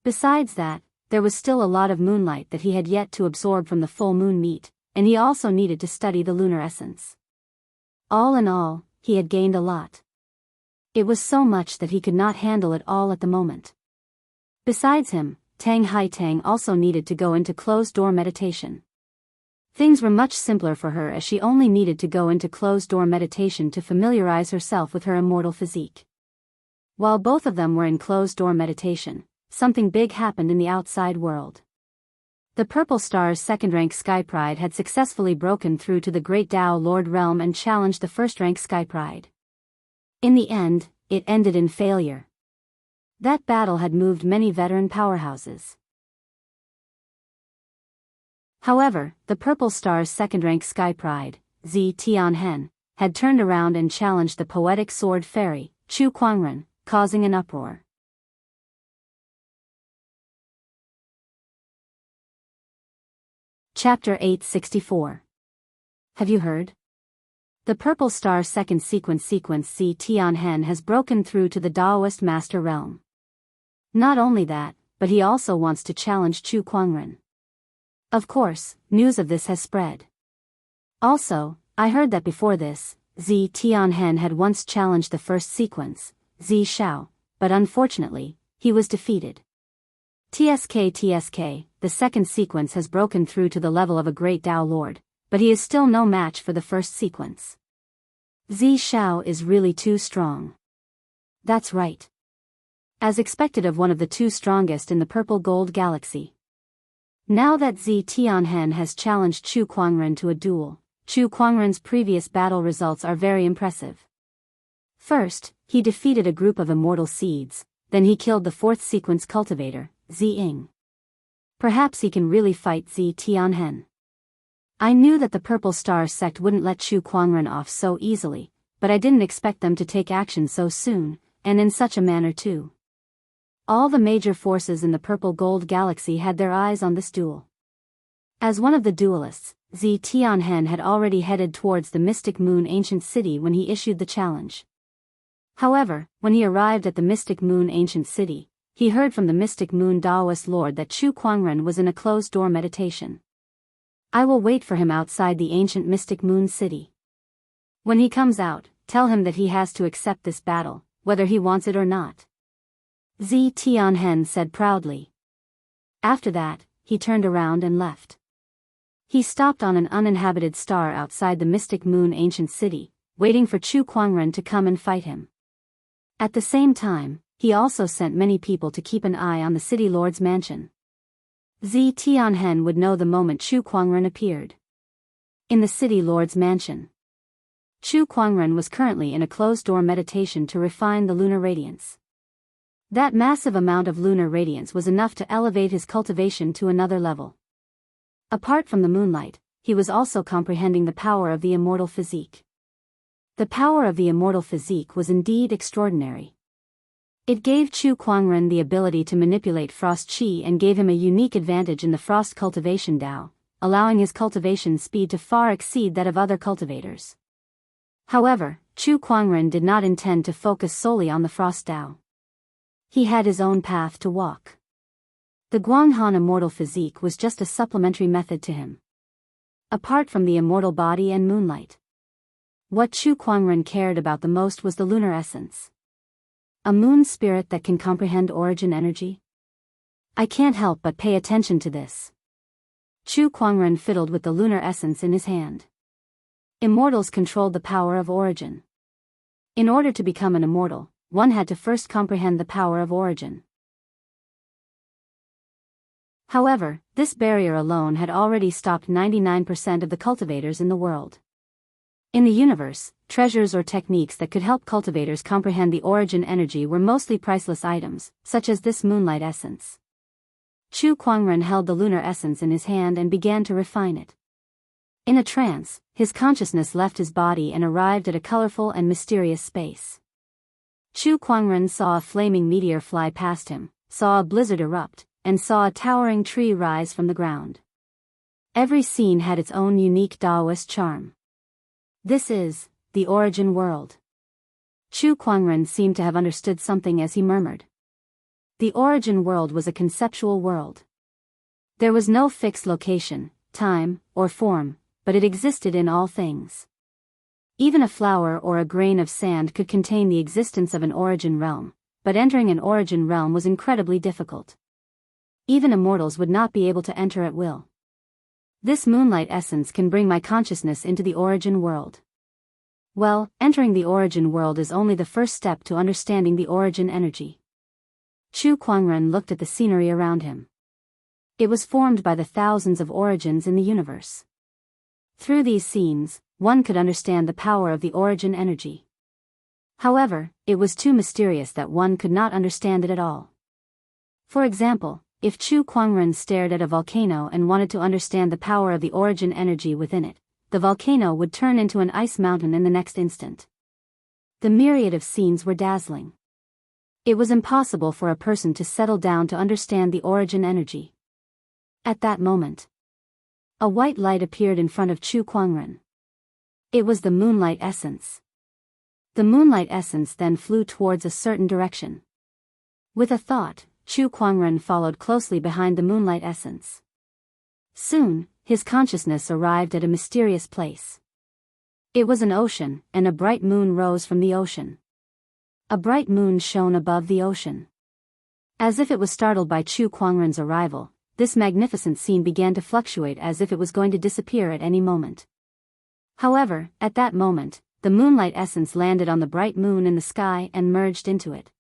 Besides that, there was still a lot of moonlight that he had yet to absorb from the full moon meat, and he also needed to study the lunar essence. All in all, he had gained a lot. It was so much that he could not handle it all at the moment. Besides him, Tang Haitang also needed to go into closed-door meditation. Things were much simpler for her as she only needed to go into closed-door meditation to familiarize herself with her immortal physique. While both of them were in closed-door meditation, something big happened in the outside world. The Purple Star's second-rank Sky Pride had successfully broken through to the Great Tao Lord Realm and challenged the first-rank Sky Pride. In the end, it ended in failure. That battle had moved many veteran powerhouses. However, the Purple Star's second-rank Sky Pride, Zi Tianhen, had turned around and challenged the poetic sword fairy, Chu Kuangren, causing an uproar. Chapter 864. Have you heard? The Purple Star second sequence Zi Tianhen has broken through to the Daoist Master Realm. Not only that, but he also wants to challenge Chu Kuangren. Of course, news of this has spread. Also, I heard that before this, Zi Tianhen had once challenged the first sequence, Zi Shao, but unfortunately, he was defeated. TSK, the second sequence has broken through to the level of a great Tao Lord, but he is still no match for the first sequence. Zi Shao is really too strong. That's right. As expected of one of the two strongest in the Purple Gold Galaxy. Now that Zi Tianhen has challenged Chu Kuangren to a duel, Chu Kuangren's previous battle results are very impressive. First, he defeated a group of immortal seeds, then he killed the fourth sequence cultivator, Zi Ying. Perhaps he can really fight Zi Tianhen. I knew that the Purple Star sect wouldn't let Chu Kuangren off so easily, but I didn't expect them to take action so soon, and in such a manner too. All the major forces in the Purple Gold Galaxy had their eyes on this duel. As one of the duelists, Zi Tianhen had already headed towards the Mystic Moon Ancient City when he issued the challenge. However, when he arrived at the Mystic Moon Ancient City, he heard from the Mystic Moon Daoist Lord that Chu Kuangren was in a closed-door meditation. I will wait for him outside the ancient Mystic Moon City. When he comes out, tell him that he has to accept this battle, whether he wants it or not. Zi Tianhen said proudly. After that, he turned around and left. He stopped on an uninhabited star outside the Mystic Moon Ancient City, waiting for Chu Kuangren to come and fight him. At the same time, he also sent many people to keep an eye on the City Lord's mansion. Zi Tianhen would know the moment Chu Kuangren appeared. In the City Lord's mansion, Chu Kuangren was currently in a closed-door meditation to refine the lunar radiance. That massive amount of lunar radiance was enough to elevate his cultivation to another level. Apart from the moonlight, he was also comprehending the power of the immortal physique. The power of the immortal physique was indeed extraordinary. It gave Chu Kuangren the ability to manipulate frost chi and gave him a unique advantage in the frost cultivation Dao, allowing his cultivation speed to far exceed that of other cultivators. However, Chu Kuangren did not intend to focus solely on the frost Dao. He had his own path to walk. The Guanghan immortal physique was just a supplementary method to him. Apart from the immortal body and moonlight, what Chu Kuangren cared about the most was the lunar essence. A moon spirit that can comprehend origin energy? I can't help but pay attention to this. Chu Kuangren fiddled with the lunar essence in his hand. Immortals controlled the power of origin. In order to become an immortal, one had to first comprehend the power of origin. However, this barrier alone had already stopped 99% of the cultivators in the world. In the universe, treasures or techniques that could help cultivators comprehend the origin energy were mostly priceless items, such as this moonlight essence. Chu Kuangren held the lunar essence in his hand and began to refine it. In a trance, his consciousness left his body and arrived at a colorful and mysterious space. Chu Kuangren saw a flaming meteor fly past him, saw a blizzard erupt, and saw a towering tree rise from the ground. Every scene had its own unique Daoist charm. This is the origin world. Chu Kuangren seemed to have understood something as he murmured. The origin world was a conceptual world. There was no fixed location, time, or form, but it existed in all things. Even a flower or a grain of sand could contain the existence of an origin realm, but entering an origin realm was incredibly difficult. Even immortals would not be able to enter at will. This moonlight essence can bring my consciousness into the origin world. Well, entering the origin world is only the first step to understanding the origin energy. Chu Kuangren looked at the scenery around him. It was formed by the thousands of origins in the universe. Through these scenes, one could understand the power of the origin energy. However, it was too mysterious that one could not understand it at all. For example, if Chu Kuangren stared at a volcano and wanted to understand the power of the origin energy within it, the volcano would turn into an ice mountain in the next instant. The myriad of scenes were dazzling. It was impossible for a person to settle down to understand the origin energy. At that moment, a white light appeared in front of Chu Kuangren. It was the moonlight essence. The moonlight essence then flew towards a certain direction. With a thought, Chu Kuangren followed closely behind the moonlight essence. Soon, his consciousness arrived at a mysterious place. It was an ocean, and a bright moon rose from the ocean. A bright moon shone above the ocean. As if it was startled by Chu Kuangren's arrival, this magnificent scene began to fluctuate as if it was going to disappear at any moment. However, at that moment, the moonlight essence landed on the bright moon in the sky and merged into it.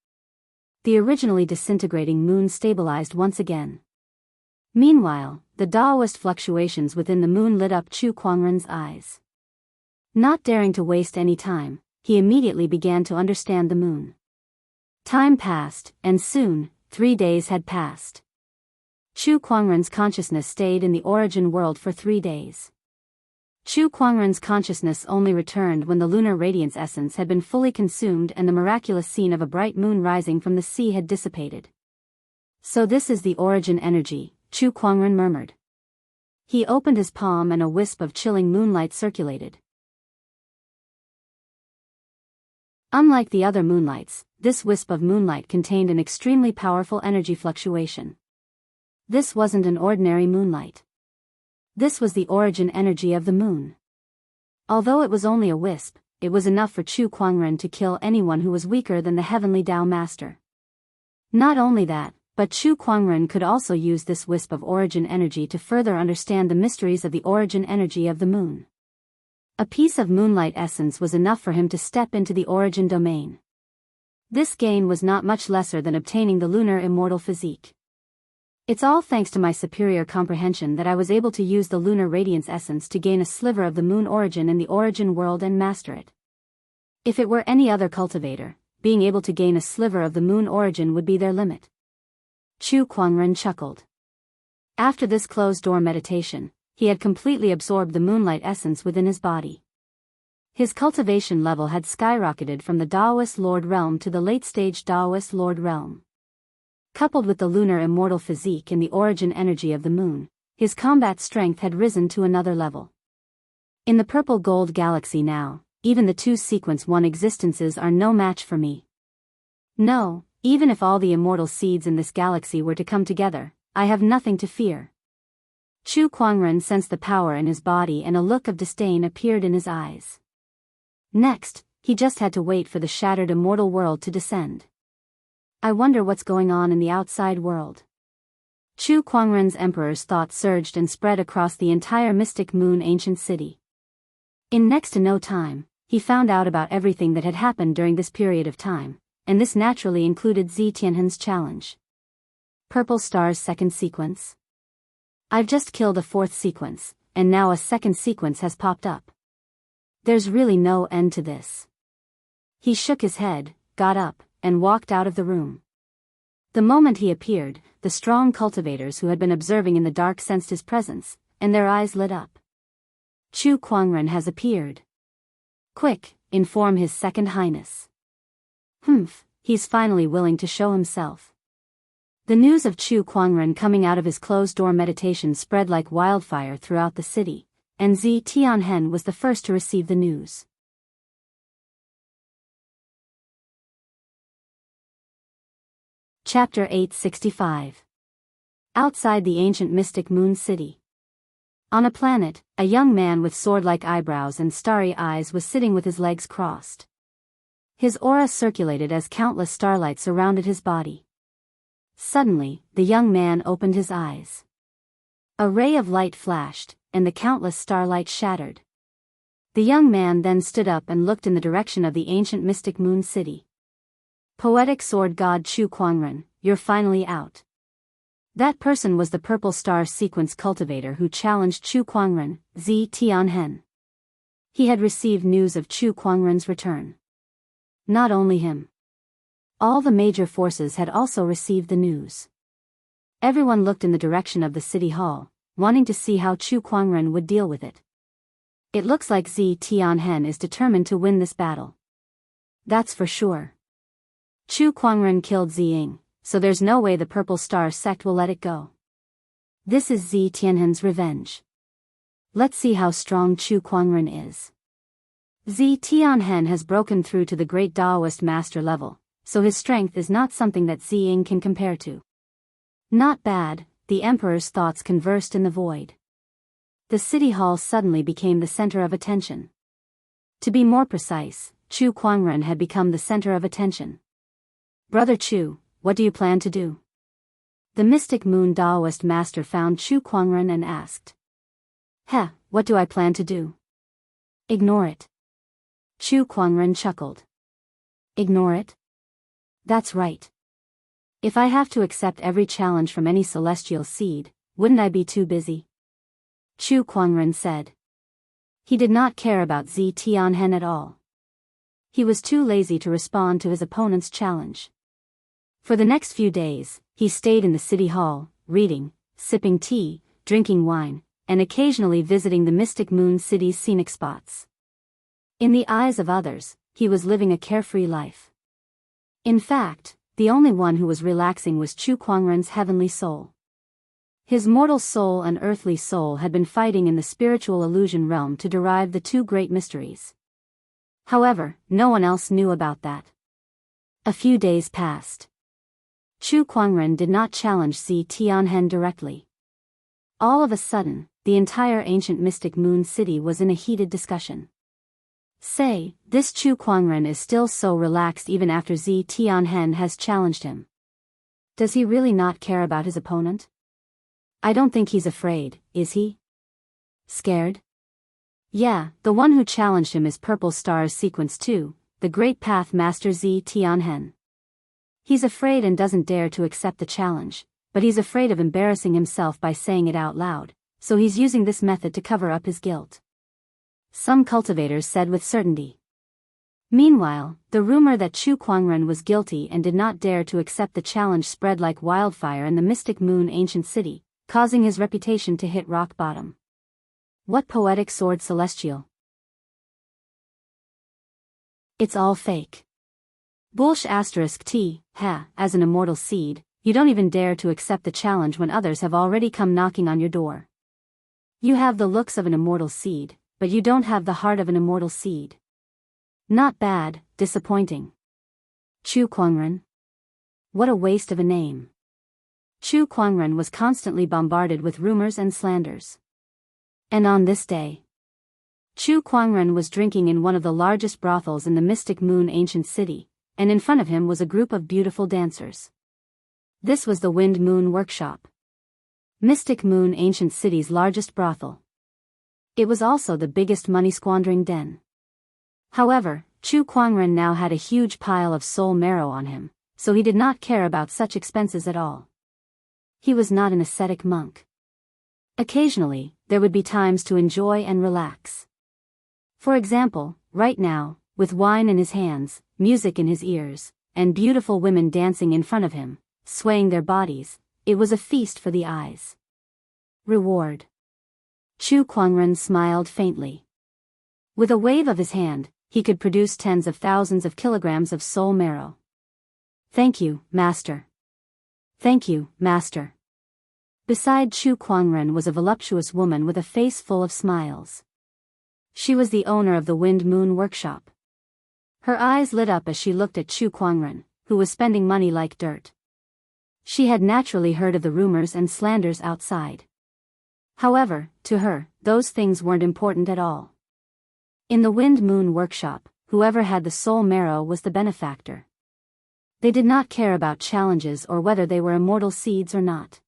The originally disintegrating moon stabilized once again. Meanwhile, the Daoist fluctuations within the moon lit up Chu Kuangren's eyes. Not daring to waste any time, he immediately began to understand the moon. Time passed, and soon, 3 days had passed. Chu Kuangren's consciousness stayed in the origin world for 3 days. Chu Kuangren's consciousness only returned when the lunar radiance essence had been fully consumed and the miraculous scene of a bright moon rising from the sea had dissipated. So this is the origin energy, Chu Kuangren murmured. He opened his palm and a wisp of chilling moonlight circulated. Unlike the other moonlights, this wisp of moonlight contained an extremely powerful energy fluctuation. This wasn't an ordinary moonlight. This was the origin energy of the moon. Although it was only a wisp, it was enough for Chu Kuangren to kill anyone who was weaker than the heavenly Dao master. Not only that, but Chu Kuangren could also use this wisp of origin energy to further understand the mysteries of the origin energy of the moon. A piece of moonlight essence was enough for him to step into the origin domain. This gain was not much lesser than obtaining the lunar immortal physique. It's all thanks to my superior comprehension that I was able to use the lunar radiance essence to gain a sliver of the moon origin in the origin world and master it. If it were any other cultivator, being able to gain a sliver of the moon origin would be their limit. Chu Kuangren chuckled. After this closed-door meditation, he had completely absorbed the moonlight essence within his body. His cultivation level had skyrocketed from the Daoist Lord Realm to the late-stage Daoist Lord Realm. Coupled with the lunar immortal physique and the origin energy of the moon, his combat strength had risen to another level. In the purple gold galaxy now, even the 2 sequence 1 existences are no match for me. No, even if all the immortal seeds in this galaxy were to come together, I have nothing to fear. Chu Kuangren sensed the power in his body and a look of disdain appeared in his eyes. Next, he just had to wait for the shattered immortal world to descend. I wonder what's going on in the outside world. Chu Kuangren's emperor's thoughts surged and spread across the entire mystic moon ancient city. In next to no time, he found out about everything that had happened during this period of time, and this naturally included Zi Tianhen's challenge. Purple Star's second sequence. I've just killed a 4th sequence, and now a 2nd sequence has popped up. There's really no end to this. He shook his head, got up, and walked out of the room. The moment he appeared, the strong cultivators who had been observing in the dark sensed his presence, and their eyes lit up. Chu Kuangren has appeared. Quick, inform His Second Highness. He's finally willing to show himself. The news of Chu Kuangren coming out of his closed-door meditation spread like wildfire throughout the city, and Zi Tianhen was the first to receive the news. Chapter 865. Outside the ancient mystic moon city. On a planet, a young man with sword-like eyebrows and starry eyes was sitting with his legs crossed. His aura circulated as countless starlight surrounded his body. Suddenly, the young man opened his eyes. A ray of light flashed, and the countless starlight shattered. The young man then stood up and looked in the direction of the ancient mystic moon city. Poetic sword god Chu Kuangren, you're finally out. That person was the purple star sequence cultivator who challenged Chu Kuangren, Zi Tianhen. He had received news of Chu Kuangren's return. Not only him. All the major forces had also received the news. Everyone looked in the direction of the city hall, wanting to see how Chu Kuangren would deal with it. It looks like Zi Tianhen is determined to win this battle. That's for sure. Chu Kuangren killed Ziying, so there's no way the Purple Star sect will let it go. This is Zi Tianhen's revenge. Let's see how strong Chu Kuangren is. Zi Tianhen has broken through to the great Daoist master level, so his strength is not something that Ziying can compare to. Not bad, the emperor's thoughts conversed in the void. The city hall suddenly became the center of attention. To be more precise, Chu Kuangren had become the center of attention. Brother Chu, what do you plan to do? The mystic moon Daoist master found Chu Kuangren and asked. What do I plan to do? Ignore it. Chu Kuangren chuckled. Ignore it? That's right. If I have to accept every challenge from any celestial seed, wouldn't I be too busy? Chu Kuangren said. He did not care about Zi Tianhen at all. He was too lazy to respond to his opponent's challenge. For the next few days, he stayed in the city hall, reading, sipping tea, drinking wine, and occasionally visiting the Mystic Moon City's scenic spots. In the eyes of others, he was living a carefree life. In fact, the only one who was relaxing was Chu Kuangren's heavenly soul. His mortal soul and earthly soul had been fighting in the spiritual illusion realm to derive the two great mysteries. However, no one else knew about that. A few days passed. Chu Kuangren did not challenge Zi Tianhen directly. All of a sudden, the entire ancient Mystic Moon City was in a heated discussion. Say, this Chu Kuangren is still so relaxed even after Zi Tianhen has challenged him. Does he really not care about his opponent? I don't think he's afraid, is he? Scared? Yeah, the one who challenged him is Purple Star's Sequence 2, the Great Path Master Zi Tianhen. He's afraid and doesn't dare to accept the challenge, but he's afraid of embarrassing himself by saying it out loud, so he's using this method to cover up his guilt. Some cultivators said with certainty. Meanwhile, the rumor that Chu Kuangren was guilty and did not dare to accept the challenge spread like wildfire in the Mystic Moon ancient city, causing his reputation to hit rock bottom. What poetic sword celestial! It's all fake. Bullsh *t, ha, as an immortal seed, you don't even dare to accept the challenge when others have already come knocking on your door. You have the looks of an immortal seed, but you don't have the heart of an immortal seed. Not bad, disappointing. Chu Kuangren? What a waste of a name. Chu Kuangren was constantly bombarded with rumors and slanders. And on this day, Chu Kuangren was drinking in one of the largest brothels in the Mystic Moon ancient city, and in front of him was a group of beautiful dancers. This was the Wind Moon Workshop, Mystic Moon ancient city's largest brothel. It was also the biggest money-squandering den. However, Chu Kuangren now had a huge pile of soul marrow on him, so he did not care about such expenses at all. He was not an ascetic monk. Occasionally, there would be times to enjoy and relax. For example, right now, with wine in his hands, music in his ears, and beautiful women dancing in front of him, swaying their bodies, it was a feast for the eyes. Reward. Chu Kuangren smiled faintly. With a wave of his hand, he could produce tens of thousands of kilograms of soul marrow. Thank you, Master. Thank you, Master. Beside Chu Kuangren was a voluptuous woman with a face full of smiles. She was the owner of the Wind Moon Workshop. Her eyes lit up as she looked at Chu Kuangren, who was spending money like dirt. She had naturally heard of the rumors and slanders outside. However, to her, those things weren't important at all. In the Wind Moon Workshop, whoever had the soul marrow was the benefactor. They did not care about challenges or whether they were immortal seeds or not.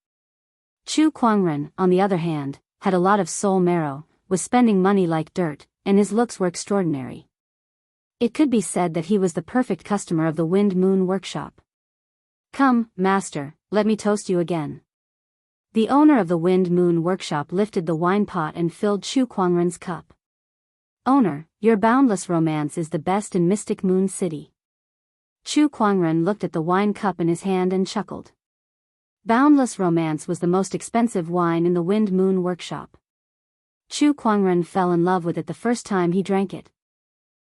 Chu Kuangren, on the other hand, had a lot of soul marrow, was spending money like dirt, and his looks were extraordinary. It could be said that he was the perfect customer of the Wind Moon Workshop. Come, Master, let me toast you again. The owner of the Wind Moon Workshop lifted the wine pot and filled Chu Kuangren's cup. Owner, your boundless romance is the best in Mystic Moon City. Chu Kuangren looked at the wine cup in his hand and chuckled. Boundless Romance was the most expensive wine in the Wind Moon Workshop. Chu Kuangren fell in love with it the first time he drank it.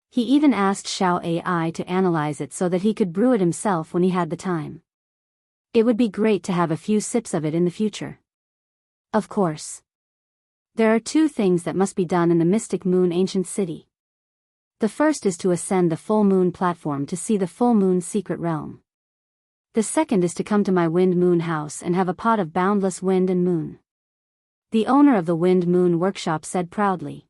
He even asked Xiao Ai to analyze it so that he could brew it himself when he had the time. It would be great to have a few sips of it in the future. Of course. There are two things that must be done in the Mystic Moon ancient city. The first is to ascend the full moon platform to see the full moon secret realm. The second is to come to my Wind Moon house and have a pot of boundless wind and moon. The owner of the Wind Moon Workshop said proudly.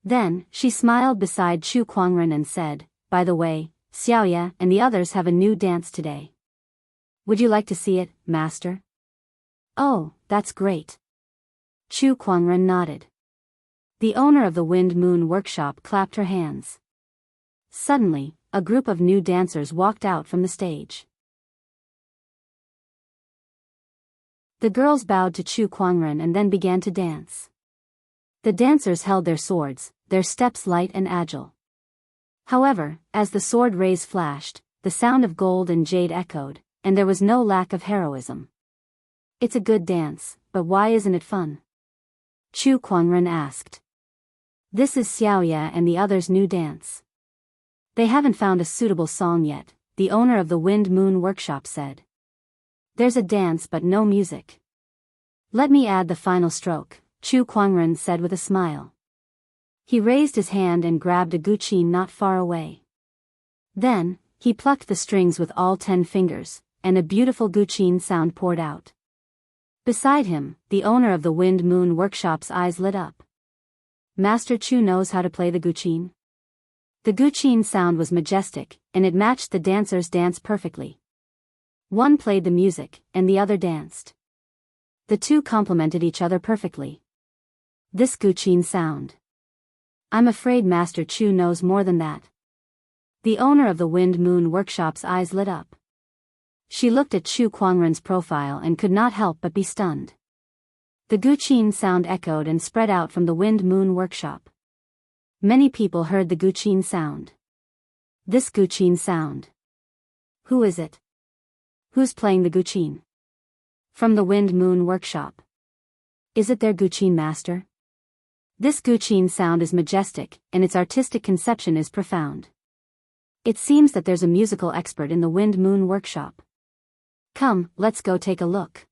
Then, she smiled beside Chu Kuangren and said, by the way, Xiaoya and the others have a new dance today. Would you like to see it, Master? Oh, that's great. Chu Kuangren nodded. The owner of the Wind Moon Workshop clapped her hands. Suddenly, a group of new dancers walked out from the stage. The girls bowed to Chu Kuangren and then began to dance. The dancers held their swords, their steps light and agile. However, as the sword rays flashed, the sound of gold and jade echoed, and there was no lack of heroism. It's a good dance, but why isn't it fun? Chu Kuangren asked. This is Xiaoya and the others' new dance. They haven't found a suitable song yet, the owner of the Wind Moon Workshop said. There's a dance but no music. Let me add the final stroke, Chu Kuangren said with a smile. He raised his hand and grabbed a guqin not far away. Then, he plucked the strings with all 10 fingers, and a beautiful guqin sound poured out. Beside him, the owner of the Wind Moon Workshop's eyes lit up. Master Chu knows how to play the guqin. The guqin sound was majestic, and it matched the dancers' dance perfectly. One played the music, and the other danced. The two complemented each other perfectly. This guqin sound. I'm afraid Master Chu knows more than that. The owner of the Wind Moon Workshop's eyes lit up. She looked at Chu Kuangren's profile and could not help but be stunned. The guqin sound echoed and spread out from the Wind Moon Workshop. Many people heard the guqin sound. This guqin sound. Who is it? Who's playing the guqin? From the Wind Moon Workshop. Is it their guqin master? This guqin sound is majestic, and its artistic conception is profound. It seems that there's a musical expert in the Wind Moon Workshop. Come, let's go take a look.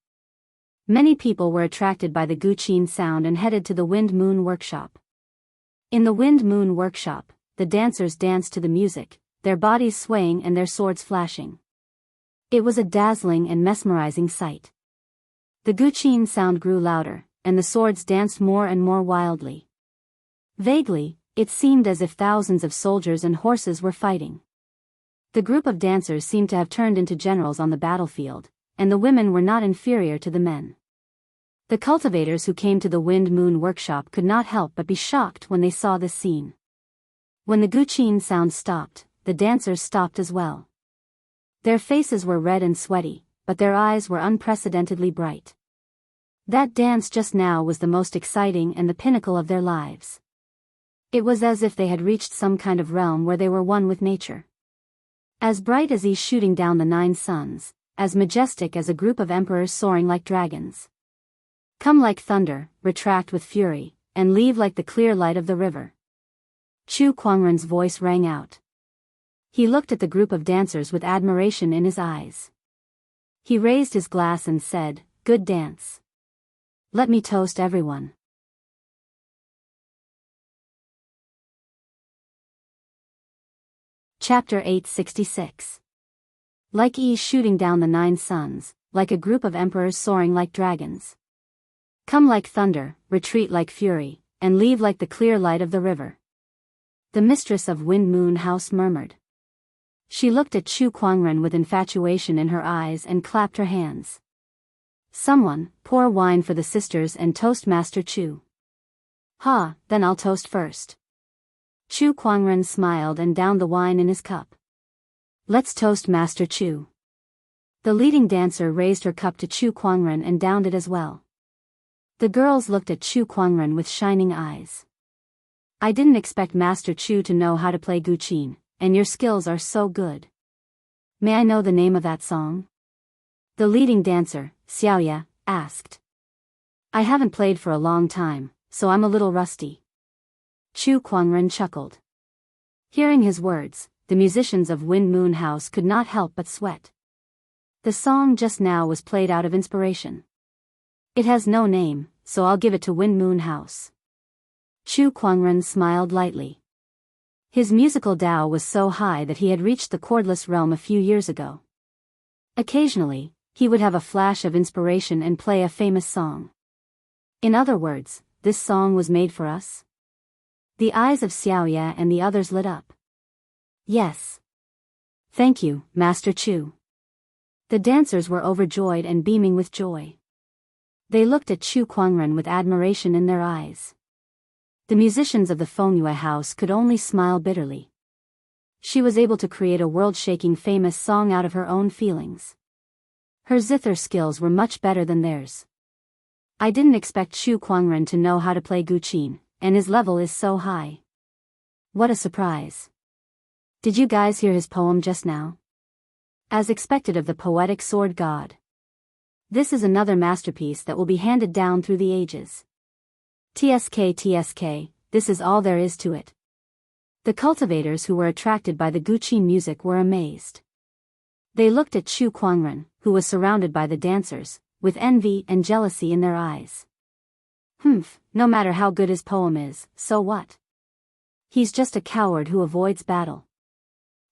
Many people were attracted by the guqin sound and headed to the Wind Moon Workshop. In the Wind Moon Workshop, the dancers danced to the music, their bodies swaying and their swords flashing. It was a dazzling and mesmerizing sight. The guqin sound grew louder, and the swords danced more and more wildly. Vaguely, it seemed as if thousands of soldiers and horses were fighting. The group of dancers seemed to have turned into generals on the battlefield, and the women were not inferior to the men. The cultivators who came to the Wind Moon Workshop could not help but be shocked when they saw this scene. When the guqin sound stopped, the dancers stopped as well. Their faces were red and sweaty, but their eyes were unprecedentedly bright. That dance just now was the most exciting and the pinnacle of their lives. It was as if they had reached some kind of realm where they were one with nature. As bright as these shooting down the 9 suns, as majestic as a group of emperors soaring like dragons. Come like thunder, retract with fury, and leave like the clear light of the river. Chu Kuangren's voice rang out. He looked at the group of dancers with admiration in his eyes. He raised his glass and said, "Good dance. Let me toast everyone." Chapter 866. Like ease shooting down the 9 suns, like a group of emperors soaring like dragons. Come like thunder, retreat like fury, and leave like the clear light of the river. The mistress of Wind Moon House murmured. She looked at Chu Kuangren with infatuation in her eyes and clapped her hands. Someone, pour wine for the sisters and toast Master Chu. Ha, then I'll toast first. Chu Kuangren smiled and downed the wine in his cup. Let's toast Master Chu. The leading dancer raised her cup to Chu Kuangren and downed it as well. The girls looked at Chu Kuangren with shining eyes. I didn't expect Master Chu to know how to play guqin, and your skills are so good. May I know the name of that song? The leading dancer, Xiaoya, asked. I haven't played for a long time, so I'm a little rusty. Chu Kuangren chuckled. Hearing his words, the musicians of Wind Moon House could not help but sweat. The song just now was played out of inspiration. It has no name, so I'll give it to Wind Moon House. Chu Kuangren smiled lightly. His musical Dao was so high that he had reached the chordless realm a few years ago. Occasionally, he would have a flash of inspiration and play a famous song. In other words, this song was made for us? The eyes of Xiaoya and the others lit up. Yes. Thank you, Master Chu. The dancers were overjoyed and beaming with joy. They looked at Chu Kuangren with admiration in their eyes. The musicians of the Fengyue house could only smile bitterly. She was able to create a world-shaking famous song out of her own feelings. Her zither skills were much better than theirs. I didn't expect Chu Kuangren to know how to play guqin, and his level is so high. What a surprise. Did you guys hear his poem just now? As expected of the poetic sword god. This is another masterpiece that will be handed down through the ages. TSK, this is all there is to it. The cultivators who were attracted by the Guqi music were amazed. They looked at Chu Kuangren, who was surrounded by the dancers, with envy and jealousy in their eyes. No matter how good his poem is, so what? He's just a coward who avoids battle.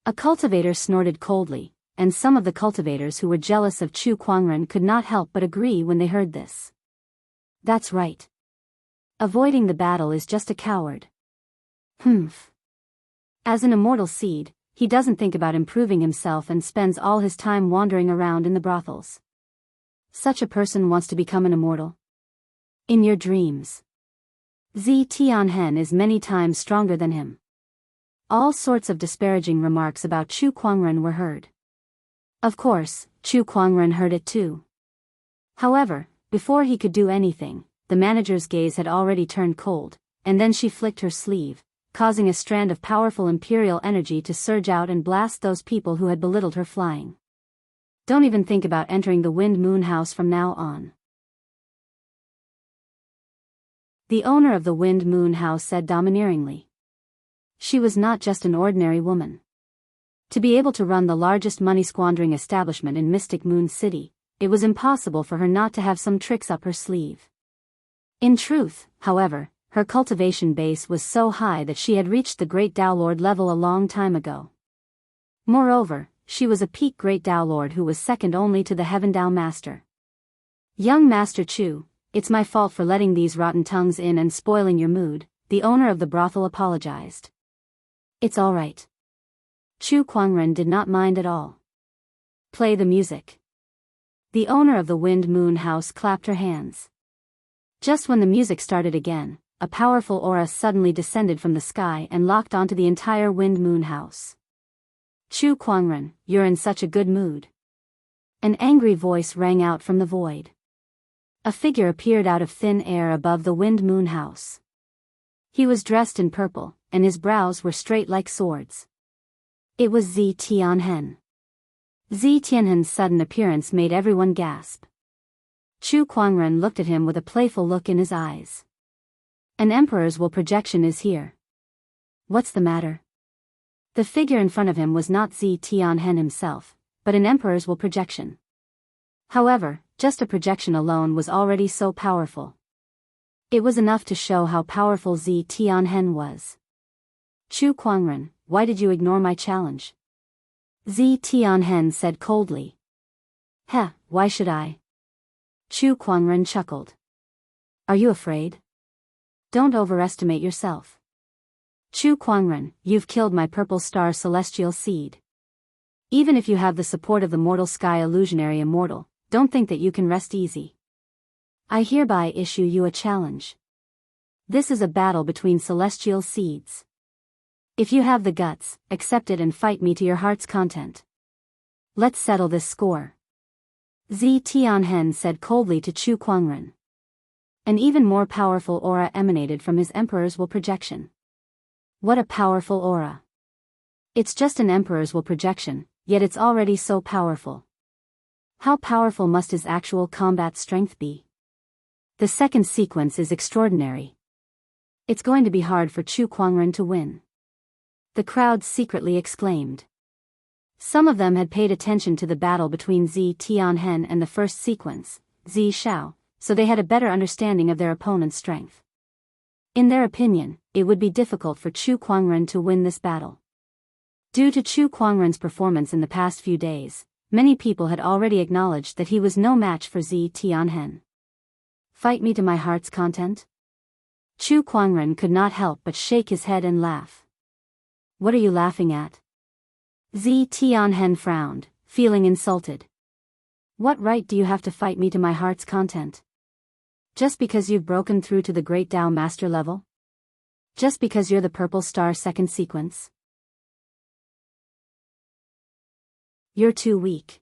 A cultivator snorted coldly, and some of the cultivators who were jealous of Chu Kuangren could not help but agree when they heard this. That's right. Avoiding the battle is just a coward. As an immortal seed, he doesn't think about improving himself and spends all his time wandering around in the brothels. Such a person wants to become an immortal. In your dreams. Zi Tianhen is many times stronger than him. All sorts of disparaging remarks about Chu Kuangren were heard. Of course, Chu Kuangren heard it too. However, before he could do anything, the manager's gaze had already turned cold, and then she flicked her sleeve, causing a strand of powerful imperial energy to surge out and blast those people who had belittled her flying. Don't even think about entering the Wind Moon House from now on. The owner of the Wind Moon House said domineeringly. She was not just an ordinary woman. To be able to run the largest money-squandering establishment in Mystic Moon City, it was impossible for her not to have some tricks up her sleeve. In truth, however, her cultivation base was so high that she had reached the Great Dao Lord level a long time ago. Moreover, she was a peak Great Dao Lord who was second only to the Heaven Dao Master. Young Master Chu, it's my fault for letting these rotten tongues in and spoiling your mood, the owner of the brothel apologized. It's all right. Chu Kuangren did not mind at all. Play the music. The owner of the Wind Moon House clapped her hands. Just when the music started again, a powerful aura suddenly descended from the sky and locked onto the entire Wind Moon House. Chu Kuangren, you're in such a good mood. An angry voice rang out from the void. A figure appeared out of thin air above the Wind Moon House. He was dressed in purple, and his brows were straight like swords. It was Zi Tianhen. Zi Tianhen's sudden appearance made everyone gasp. Chu Kuangren looked at him with a playful look in his eyes. An emperor's will projection is here. What's the matter? The figure in front of him was not Zi Tianhen himself, but an emperor's will projection. However, just a projection alone was already so powerful. It was enough to show how powerful Zi Tianhen was. Chu Kuangren, why did you ignore my challenge? Zi Tianhen said coldly. Why should I? Chu Kuangren chuckled. Are you afraid? Don't overestimate yourself. Chu Kuangren, you've killed my purple star celestial seed. Even if you have the support of the mortal sky illusionary immortal, don't think that you can rest easy. I hereby issue you a challenge. This is a battle between celestial seeds. If you have the guts, accept it and fight me to your heart's content. Let's settle this score. Zi Tianhen said coldly to Chu Kuangren. An even more powerful aura emanated from his emperor's will projection. What a powerful aura. It's just an emperor's will projection, yet it's already so powerful. How powerful must his actual combat strength be? The second sequence is extraordinary. It's going to be hard for Chu Kuangren to win. The crowd secretly exclaimed. Some of them had paid attention to the battle between Zi Tianhen and the first sequence, Zi Xiao, so they had a better understanding of their opponent's strength. In their opinion, it would be difficult for Chu Kuangren to win this battle. Due to Chu Kuangren's performance in the past few days, many people had already acknowledged that he was no match for Zi Tianhen. Fight me to my heart's content? Chu Kuangren could not help but shake his head and laugh. What are you laughing at? Zi Tianhen frowned, feeling insulted. What right do you have to fight me to my heart's content? Just because you've broken through to the Great Dao Master level? Just because you're the Purple Star second sequence? You're too weak.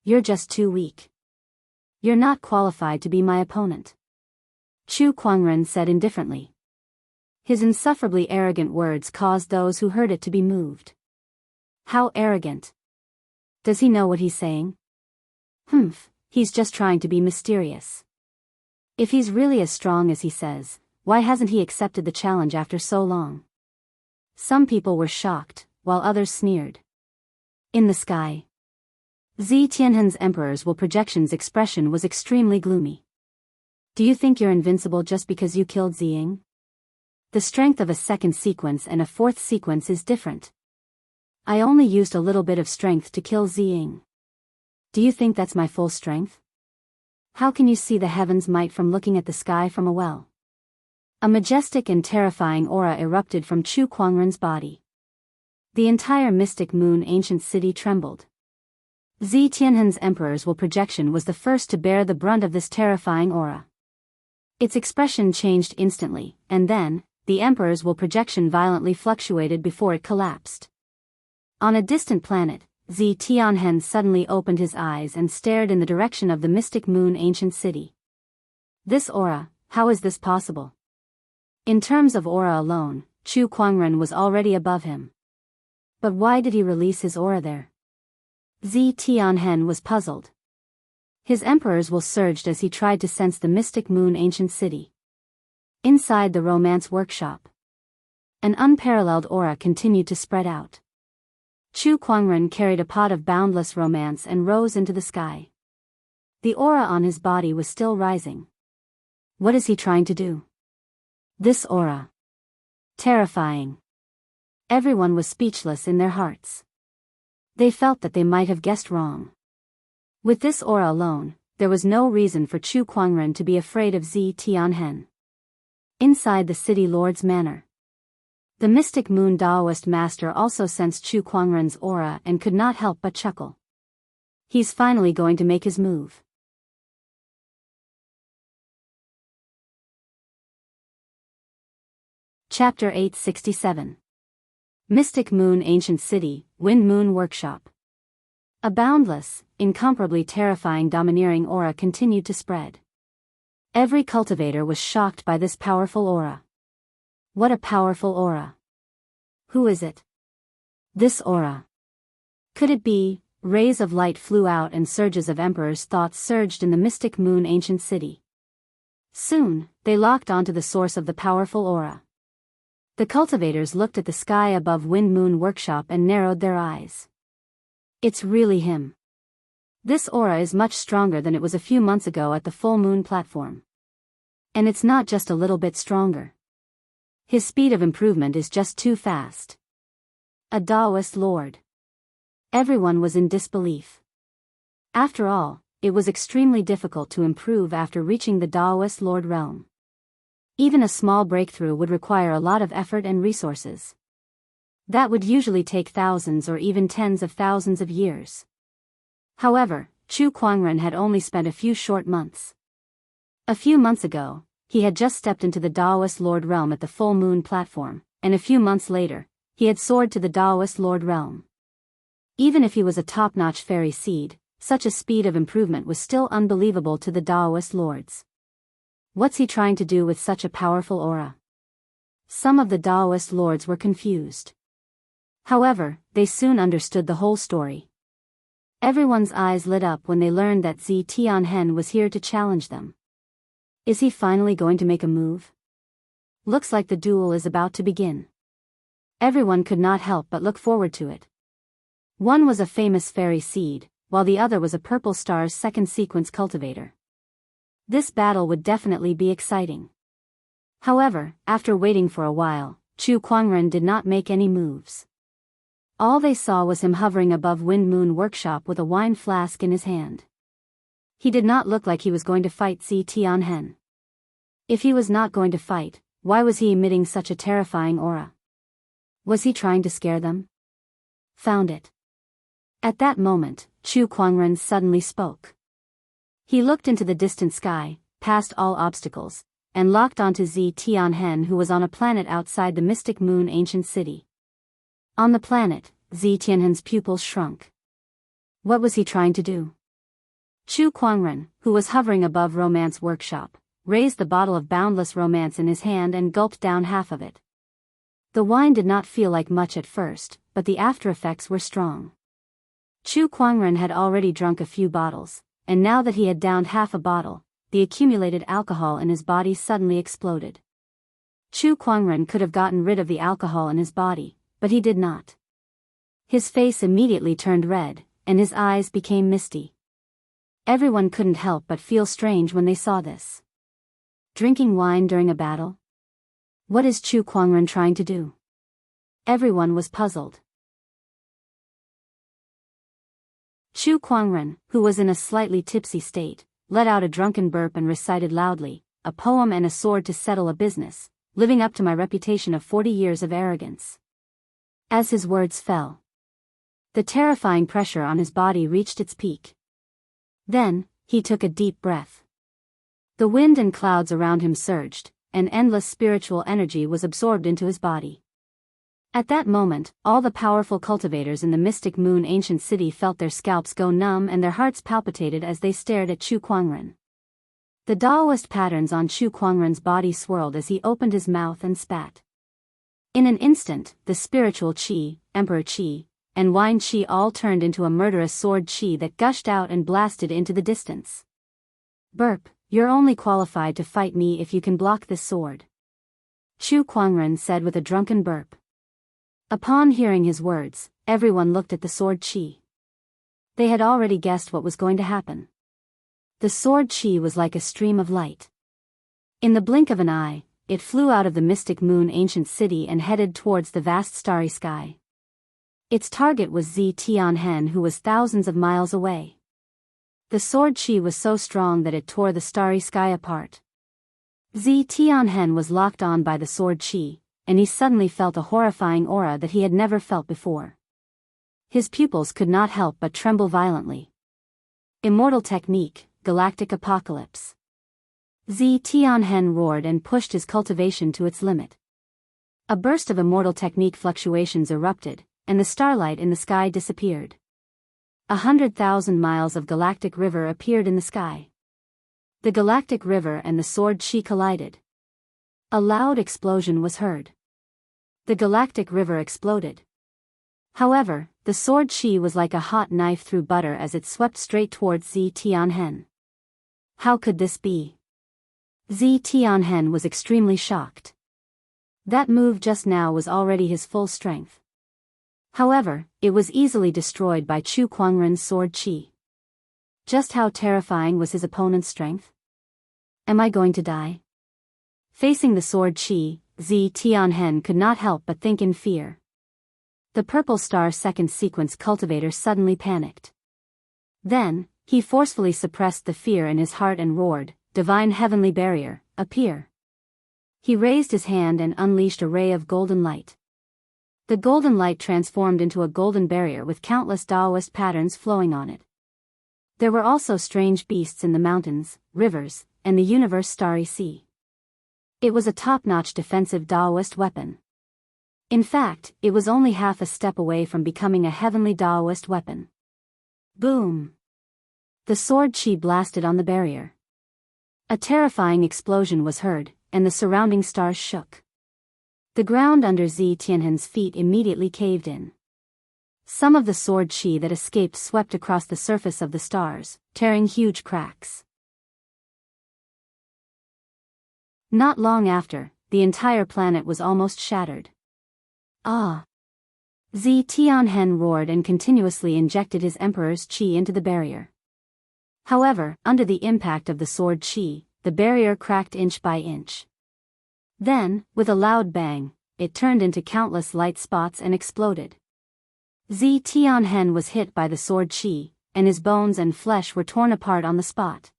You're just too weak. You're not qualified to be my opponent. Chu Kuangren said indifferently. His insufferably arrogant words caused those who heard it to be moved. How arrogant. Does he know what he's saying? he's just trying to be mysterious. If he's really as strong as he says, why hasn't he accepted the challenge after so long? Some people were shocked, while others sneered. In the sky, Zi Tianhen's Emperor's Will projection's expression was extremely gloomy. Do you think you're invincible just because you killed Ziying? The strength of a second sequence and a fourth sequence is different. I only used a little bit of strength to kill Ziying. Do you think that's my full strength? How can you see the heavens' might from looking at the sky from a well? A majestic and terrifying aura erupted from Chu Kuangren's body. The entire mystic moon ancient city trembled. Zi Tianhen's Emperor's Will projection was the first to bear the brunt of this terrifying aura. Its expression changed instantly, and then, the Emperor's Will projection violently fluctuated before it collapsed. On a distant planet, Zi Tianhen suddenly opened his eyes and stared in the direction of the mystic moon ancient city. This aura, how is this possible? In terms of aura alone, Chu Kuangren was already above him. But why did he release his aura there? Zi Tianhen was puzzled. His Emperor's Will surged as he tried to sense the mystic moon ancient city. Inside the romance workshop, an unparalleled aura continued to spread out. Chu Kuangren carried a pot of boundless romance and rose into the sky. The aura on his body was still rising. What is he trying to do? This aura. Terrifying. Everyone was speechless in their hearts. They felt that they might have guessed wrong. With this aura alone, there was no reason for Chu Kuangren to be afraid of Zi Tianhen. Inside the city lord's manor, the mystic moon Daoist master also sensed Chu Kuangren's aura and could not help but chuckle. He's finally going to make his move. Chapter 867. Mystic Moon Ancient City, Wind Moon Workshop. A boundless, incomparably terrifying domineering aura continued to spread. Every cultivator was shocked by this powerful aura. What a powerful aura. Who is it? This aura. Could it be? Rays of light flew out and surges of Emperor's thoughts surged in the mystic moon ancient city. Soon, they locked onto the source of the powerful aura. The cultivators looked at the sky above Wind Moon Workshop and narrowed their eyes. It's really him. This aura is much stronger than it was a few months ago at the full moon platform. And it's not just a little bit stronger. His speed of improvement is just too fast. A Daoist lord. Everyone was in disbelief. After all, it was extremely difficult to improve after reaching the Daoist lord realm. Even a small breakthrough would require a lot of effort and resources. That would usually take thousands or even tens of thousands of years. However, Chu Kuangren had only spent a few short months. A few months ago, he had just stepped into the Daoist Lord realm at the full moon platform, and a few months later, he had soared to the Daoist Lord realm. Even if he was a top-notch fairy seed, such a speed of improvement was still unbelievable to the Daoist lords. What's he trying to do with such a powerful aura? Some of the Daoist lords were confused. However, they soon understood the whole story. Everyone's eyes lit up when they learned that Zi Tianhen was here to challenge them. Is he finally going to make a move? Looks like the duel is about to begin. Everyone could not help but look forward to it. One was a famous fairy seed, while the other was a Purple Star's second sequence cultivator. This battle would definitely be exciting. However, after waiting for a while, Chu Kuangren did not make any moves. All they saw was him hovering above Wind Moon Workshop with a wine flask in his hand. He did not look like he was going to fight Zi Tianhen. If he was not going to fight, why was he emitting such a terrifying aura? Was he trying to scare them? Found it. At that moment, Chu Kuangren suddenly spoke. He looked into the distant sky, past all obstacles, and locked onto Zi Tianhen, who was on a planet outside the mystic moon ancient city. On the planet, Zi Tianhen's pupils shrunk. What was he trying to do? Chu Kuangren, who was hovering above Romance Workshop, raised the bottle of boundless romance in his hand and gulped down half of it. The wine did not feel like much at first, but the after effects were strong. Chu Kuangren had already drunk a few bottles, and now that he had downed half a bottle, the accumulated alcohol in his body suddenly exploded. Chu Kuangren could have gotten rid of the alcohol in his body, but he did not. His face immediately turned red, and his eyes became misty. Everyone couldn't help but feel strange when they saw this. Drinking wine during a battle? What is Chu Kuangren trying to do? Everyone was puzzled. Chu Kuangren, who was in a slightly tipsy state, let out a drunken burp and recited loudly, "A poem and a sword to settle a business, living up to my reputation of 40 years of arrogance." As his words fell, the terrifying pressure on his body reached its peak. Then, he took a deep breath. The wind and clouds around him surged, and endless spiritual energy was absorbed into his body. At that moment, all the powerful cultivators in the Mystic Moon ancient city felt their scalps go numb and their hearts palpitated as they stared at Chu Kuangren. The Daoist patterns on Chu Kuangren's body swirled as he opened his mouth and spat. In an instant, the spiritual qi, emperor qi, and wine qi all turned into a murderous sword qi that gushed out and blasted into the distance. "Burp, you're only qualified to fight me if you can block this sword," Chu Kuangren said with a drunken burp. Upon hearing his words, everyone looked at the sword qi. They had already guessed what was going to happen. The sword qi was like a stream of light. In the blink of an eye, it flew out of the Mystic Moon ancient city and headed towards the vast starry sky. Its target was Zi Tianhen, who was thousands of miles away. The sword qi was so strong that it tore the starry sky apart. Zi Tianhen was locked on by the sword qi, and he suddenly felt a horrifying aura that he had never felt before. His pupils could not help but tremble violently. Immortal technique, galactic apocalypse. Zi Tianhen roared and pushed his cultivation to its limit. A burst of immortal technique fluctuations erupted, and the starlight in the sky disappeared. 100,000 miles of galactic river appeared in the sky. The galactic river and the sword qi collided. A loud explosion was heard. The galactic river exploded. However, the sword qi was like a hot knife through butter as it swept straight towards Zi Tianhen. How could this be? Zi Tianhen was extremely shocked. That move just now was already his full strength. However, it was easily destroyed by Chu Kuangren's sword qi. Just how terrifying was his opponent's strength? Am I going to die? Facing the sword qi, Zi Tianhen could not help but think in fear. The purple star second sequence cultivator suddenly panicked. Then, he forcefully suppressed the fear in his heart and roared, "Divine heavenly barrier, appear." He raised his hand and unleashed a ray of golden light. The golden light transformed into a golden barrier with countless Daoist patterns flowing on it. There were also strange beasts in the mountains, rivers, and the universe starry sea. It was a top-notch defensive Daoist weapon. In fact, it was only half a step away from becoming a heavenly Daoist weapon. Boom! The sword qi blasted on the barrier. A terrifying explosion was heard, and the surrounding stars shook. The ground under Zi Tianhen's feet immediately caved in. Some of the sword qi that escaped swept across the surface of the stars, tearing huge cracks. Not long after, the entire planet was almost shattered. Ah! Zi Tianhen roared and continuously injected his emperor's qi into the barrier. However, under the impact of the sword qi, the barrier cracked inch by inch. Then, with a loud bang, it turned into countless light spots and exploded. Zi Tianhen was hit by the sword qi, and his bones and flesh were torn apart on the spot.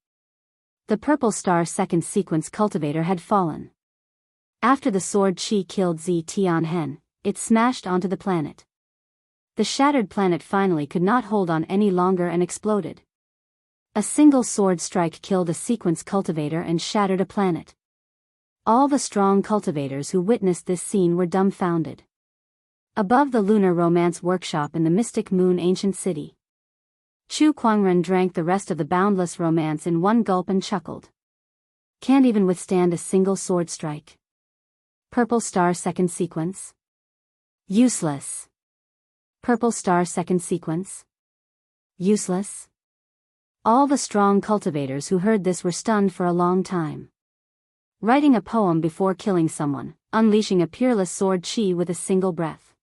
The purple star second sequence cultivator had fallen. After the sword qi killed Zi Tianhen, it smashed onto the planet. The shattered planet finally could not hold on any longer and exploded. A single sword strike killed a sequence cultivator and shattered a planet. All the strong cultivators who witnessed this scene were dumbfounded. Above the lunar romance workshop in the Mystic Moon ancient city, Chu Kuangren drank the rest of the boundless romance in one gulp and chuckled. Can't even withstand a single sword strike. Purple star second sequence. Useless. Purple star second sequence. Useless. All the strong cultivators who heard this were stunned for a long time. Writing a poem before killing someone, unleashing a peerless sword chi with a single breath.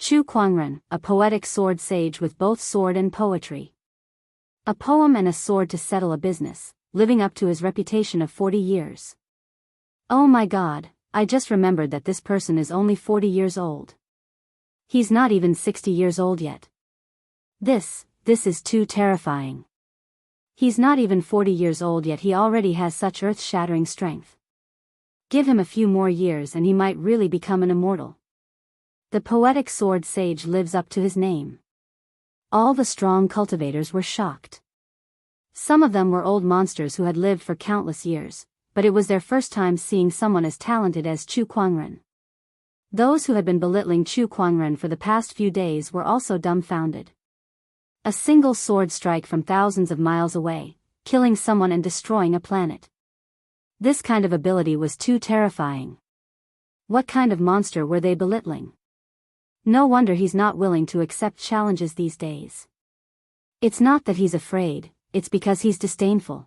Chu Kuangren, a poetic sword sage with both sword and poetry. A poem and a sword to settle a business, living up to his reputation of 40 years. Oh my God, I just remembered that this person is only 40 years old. He's not even 60 years old yet. This is too terrifying. He's not even 40 years old yet, he already has such earth-shattering strength. Give him a few more years and he might really become an immortal. The poetic sword sage lives up to his name. All the strong cultivators were shocked. Some of them were old monsters who had lived for countless years, but it was their first time seeing someone as talented as Chu Kuangren. Those who had been belittling Chu Kuangren for the past few days were also dumbfounded. A single sword strike from thousands of miles away, killing someone and destroying a planet. This kind of ability was too terrifying. What kind of monster were they belittling? No wonder he's not willing to accept challenges these days. It's not that he's afraid, it's because he's disdainful.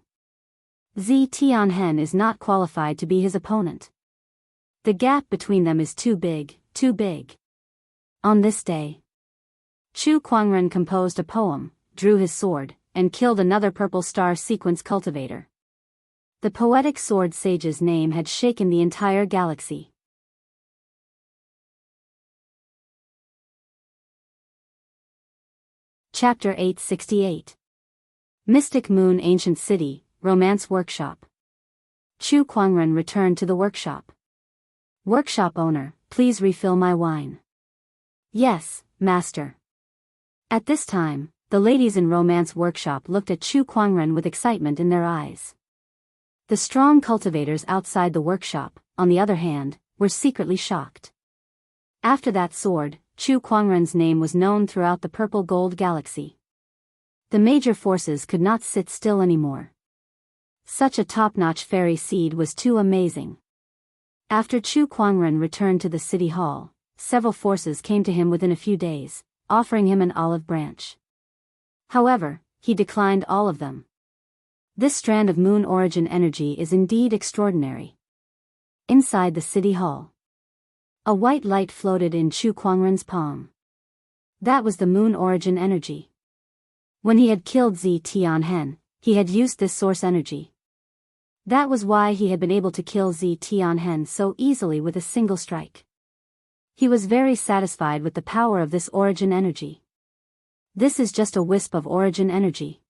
Zi Tianhen is not qualified to be his opponent. The gap between them is too big, too big. On this day, Chu Kuangren composed a poem, drew his sword, and killed another purple star sequence cultivator. The poetic sword sage's name had shaken the entire galaxy. Chapter 868. Mystic Moon Ancient City, Romance Workshop. Chu Kuangren returned to the workshop. Workshop owner, please refill my wine. Yes, master. At this time, the ladies in Romance Workshop looked at Chu Kuangren with excitement in their eyes. The strong cultivators outside the workshop, on the other hand, were secretly shocked. After that sword, Chu Kuangren's name was known throughout the purple gold galaxy. The major forces could not sit still anymore. Such a top-notch fairy seed was too amazing. After Chu Kuangren returned to the city hall, several forces came to him within a few days, offering him an olive branch. However, he declined all of them. This strand of moon origin energy is indeed extraordinary. Inside the city hall, a white light floated in Chu Kuangren's palm. That was the moon origin energy. When he had killed Zi Tianhen, he had used this source energy. That was why he had been able to kill Zi Tianhen so easily with a single strike. He was very satisfied with the power of this origin energy. This is just a wisp of origin energy.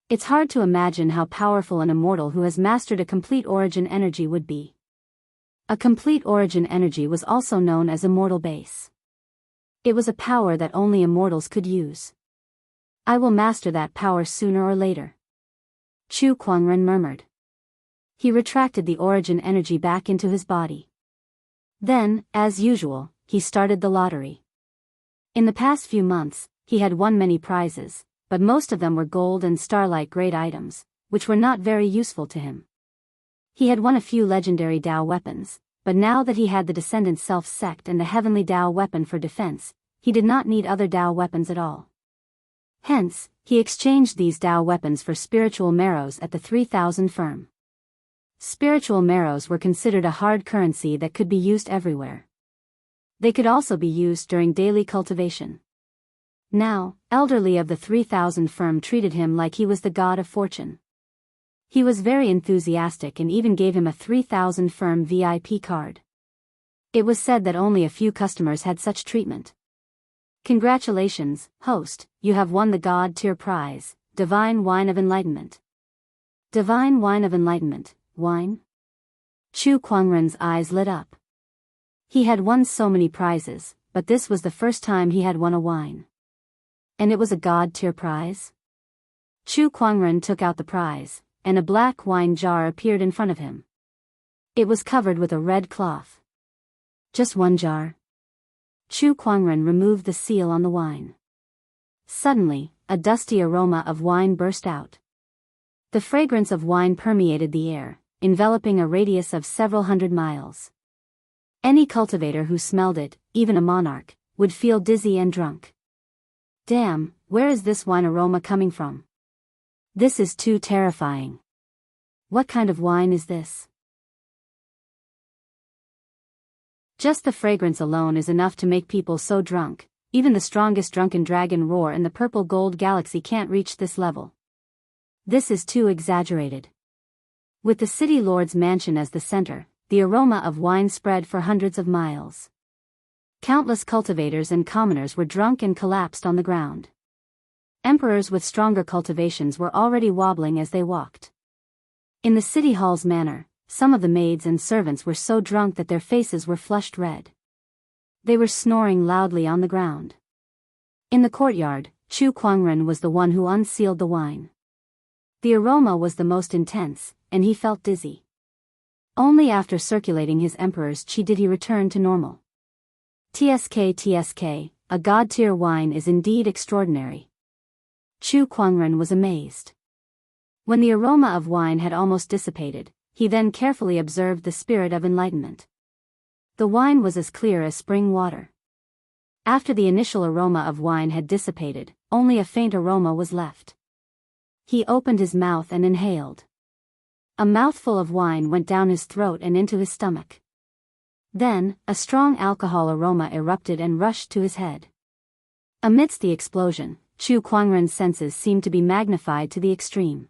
It's hard to imagine how powerful an immortal who has mastered a complete origin energy would be. A complete origin energy was also known as immortal base. It was a power that only immortals could use. I will master that power sooner or later. Chu Kuangren murmured. He retracted the origin energy back into his body. Then, as usual, he started the lottery. In the past few months, he had won many prizes, but most of them were gold and starlight grade items, which were not very useful to him. He had won a few legendary Dao weapons, but now that he had the Descendant Self-Sect and the heavenly Dao weapon for defense, he did not need other Dao weapons at all. Hence, he exchanged these Dao weapons for spiritual marrows at the 3000 firm. Spiritual marrows were considered a hard currency that could be used everywhere. They could also be used during daily cultivation. Now, Elderly of the 3000 firm treated him like he was the god of fortune. He was very enthusiastic and even gave him a 3000 firm VIP card. It was said that only a few customers had such treatment. Congratulations, host, you have won the God tier prize, Divine Wine of Enlightenment. Divine Wine of Enlightenment, wine? Chu Kuangren's eyes lit up. He had won so many prizes, but this was the first time he had won a wine. And it was a God tier prize? Chu Kuangren took out the prize, and a black wine jar appeared in front of him. It was covered with a red cloth. Just one jar? Chu Kuangren removed the seal on the wine. Suddenly, a dusty aroma of wine burst out. The fragrance of wine permeated the air, enveloping a radius of several hundred miles. Any cultivator who smelled it, even a monarch, would feel dizzy and drunk. Damn, where is this wine aroma coming from? This is too terrifying. What kind of wine is this? Just the fragrance alone is enough to make people so drunk. Even the strongest drunken dragon roar in the purple gold galaxy can't reach this level. This is too exaggerated. With the city lord's mansion as the center, the aroma of wine spread for hundreds of miles. Countless cultivators and commoners were drunk and collapsed on the ground. Emperors with stronger cultivations were already wobbling as they walked. In the city hall's manor, some of the maids and servants were so drunk that their faces were flushed red. They were snoring loudly on the ground. In the courtyard, Chu Kuangren was the one who unsealed the wine. The aroma was the most intense, and he felt dizzy. Only after circulating his emperor's qi did he return to normal. TSK, a god-tier wine is indeed extraordinary. Chu Kuangren was amazed. When the aroma of wine had almost dissipated, he then carefully observed the spirit of enlightenment. The wine was as clear as spring water. After the initial aroma of wine had dissipated, only a faint aroma was left. He opened his mouth and inhaled. A mouthful of wine went down his throat and into his stomach. Then, a strong alcohol aroma erupted and rushed to his head. Amidst the explosion, Chu Kuangren's senses seemed to be magnified to the extreme.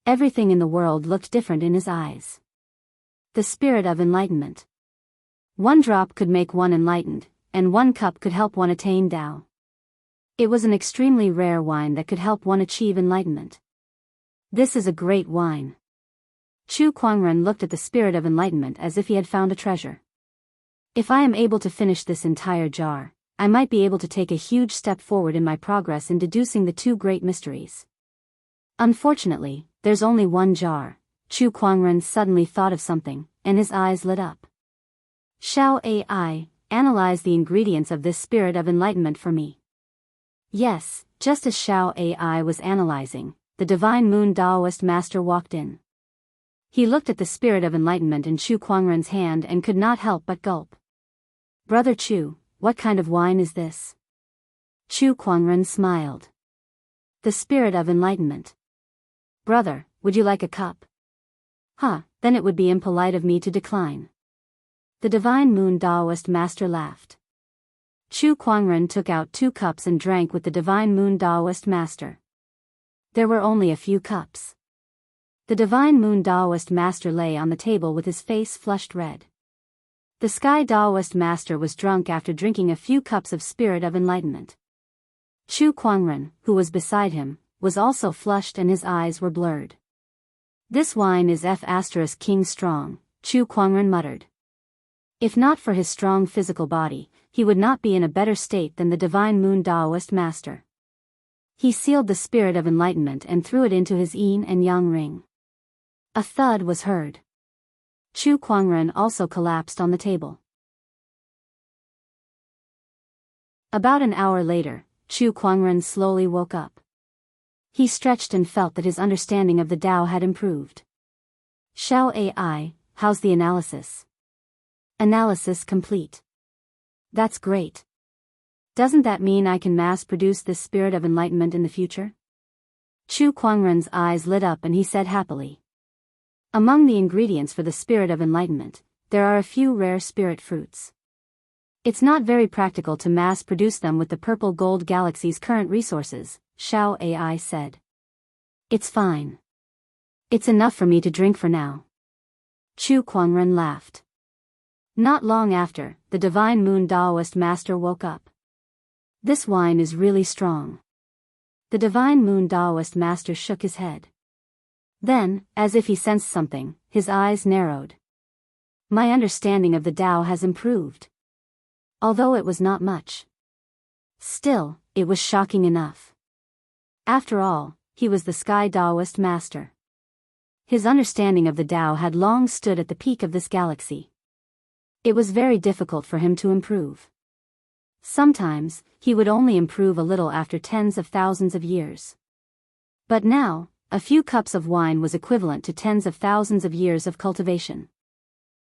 Everything in the world looked different in his eyes. The spirit of enlightenment. One drop could make one enlightened, and one cup could help one attain Tao. It was an extremely rare wine that could help one achieve enlightenment. This is a great wine. Chu Kuangren looked at the spirit of enlightenment as if he had found a treasure. If I am able to finish this entire jar, I might be able to take a huge step forward in my progress in deducing the two great mysteries. Unfortunately, there's only one jar. Chu Kuangren suddenly thought of something, and his eyes lit up. Shall AI analyze the ingredients of this spirit of enlightenment for me? Yes, just as Shao AI was analyzing, the divine moon Daoist master walked in. He looked at the spirit of enlightenment in Chu Kuangren's hand and could not help but gulp. Brother Chu, what kind of wine is this? Chu Kuangren smiled. The spirit of enlightenment. Brother, would you like a cup? Then it would be impolite of me to decline. The divine moon Daoist master laughed. Chu Kuangren took out 2 cups and drank with the divine moon Daoist master. There were only a few cups. The divine moon Daoist master lay on the table with his face flushed red. The sky Daoist master was drunk after drinking a few cups of spirit of enlightenment. Chu Kuangren, who was beside him, was also flushed and his eyes were blurred. This wine is King strong, Chu Kuangren muttered. If not for his strong physical body, he would not be in a better state than the divine moon Daoist master. He sealed the spirit of enlightenment and threw it into his yin and yang ring. A thud was heard. Chu Kuangren also collapsed on the table. About an hour later, Chu Kuangren slowly woke up. He stretched and felt that his understanding of the Tao had improved. Shao AI, how's the analysis? Analysis complete. That's great. Doesn't that mean I can mass-produce this spirit of enlightenment in the future? Chu Kuangren's eyes lit up and he said happily. Among the ingredients for the spirit of enlightenment, there are a few rare spirit fruits. It's not very practical to mass-produce them with the purple gold galaxy's current resources, Shao AI said. It's fine. It's enough for me to drink for now. Chu Kuangren laughed. Not long after, the divine moon Daoist master woke up. This wine is really strong. The divine moon Daoist master shook his head. Then, as if he sensed something, his eyes narrowed. My understanding of the Tao has improved. Although it was not much. Still, it was shocking enough. After all, he was the sky Daoist master. His understanding of the Tao had long stood at the peak of this galaxy. It was very difficult for him to improve. Sometimes, he would only improve a little after tens of thousands of years. But now, a few cups of wine was equivalent to tens of thousands of years of cultivation.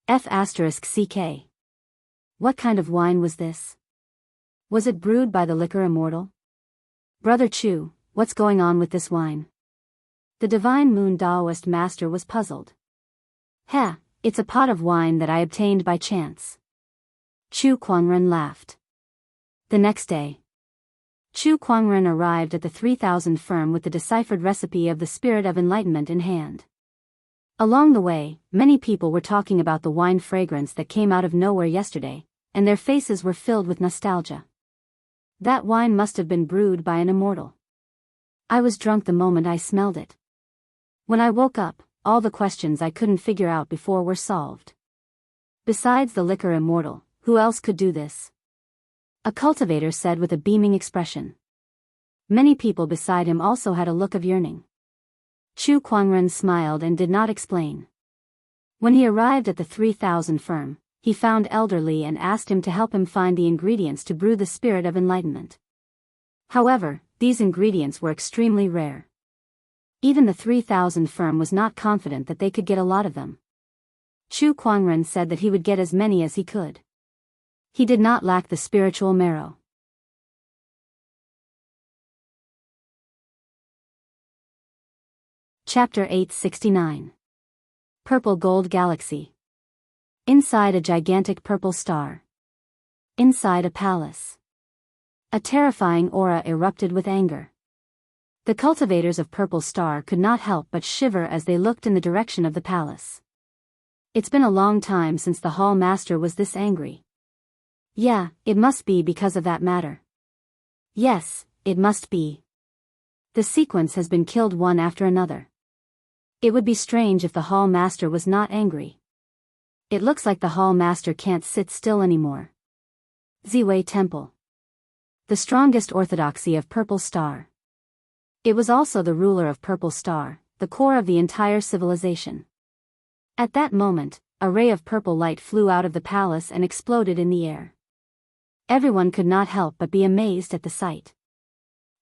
CK. What kind of wine was this? Was it brewed by the liquor immortal? Brother Chu, what's going on with this wine? The Divine Moon Daoist master was puzzled. Heh, it's a pot of wine that I obtained by chance. Chu Kuangren laughed. The next day, Chu Kuangren arrived at the 3000 firm with the deciphered recipe of the Spirit of Enlightenment in hand. Along the way, many people were talking about the wine fragrance that came out of nowhere yesterday, and their faces were filled with nostalgia. That wine must have been brewed by an immortal. I was drunk the moment I smelled it. When I woke up, all the questions I couldn't figure out before were solved. Besides the liquor immortal, who else could do this? A cultivator said with a beaming expression. Many people beside him also had a look of yearning. Chu Kuangren smiled and did not explain. When he arrived at the 3000 firm, he found Elder Li and asked him to help him find the ingredients to brew the Spirit of Enlightenment. However, these ingredients were extremely rare. Even the 3000 firm was not confident that they could get a lot of them. Chu Kuangren said that he would get as many as he could. He did not lack the spiritual marrow. Chapter 869. Purple Gold Galaxy. Inside a gigantic purple star. Inside a palace. A terrifying aura erupted with anger. The cultivators of Purple Star could not help but shiver as they looked in the direction of the palace. It's been a long time since the hall master was this angry. Yeah, it must be because of that matter. Yes, it must be. The sequence has been killed one after another. It would be strange if the hall master was not angry. It looks like the hall master can't sit still anymore. Ziwei Temple. The strongest orthodoxy of Purple Star. It was also the ruler of Purple Star, the core of the entire civilization. At that moment, a ray of purple light flew out of the palace and exploded in the air. Everyone could not help but be amazed at the sight.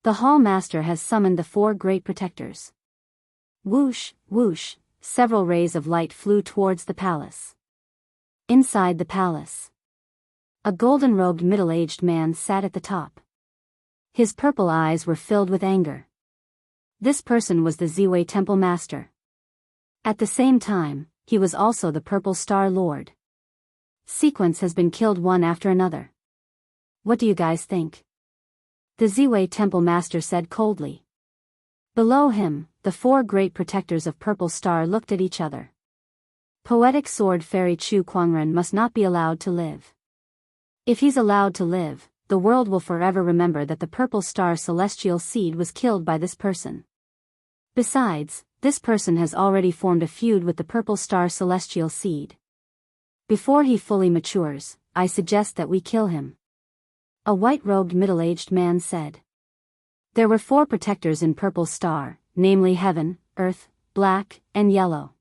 The hall master has summoned the 4 great protectors. Whoosh, whoosh, several rays of light flew towards the palace. Inside the palace, a golden-robed middle-aged man sat at the top. His purple eyes were filled with anger. This person was the Ziwei Temple Master. At the same time, he was also the Purple Star Lord. Sequence has been killed one after another. What do you guys think? The Ziwei Temple Master said coldly. Below him, the 4 great protectors of Purple Star looked at each other. Poetic Sword Fairy Chu Kuangren must not be allowed to live. If he's allowed to live, the world will forever remember that the Purple Star Celestial Seed was killed by this person. Besides, this person has already formed a feud with the Purple Star Celestial Seed. Before he fully matures, I suggest that we kill him. A white-robed middle-aged man said. There were 4 protectors in Purple Star, namely Heaven, Earth, Black, and Yellow.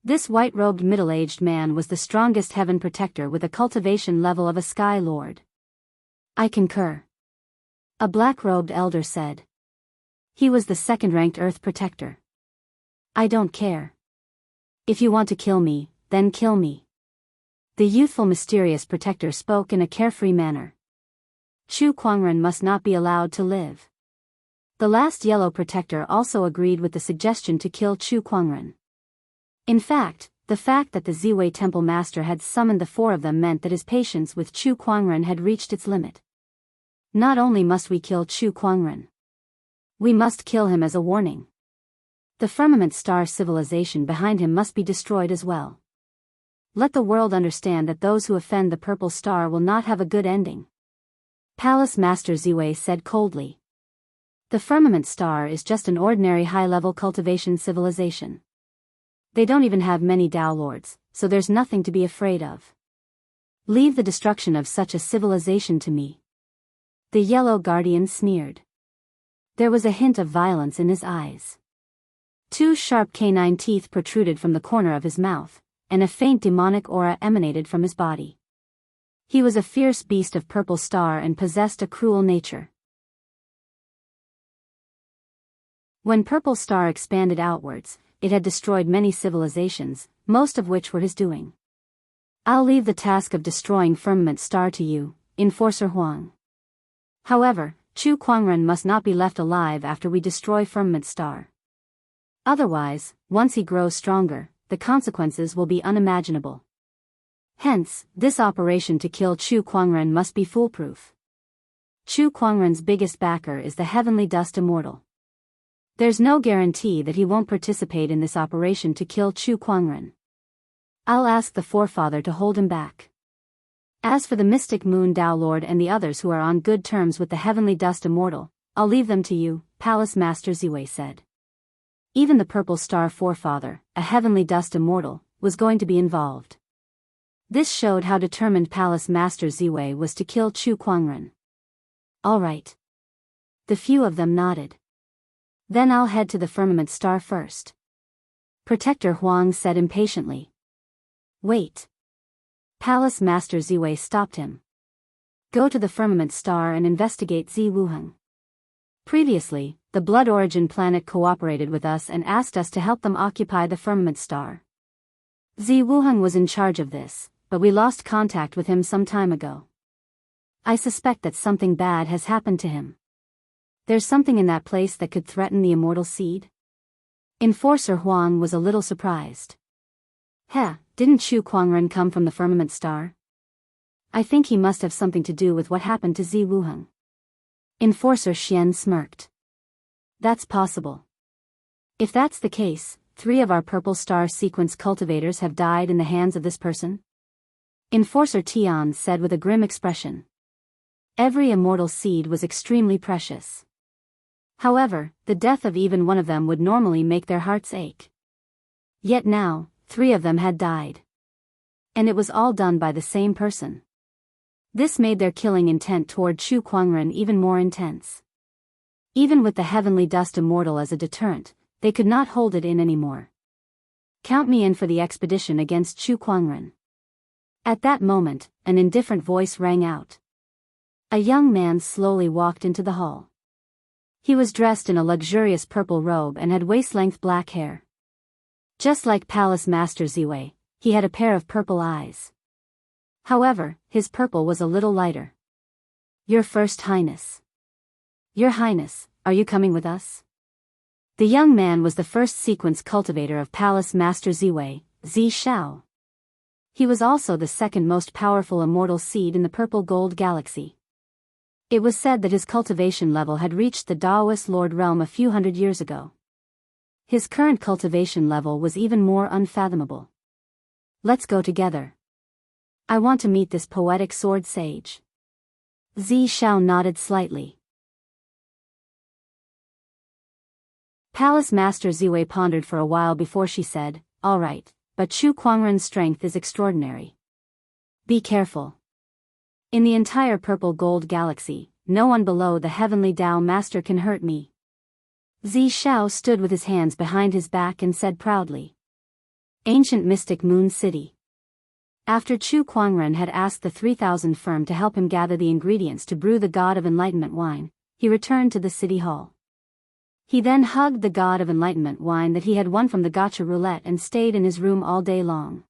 This white-robed middle-aged man was the strongest Heaven Protector with a cultivation level of a Sky Lord. I concur. A black-robed elder said. He was the second-ranked Earth Protector. I don't care. If you want to kill me, then kill me. The youthful mysterious protector spoke in a carefree manner. Chu Kuangren must not be allowed to live. The last yellow protector also agreed with the suggestion to kill Chu Kuangren. In fact that the Ziwei Temple Master had summoned the 4 of them meant that his patience with Chu Kuangren had reached its limit. Not only must we kill Chu Kuangren, we must kill him as a warning. The Firmament Star civilization behind him must be destroyed as well. Let the world understand that those who offend the Purple Star will not have a good ending. Palace Master Ziwei said coldly. The Firmament Star is just an ordinary high-level cultivation civilization. They don't even have many Dao Lords, so there's nothing to be afraid of. Leave the destruction of such a civilization to me. The Yellow Guardian sneered. There was a hint of violence in his eyes. 2 sharp canine teeth protruded from the corner of his mouth, and a faint demonic aura emanated from his body. He was a fierce beast of Purple Star and possessed a cruel nature. When Purple Star expanded outwards, it had destroyed many civilizations, most of which were his doing. I'll leave the task of destroying Firmament Star to you, Enforcer Huang. However, Chu Kuangren must not be left alive after we destroy Firmament Star. Otherwise, once he grows stronger, the consequences will be unimaginable. Hence, this operation to kill Chu Kuangren must be foolproof. Chu Kuangren's biggest backer is the Heavenly Dust Immortal. There's no guarantee that he won't participate in this operation to kill Chu Kuangren. I'll ask the forefather to hold him back. As for the Mystic Moon Dao Lord and the others who are on good terms with the Heavenly Dust Immortal, I'll leave them to you, Palace Master Ziwei said. Even the Purple Star forefather, a Heavenly Dust Immortal, was going to be involved. This showed how determined Palace Master Ziwei was to kill Chu Kuangren. All right. The few of them nodded. Then I'll head to the Firmament Star first. Protector Huang said impatiently. Wait. Palace Master Ziwei stopped him. Go to the Firmament Star and investigate Zi Wuheng. Previously, the Blood Origin planet cooperated with us and asked us to help them occupy the Firmament Star. Zi Wuheng was in charge of this, but we lost contact with him some time ago. I suspect that something bad has happened to him. There's something in that place that could threaten the immortal seed? Enforcer Huang was a little surprised. Didn't Chu Kuangren come from the Firmament Star? I think he must have something to do with what happened to Zi Wuheng. Enforcer Xian smirked. That's possible. If that's the case, 3 of our Purple Star sequence cultivators have died in the hands of this person? Enforcer Tian said with a grim expression. Every immortal seed was extremely precious. However, the death of even one of them would normally make their hearts ache. Yet now, 3 of them had died. And it was all done by the same person. This made their killing intent toward Chu Kuangren even more intense. Even with the Heavenly Dust Immortal as a deterrent, they could not hold it in anymore. Count me in for the expedition against Chu Kuangren. At that moment, an indifferent voice rang out. A young man slowly walked into the hall. He was dressed in a luxurious purple robe and had waist-length black hair. Just like Palace Master Ziwei, he had a pair of purple eyes. However, his purple was a little lighter. Your First Highness. Your Highness, are you coming with us? The young man was the first sequence cultivator of Palace Master Ziwei, Zi Shao. He was also the second most powerful immortal seed in the Purple Gold Galaxy. It was said that his cultivation level had reached the Daoist Lord realm a few hundred years ago. His current cultivation level was even more unfathomable. Let's go together. I want to meet this poetic sword sage. Zi Shao nodded slightly. Palace Master Ziwei pondered for a while before she said, all right, but Chu Kuangren's strength is extraordinary. Be careful. In the entire Purple Gold Galaxy, no one below the Heavenly Dao Master can hurt me. Zi Shao stood with his hands behind his back and said proudly. Ancient Mystic Moon City. After Chu Kuangren had asked the 3000 firm to help him gather the ingredients to brew the God of Enlightenment wine, he returned to the city hall. He then hugged the God of Enlightenment wine that he had won from the gacha roulette and stayed in his room all day long.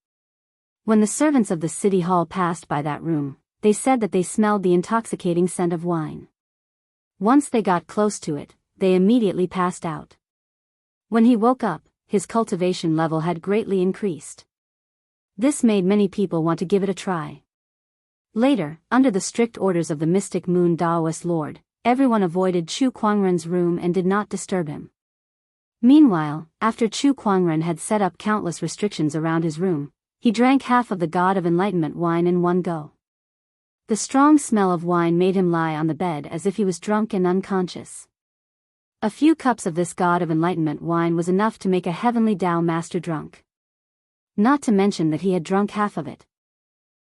When the servants of the city hall passed by that room, they said that they smelled the intoxicating scent of wine. Once they got close to it, they immediately passed out. When he woke up, his cultivation level had greatly increased. This made many people want to give it a try. Later, under the strict orders of the Mystic Moon Daoist Lord, everyone avoided Chu Kuangren's room and did not disturb him. Meanwhile, after Chu Kuangren had set up countless restrictions around his room, he drank half of the God of Enlightenment wine in one go. The strong smell of wine made him lie on the bed as if he was drunk and unconscious. A few cups of this God of Enlightenment wine was enough to make a Heavenly Dao Master drunk. Not to mention that he had drunk half of it.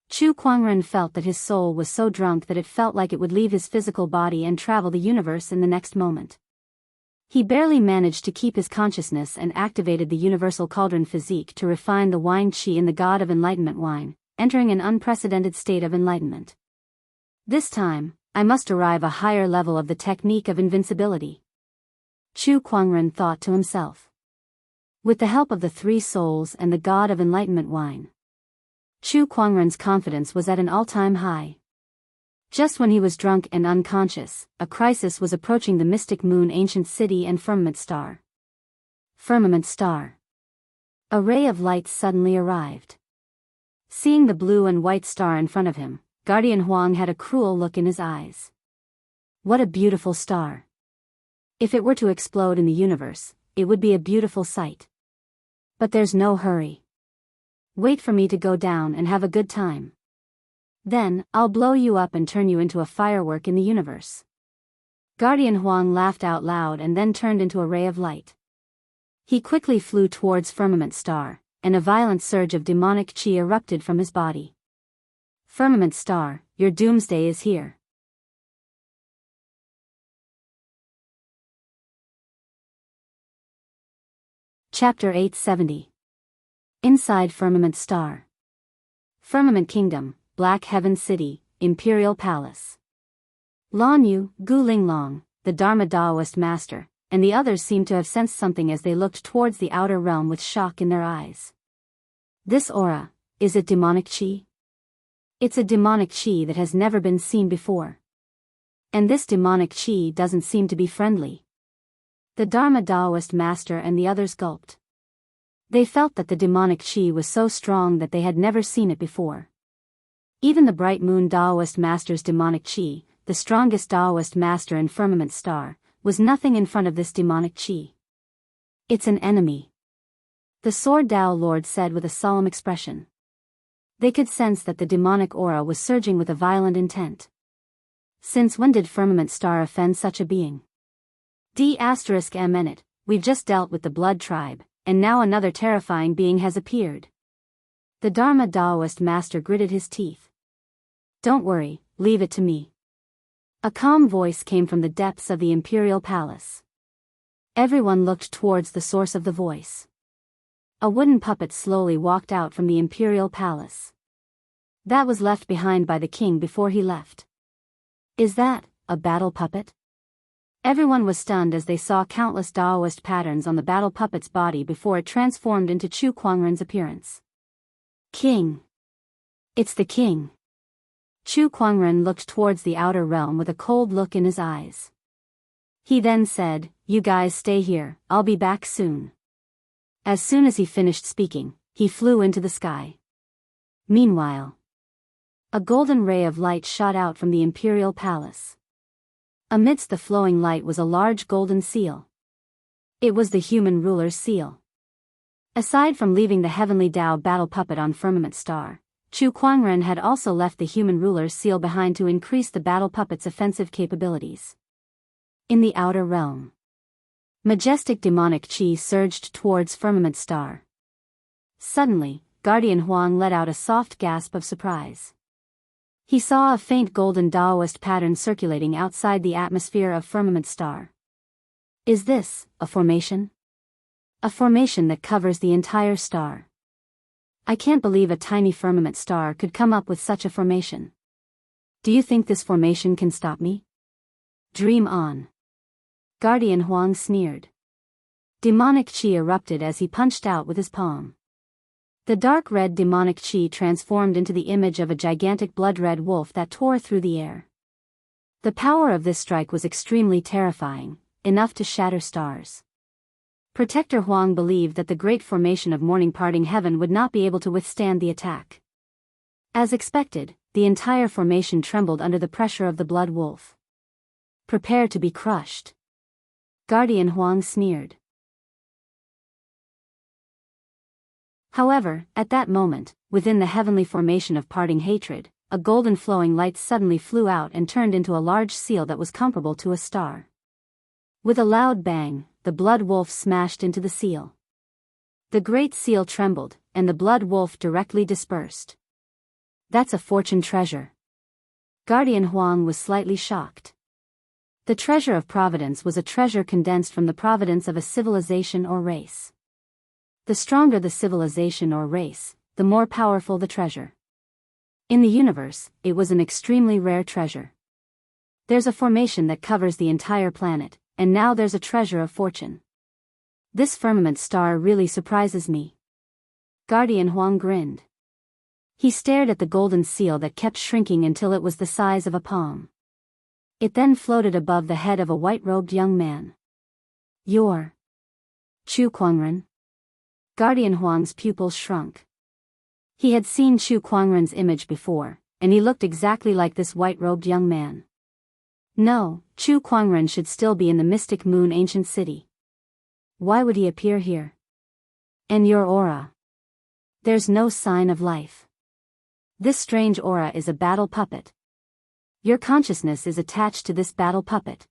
Chu Kuangren felt that his soul was so drunk that it felt like it would leave his physical body and travel the universe in the next moment. He barely managed to keep his consciousness and activated the universal cauldron physique to refine the wine qi in the God of Enlightenment wine, entering an unprecedented state of enlightenment. This time, I must arrive a higher level of the technique of invincibility. Chu Kuangren thought to himself. With the help of the 3 souls and the God of Enlightenment wine, Chu Kuangren's confidence was at an all-time high. Just when he was drunk and unconscious, a crisis was approaching the Mystic Moon Ancient City and Firmament Star. Firmament star. A ray of light suddenly arrived. Seeing the blue and white star in front of him, Guardian Huang had a cruel look in his eyes. What a beautiful star. If it were to explode in the universe, it would be a beautiful sight. But there's no hurry. Wait for me to go down and have a good time. Then, I'll blow you up and turn you into a firework in the universe. Guardian Huang laughed out loud and then turned into a ray of light. He quickly flew towards Firmament Star, and a violent surge of demonic chi erupted from his body. Firmament Star, your doomsday is here. Chapter 870. Inside Firmament Star. Firmament Kingdom, Black Heaven City, Imperial Palace. Lan Yu, Gu Linglong, the Dharma Daoist master, and the others seemed to have sensed something as they looked towards the outer realm with shock in their eyes. This aura, is it demonic chi? It's a demonic chi that has never been seen before. And this demonic chi doesn't seem to be friendly. The Dharma Daoist master and the others gulped. They felt that the demonic chi was so strong that they had never seen it before. Even the Bright Moon Daoist master's demonic chi, the strongest Daoist master in Firmament Star, was nothing in front of this demonic chi. It's an enemy. The Sword Dao Lord said with a solemn expression. They could sense that the demonic aura was surging with a violent intent. Since when did Firmament Star offend such a being? D*M*, we've just dealt with the Blood Tribe, and now another terrifying being has appeared. The Dharma Daoist master gritted his teeth. Don't worry, leave it to me. A calm voice came from the depths of the Imperial Palace. Everyone looked towards the source of the voice. A wooden puppet slowly walked out from the Imperial Palace. That was left behind by the king before he left. Is that a battle puppet? Everyone was stunned as they saw countless Daoist patterns on the battle puppet's body before it transformed into Chu Kuangren's appearance. King. It's the king. Chu Kuangren looked towards the outer realm with a cold look in his eyes. He then said, "You guys stay here, I'll be back soon." As soon as he finished speaking, he flew into the sky. Meanwhile, a golden ray of light shot out from the Imperial Palace. Amidst the flowing light was a large golden seal. It was the human ruler's seal. Aside from leaving the heavenly Dao battle puppet on Firmament Star, Chu Kuangren had also left the human ruler's seal behind to increase the battle puppet's offensive capabilities. In the outer realm, majestic demonic chi surged towards Firmament Star. Suddenly, Guardian Huang let out a soft gasp of surprise. He saw a faint golden Daoist pattern circulating outside the atmosphere of Firmament Star. Is this a formation? A formation that covers the entire star. I can't believe a tiny Firmament Star could come up with such a formation. Do you think this formation can stop me? Dream on. Guardian Huang sneered. Demonic chi erupted as he punched out with his palm. The dark red demonic chi transformed into the image of a gigantic blood-red wolf that tore through the air. The power of this strike was extremely terrifying, enough to shatter stars. Protector Huang believed that the great formation of morning parting heaven would not be able to withstand the attack. As expected, the entire formation trembled under the pressure of the blood wolf. Prepare to be crushed. Guardian Huang sneered. However, at that moment, within the heavenly formation of parting hatred, a golden flowing light suddenly flew out and turned into a large seal that was comparable to a star. With a loud bang, the blood wolf smashed into the seal. The great seal trembled, and the blood wolf directly dispersed. That's a fortune treasure. Guardian Huang was slightly shocked. The treasure of providence was a treasure condensed from the providence of a civilization or race. The stronger the civilization or race, the more powerful the treasure. In the universe, it was an extremely rare treasure. There's a formation that covers the entire planet, and now there's a treasure of fortune. This Firmament Star really surprises me. Guardian Huang grinned. He stared at the golden seal that kept shrinking until it was the size of a palm. It then floated above the head of a white-robed young man. You're Chu Kuangren. Guardian Huang's pupils shrunk. He had seen Chu Kuangren's image before, and he looked exactly like this white-robed young man. No, Chu Kuangren should still be in the Mystic Moon ancient city. Why would he appear here? And your aura? There's no sign of life. This strange aura is a battle puppet. Your consciousness is attached to this battle puppet.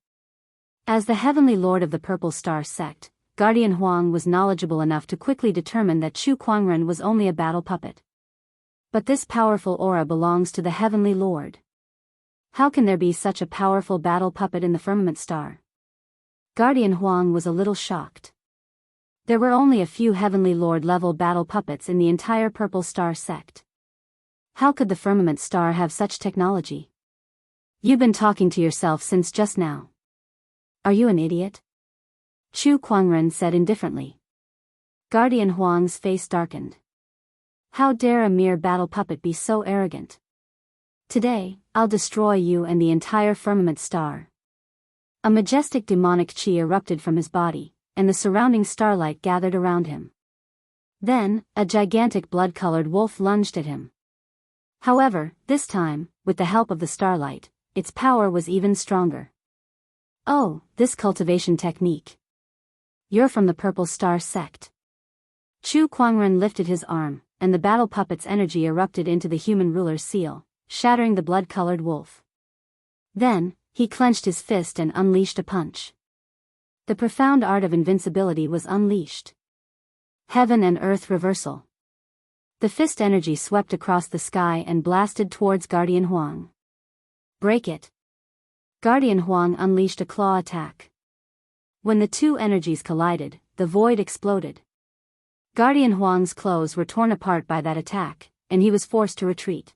As the Heavenly Lord of the Purple Star sect, Guardian Huang was knowledgeable enough to quickly determine that Chu Kuangren was only a battle puppet. But this powerful aura belongs to the Heavenly Lord. How can there be such a powerful battle puppet in the firmament star? Guardian Huang was a little shocked. There were only a few Heavenly Lord level battle puppets in the entire Purple Star sect. How could the firmament star have such technology? You've been talking to yourself since just now. Are you an idiot? Chu Kuangren said indifferently. Guardian Huang's face darkened. How dare a mere battle puppet be so arrogant? Today, I'll destroy you and the entire firmament star. A majestic demonic chi erupted from his body, and the surrounding starlight gathered around him. Then, a gigantic blood-colored wolf lunged at him. However, this time, with the help of the starlight, its power was even stronger. Oh, this cultivation technique. You're from the Purple Star sect. Chu Kuangren lifted his arm, and the battle puppet's energy erupted into the human ruler's seal, shattering the blood-colored wolf. Then, he clenched his fist and unleashed a punch. The profound art of invincibility was unleashed. Heaven and earth reversal. The fist energy swept across the sky and blasted towards Guardian Huang. Break it. Guardian Huang unleashed a claw attack. When the two energies collided, the void exploded. Guardian Huang's clothes were torn apart by that attack, and he was forced to retreat.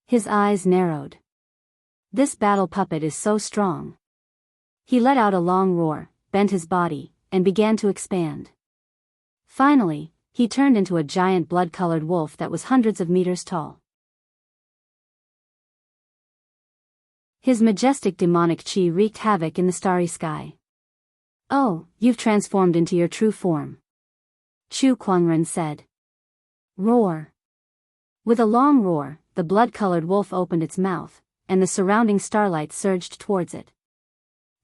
His eyes narrowed. This battle puppet is so strong. He let out a long roar, bent his body, and began to expand. Finally, he turned into a giant blood-colored wolf that was hundreds of meters tall. His majestic demonic chi wreaked havoc in the starry sky. Oh, you've transformed into your true form. Chu Kuangren said. Roar. With a long roar, the blood-colored wolf opened its mouth, and the surrounding starlight surged towards it.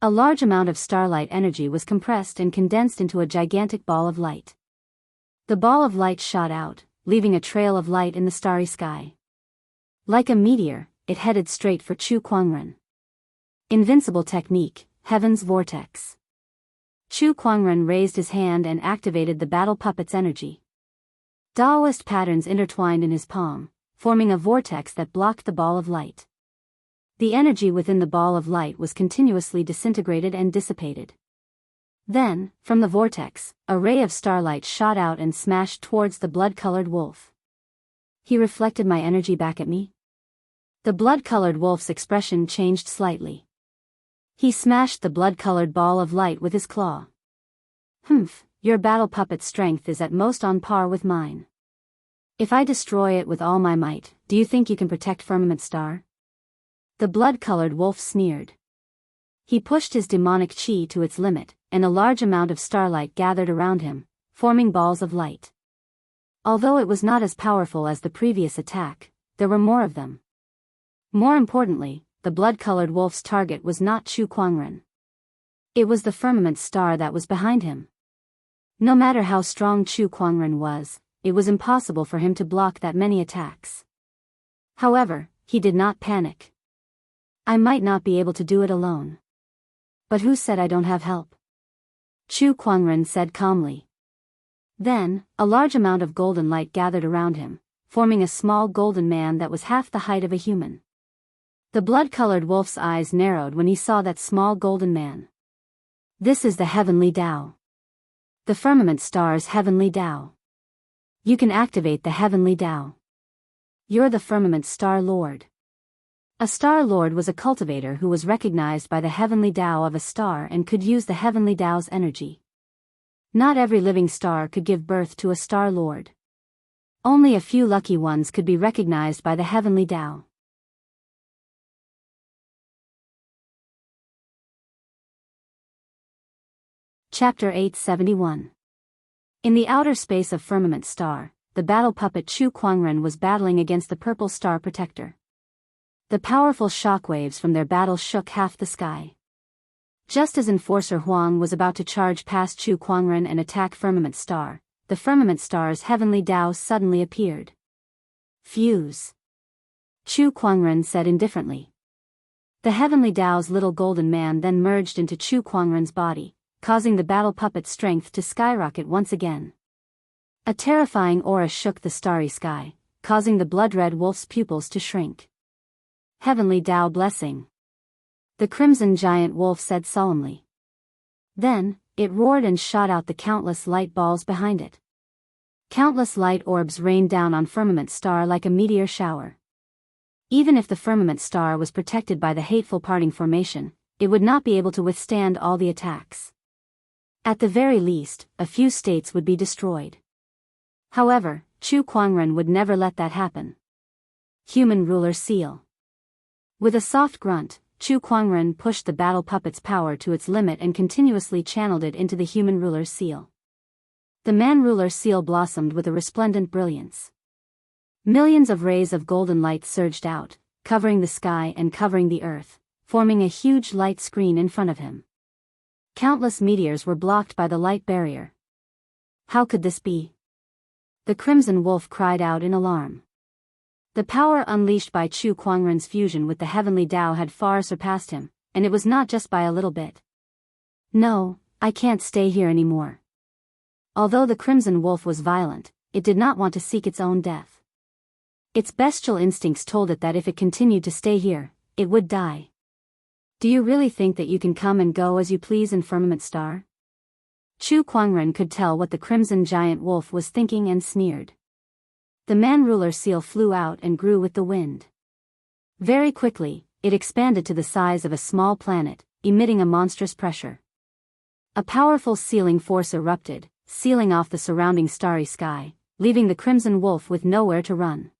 A large amount of starlight energy was compressed and condensed into a gigantic ball of light. The ball of light shot out, leaving a trail of light in the starry sky. Like a meteor, it headed straight for Chu Kuangren. Invincible technique, Heaven's Vortex. Chu Kuangren raised his hand and activated the battle puppet's energy. Daoist patterns intertwined in his palm, forming a vortex that blocked the ball of light. The energy within the ball of light was continuously disintegrated and dissipated. Then, from the vortex, a ray of starlight shot out and smashed towards the blood-colored wolf. He reflected my energy back at me? The blood-colored wolf's expression changed slightly. He smashed the blood-colored ball of light with his claw. Humph, your battle puppet's strength is at most on par with mine. If I destroy it with all my might, do you think you can protect Firmament Star? The blood-colored wolf sneered. He pushed his demonic chi to its limit, and a large amount of starlight gathered around him, forming balls of light. Although it was not as powerful as the previous attack, there were more of them. More importantly, the blood-colored wolf's target was not Chu Kuangren. It was the firmament star that was behind him. No matter how strong Chu Kuangren was, it was impossible for him to block that many attacks. However, he did not panic. I might not be able to do it alone. But who said I don't have help? Chu Kuangren said calmly. Then, a large amount of golden light gathered around him, forming a small golden man that was half the height of a human. The blood-colored wolf's eyes narrowed when he saw that small golden man. This is the Heavenly Tao. The Firmament Star's Heavenly Tao. You can activate the Heavenly Tao. You're the Firmament Star Lord. A Star Lord was a cultivator who was recognized by the Heavenly Tao of a star and could use the Heavenly Tao's energy. Not every living star could give birth to a Star Lord. Only a few lucky ones could be recognized by the Heavenly Tao. Chapter 871. In the outer space of Firmament Star, the battle puppet Chu Kuangren was battling against the Purple Star Protector. The powerful shockwaves from their battle shook half the sky. Just as Enforcer Huang was about to charge past Chu Kuangren and attack Firmament Star, the Firmament Star's heavenly Dao suddenly appeared. Fuse. Chu Kuangren said indifferently. The heavenly Dao's little golden man then merged into Chu Kuangren's body, causing the battle puppet's strength to skyrocket once again. A terrifying aura shook the starry sky, causing the blood-red wolf's pupils to shrink. Heavenly Dao blessing. The crimson giant wolf said solemnly. Then, it roared and shot out the countless light balls behind it. Countless light orbs rained down on Firmament Star like a meteor shower. Even if the Firmament Star was protected by the hateful parting formation, it would not be able to withstand all the attacks. At the very least, a few states would be destroyed. However, Chu Kuangren would never let that happen. Human Ruler Seal. With a soft grunt, Chu Kuangren pushed the battle puppet's power to its limit and continuously channeled it into the Human Ruler's Seal. The Man Ruler Seal blossomed with a resplendent brilliance. Millions of rays of golden light surged out, covering the sky and covering the earth, forming a huge light screen in front of him. Countless meteors were blocked by the light barrier. How could this be? The Crimson Wolf cried out in alarm. The power unleashed by Chu Kuangren's fusion with the heavenly Dao had far surpassed him, and it was not just by a little bit. No, I can't stay here anymore. Although the Crimson Wolf was violent, it did not want to seek its own death. Its bestial instincts told it that if it continued to stay here, it would die. Do you really think that you can come and go as you please in Firmament Star? Chu Kuangren could tell what the Crimson Giant Wolf was thinking and sneered. The Man Ruler Seal flew out and grew with the wind. Very quickly, it expanded to the size of a small planet, emitting a monstrous pressure. A powerful sealing force erupted, sealing off the surrounding starry sky, leaving the Crimson Wolf with nowhere to run.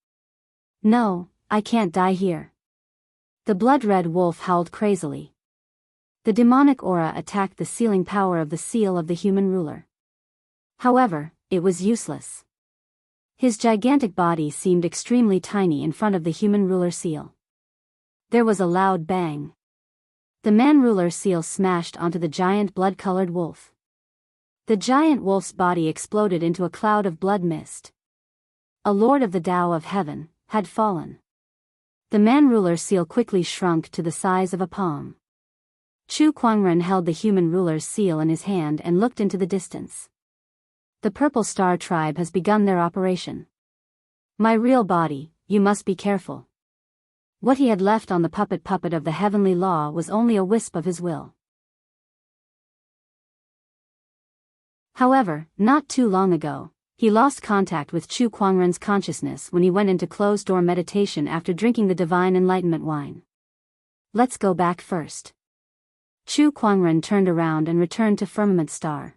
No, I can't die here. The blood-red wolf howled crazily. The demonic aura attacked the sealing power of the seal of the human ruler. However, it was useless. His gigantic body seemed extremely tiny in front of the human ruler seal. There was a loud bang. The Man Ruler Seal smashed onto the giant blood-colored wolf. The giant wolf's body exploded into a cloud of blood mist. A lord of the Tao of Heaven had fallen. The Man Ruler Seal quickly shrunk to the size of a palm. Chu Kuangren held the human ruler's seal in his hand and looked into the distance. The Purple Star tribe has begun their operation. My real body, you must be careful. What he had left on the puppet of the heavenly law was only a wisp of his will. However, not too long ago, he lost contact with Chu Kuangren's consciousness when he went into closed-door meditation after drinking the divine enlightenment wine. Let's go back first. Chu Kuangren turned around and returned to Firmament Star.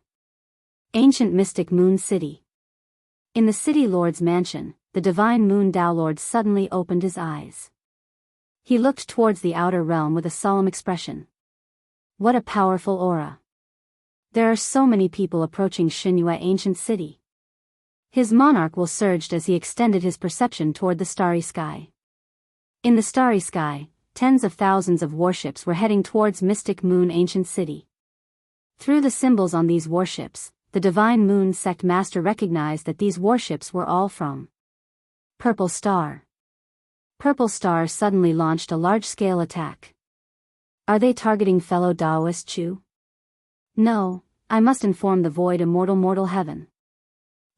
Ancient Mystic Moon City. In the City Lord's mansion, the Divine Moon Dao Lord suddenly opened his eyes. He looked towards the outer realm with a solemn expression. What a powerful aura. There are so many people approaching Xianxia Ancient City. His monarch will surged as he extended his perception toward the starry sky. In the starry sky, tens of thousands of warships were heading towards Mystic Moon Ancient City. Through the symbols on these warships, the Divine Moon Sect Master recognized that these warships were all from Purple Star. Purple Star suddenly launched a large-scale attack. Are they targeting fellow Daoist Chu? No, I must inform the void immortal mortal heaven.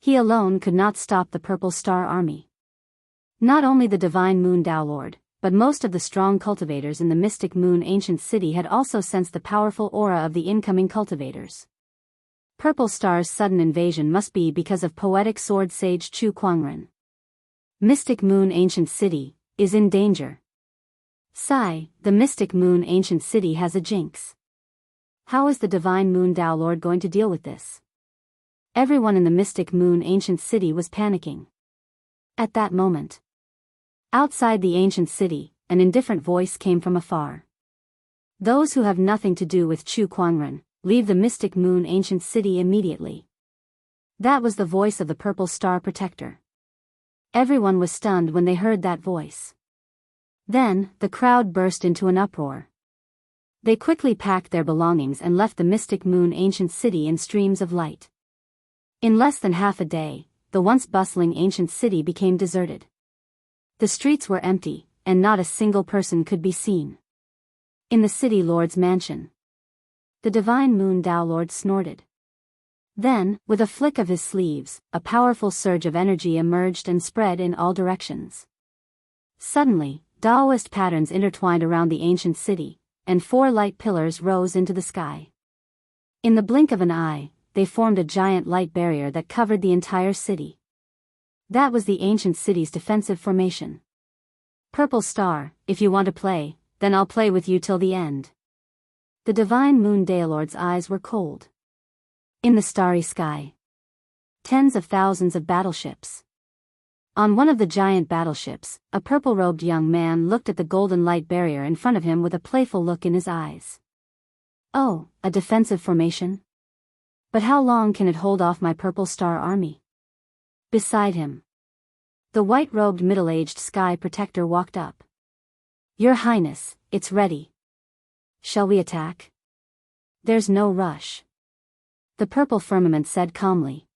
He alone could not stop the Purple Star army. Not only the Divine Moon Dao Lord, but most of the strong cultivators in the Mystic Moon Ancient City had also sensed the powerful aura of the incoming cultivators. Purple Star's sudden invasion must be because of poetic sword sage Chu Kuangren. Mystic Moon Ancient City is in danger. Sigh, the Mystic Moon Ancient City has a jinx. How is the Divine Moon Dao Lord going to deal with this? Everyone in the Mystic Moon Ancient City was panicking. At that moment, outside the ancient city, an indifferent voice came from afar. Those who have nothing to do with Chu Kuangren, leave the Mystic Moon Ancient City immediately. That was the voice of the Purple Star Protector. Everyone was stunned when they heard that voice. Then, the crowd burst into an uproar. They quickly packed their belongings and left the Mystic Moon ancient city in streams of light. In less than half a day, the once bustling ancient city became deserted. The streets were empty, and not a single person could be seen. In the city lord's mansion, the divine Moon Dao Lord snorted. Then, with a flick of his sleeves, a powerful surge of energy emerged and spread in all directions. Suddenly, Daoist patterns intertwined around the ancient city, and 4 light pillars rose into the sky. In the blink of an eye, they formed a giant light barrier that covered the entire city. That was the ancient city's defensive formation. Purple Star, if you want to play, then I'll play with you till the end. The divine Moon Daolord's eyes were cold. In the starry sky, tens of thousands of battleships. On one of the giant battleships, a purple-robed young man looked at the golden light barrier in front of him with a playful look in his eyes. Oh, a defensive formation? But how long can it hold off my Purple Star army? Beside him, the white-robed middle-aged Sky Protector walked up. Your Highness, it's ready. Shall we attack? There's no rush. The purple firmament said calmly.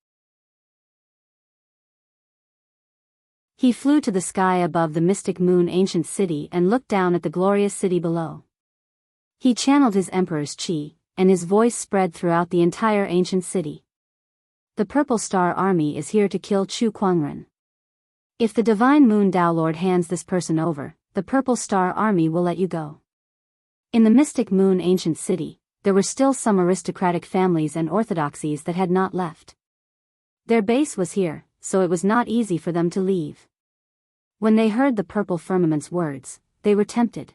He flew to the sky above the Mystic Moon ancient city and looked down at the glorious city below. He channeled his Emperor's Qi, and his voice spread throughout the entire ancient city. The Purple Star Army is here to kill Chu Kuangren. If the Divine Moon Dao Lord hands this person over, the Purple Star Army will let you go. In the Mystic Moon ancient city, there were still some aristocratic families and orthodoxies that had not left. Their base was here, so it was not easy for them to leave. When they heard the purple firmament's words, they were tempted.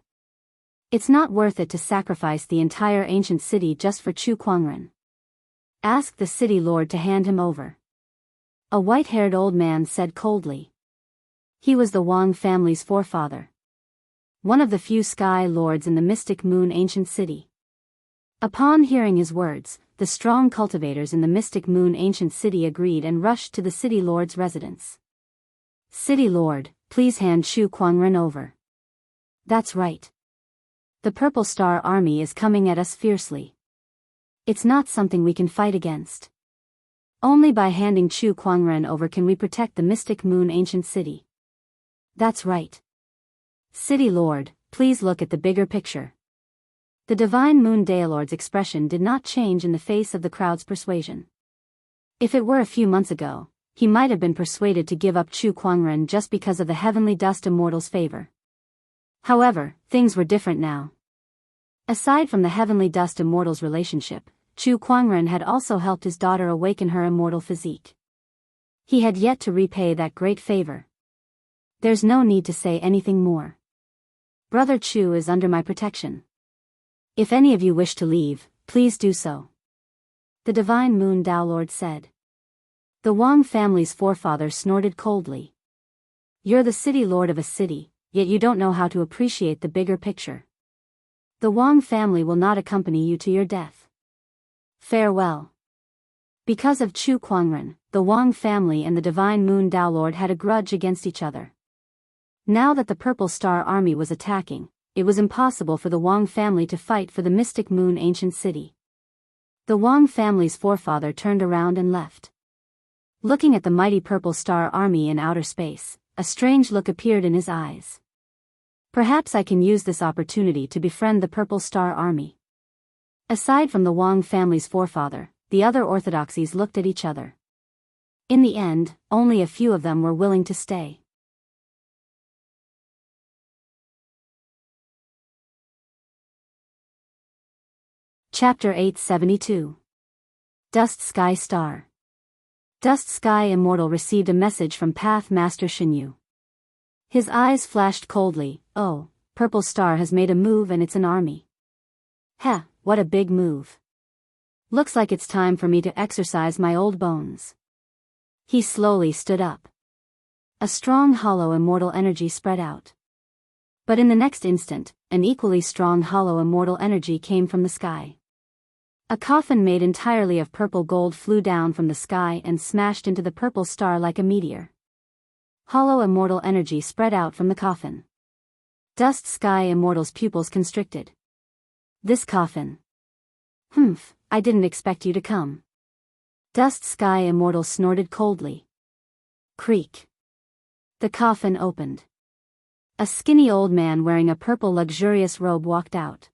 It's not worth it to sacrifice the entire ancient city just for Chu Kuangren. Ask the city lord to hand him over. A white-haired old man said coldly. He was the Wang family's forefather. One of the few sky lords in the Mystic Moon ancient city. Upon hearing his words, the strong cultivators in the Mystic Moon ancient city agreed and rushed to the city lord's residence. City lord, please hand Chu Kuangren over. That's right. The Purple Star Army is coming at us fiercely. It's not something we can fight against. Only by handing Chu Kuangren over can we protect the Mystic Moon ancient city. That's right. City lord, please look at the bigger picture. The Divine Moon Daolord's expression did not change in the face of the crowd's persuasion. If it were a few months ago, he might have been persuaded to give up Chu Kuangren just because of the Heavenly Dust Immortal's favor. However, things were different now. Aside from the Heavenly Dust Immortal's relationship, Chu Kuangren had also helped his daughter awaken her immortal physique. He had yet to repay that great favor. There's no need to say anything more. Brother Chu is under my protection. If any of you wish to leave, please do so. The Divine Moon Dao Lord said. The Wang family's forefather snorted coldly. You're the city lord of a city, yet you don't know how to appreciate the bigger picture. The Wang family will not accompany you to your death. Farewell. Because of Chu Kuangren, the Wang family and the Divine Moon Dao Lord had a grudge against each other. Now that the Purple Star Army was attacking, it was impossible for the Wang family to fight for the Mystic Moon ancient city. The Wang family's forefather turned around and left. Looking at the mighty Purple Star Army in outer space, a strange look appeared in his eyes. Perhaps I can use this opportunity to befriend the Purple Star Army. Aside from the Wang family's forefather, the other orthodoxies looked at each other. In the end, only a few of them were willing to stay. Chapter 872. Dust Sky Star. Dust Sky Immortal received a message from Path Master Xinyu. His eyes flashed coldly. Oh, Purple Star has made a move and it's an army. Heh, what a big move. Looks like it's time for me to exercise my old bones. He slowly stood up. A strong hollow immortal energy spread out. But in the next instant, an equally strong hollow immortal energy came from the sky. A coffin made entirely of purple gold flew down from the sky and smashed into the purple star like a meteor. Hollow immortal energy spread out from the coffin. Dust Sky Immortal's pupils constricted. This coffin. Humph, I didn't expect you to come. Dust Sky Immortal snorted coldly. Creak. The coffin opened. A skinny old man wearing a purple luxurious robe walked out.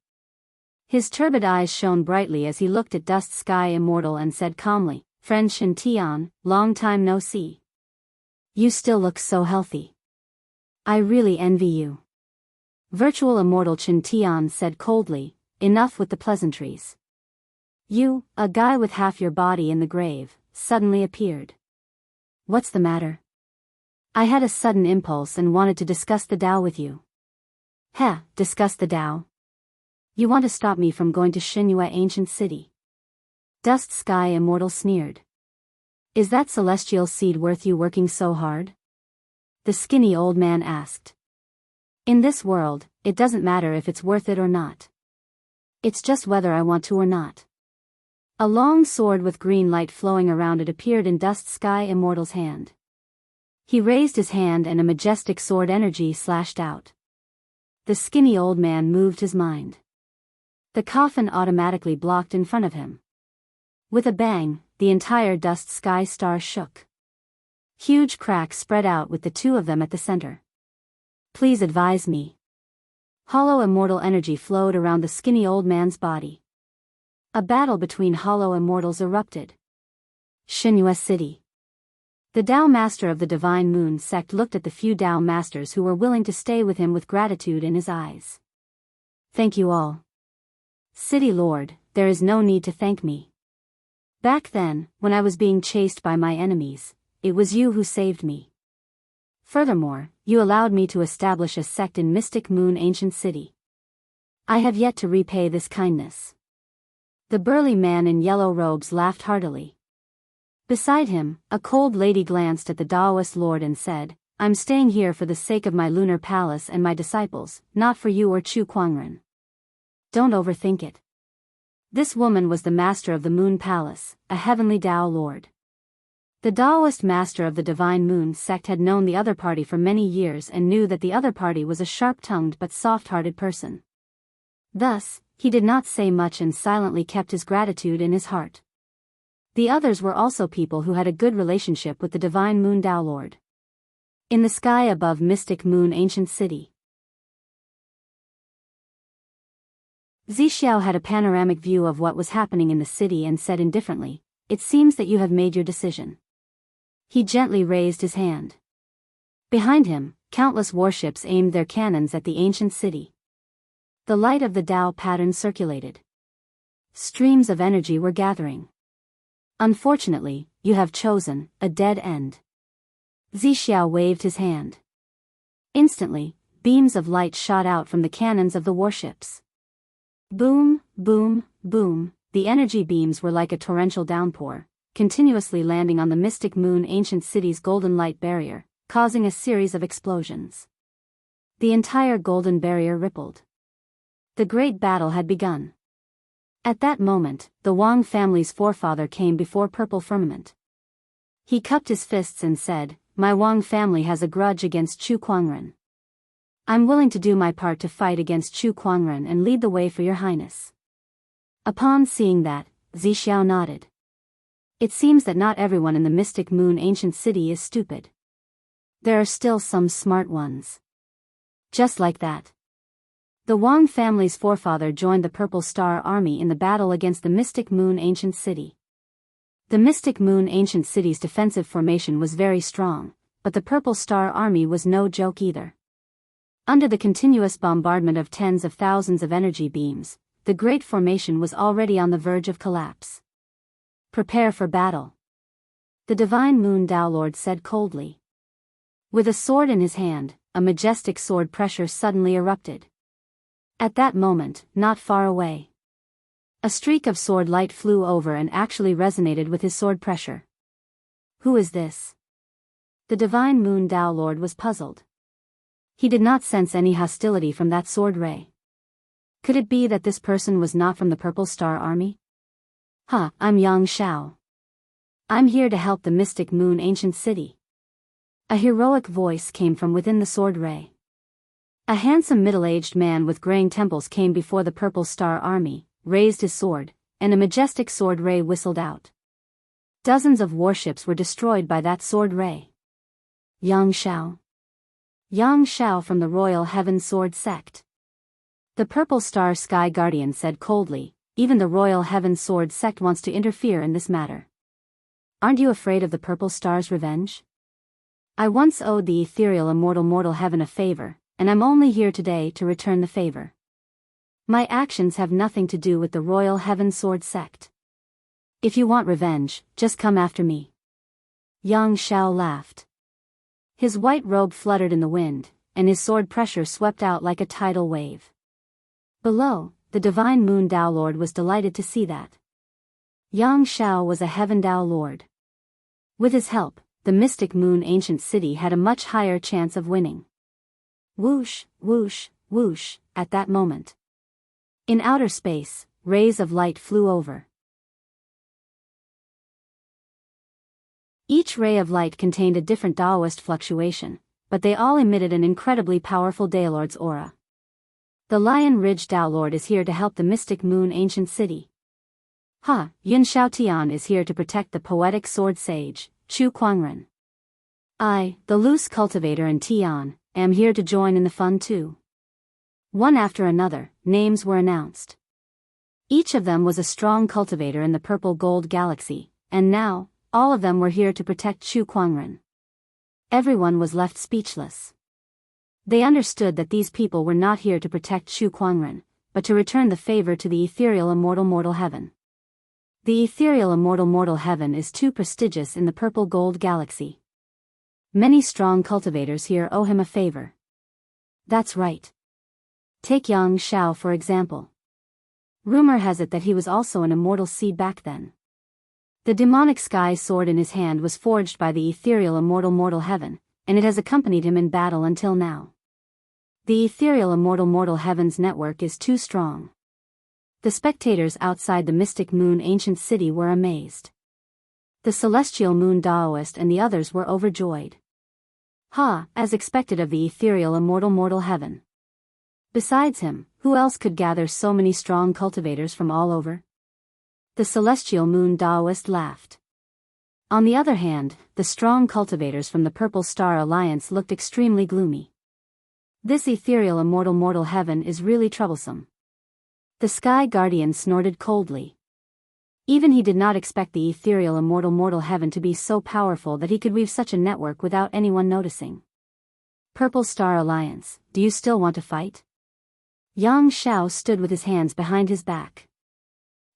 His turbid eyes shone brightly as he looked at Dust Sky Immortal and said calmly, "Friend Xianxia, long time no see. You still look so healthy. I really envy you." Virtual Immortal Xianxia said coldly, "Enough with the pleasantries. You, a guy with half your body in the grave, suddenly appeared. What's the matter?" "I had a sudden impulse and wanted to discuss the Dao with you." "Heh, discuss the Dao? You want to stop me from going to Xianxia Ancient City?" Dust Sky Immortal sneered. "Is that celestial seed worth you working so hard?" The skinny old man asked. "In this world, it doesn't matter if it's worth it or not. It's just whether I want to or not." A long sword with green light flowing around it appeared in Dust Sky Immortal's hand. He raised his hand and a majestic sword energy slashed out. The skinny old man moved his mind. The coffin automatically blocked in front of him. With a bang, the entire Dust Sky star shook. Huge cracks spread out with the two of them at the center. "Please advise me." Hollow immortal energy flowed around the skinny old man's body. A battle between hollow immortals erupted. Xianxia City. The Dao Master of the Divine Moon sect looked at the few Dao Masters who were willing to stay with him with gratitude in his eyes. "Thank you all. City Lord, there is no need to thank me. Back then, when I was being chased by my enemies, it was you who saved me. Furthermore, you allowed me to establish a sect in Mystic Moon Ancient City. I have yet to repay this kindness." The burly man in yellow robes laughed heartily. Beside him, a cold lady glanced at the Daoist Lord and said, "I'm staying here for the sake of my lunar palace and my disciples, not for you or Chu Kuangren. Don't overthink it." This woman was the master of the Moon Palace, a heavenly Dao Lord. The Daoist master of the Divine Moon sect had known the other party for many years and knew that the other party was a sharp-tongued but soft-hearted person. Thus, he did not say much and silently kept his gratitude in his heart. The others were also people who had a good relationship with the Divine Moon Dao Lord. In the sky above Mystic Moon Ancient City, Zixiao had a panoramic view of what was happening in the city and said indifferently, "It seems that you have made your decision." He gently raised his hand. Behind him, countless warships aimed their cannons at the ancient city. The light of the Dao pattern circulated. Streams of energy were gathering. "Unfortunately, you have chosen a dead end." Zixiao waved his hand. Instantly, beams of light shot out from the cannons of the warships. Boom, boom, boom, the energy beams were like a torrential downpour, continuously landing on the Mystic Moon Ancient City's golden light barrier, causing a series of explosions. The entire golden barrier rippled. The great battle had begun. At that moment, the Wang family's forefather came before Purple Firmament. He cupped his fists and said, "My Wang family has a grudge against Chu Kuangren. I'm willing to do my part to fight against Chu Kuangren and lead the way for your highness." Upon seeing that, Zixiao nodded. It seems that not everyone in the Mystic Moon Ancient City is stupid. There are still some smart ones. Just like that, the Wang family's forefather joined the Purple Star Army in the battle against the Mystic Moon Ancient City. The Mystic Moon Ancient City's defensive formation was very strong, but the Purple Star Army was no joke either. Under the continuous bombardment of tens of thousands of energy beams, the great formation was already on the verge of collapse. "Prepare for battle," the Divine Moon Dao Lord said coldly. With a sword in his hand, a majestic sword pressure suddenly erupted. At that moment, not far away, a streak of sword light flew over and actually resonated with his sword pressure. "Who is this?" The Divine Moon Dao Lord was puzzled. He did not sense any hostility from that sword ray. Could it be that this person was not from the Purple Star Army? I'm Yang Xiao. I'm here to help the Mystic Moon ancient city. A heroic voice came from within the sword ray. A handsome middle-aged man with graying temples came before the Purple Star army, raised his sword, and a majestic sword ray whistled out. Dozens of warships were destroyed by that sword ray. Yang Xiao. Yang Xiao from the Royal Heaven Sword Sect. The Purple Star Sky Guardian said coldly, even the Royal Heaven Sword Sect wants to interfere in this matter. Aren't you afraid of the Purple Star's revenge? I once owed the ethereal immortal mortal heaven a favor, and I'm only here today to return the favor. My actions have nothing to do with the Royal Heaven Sword Sect. If you want revenge, just come after me. Yang Xiao laughed. His white robe fluttered in the wind, and his sword pressure swept out like a tidal wave. Below, the divine Moon Dao Lord was delighted to see that. Yang Xiao was a Heaven Dao Lord. With his help, the Mystic Moon ancient city had a much higher chance of winning. Whoosh, whoosh, whoosh, at that moment. In outer space, rays of light flew over. Each ray of light contained a different Daoist fluctuation, but they all emitted an incredibly powerful Daolord's aura. The Lion Ridge Dao Lord is here to help the Mystic Moon ancient city. Yun Xiao Tian is here to protect the poetic sword sage, Chu Kuangren. I, the loose cultivator and Tian, am here to join in the fun too. One after another, names were announced. Each of them was a strong cultivator in the purple gold galaxy, and now, all of them were here to protect Chu Kuangren. Everyone was left speechless. They understood that these people were not here to protect Chu Kuangren, but to return the favor to the ethereal immortal mortal heaven. The ethereal immortal mortal heaven is too prestigious in the purple gold galaxy. Many strong cultivators here owe him a favor. That's right. Take Yang Xiao for example. Rumor has it that he was also an immortal seed back then. The demonic sky sword in his hand was forged by the ethereal immortal mortal heaven, and it has accompanied him in battle until now. The ethereal immortal mortal heaven's network is too strong. The spectators outside the Mystic Moon ancient city were amazed. The celestial moon Daoist and the others were overjoyed. As expected of the ethereal immortal mortal heaven. Besides him, who else could gather so many strong cultivators from all over? The celestial moon Daoist laughed. On the other hand, the strong cultivators from the Purple Star Alliance looked extremely gloomy. This ethereal immortal mortal heaven is really troublesome. The Sky Guardian snorted coldly. Even he did not expect the ethereal immortal mortal heaven to be so powerful that he could weave such a network without anyone noticing. Purple Star Alliance, do you still want to fight? Yang Xiao stood with his hands behind his back.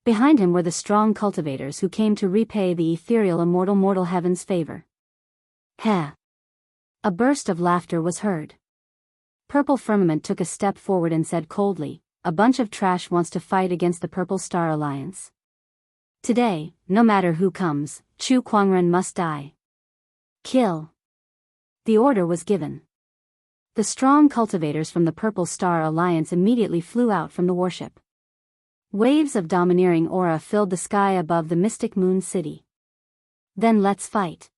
Behind him were the strong cultivators who came to repay the ethereal immortal mortal heaven's favor. A burst of laughter was heard. Purple Firmament took a step forward and said coldly, "A bunch of trash wants to fight against the Purple Star Alliance. Today, no matter who comes, Chu Kuangren must die. Kill." The order was given. The strong cultivators from the Purple Star Alliance immediately flew out from the warship. Waves of domineering aura filled the sky above the Mystic Moon City. "Then let's fight,"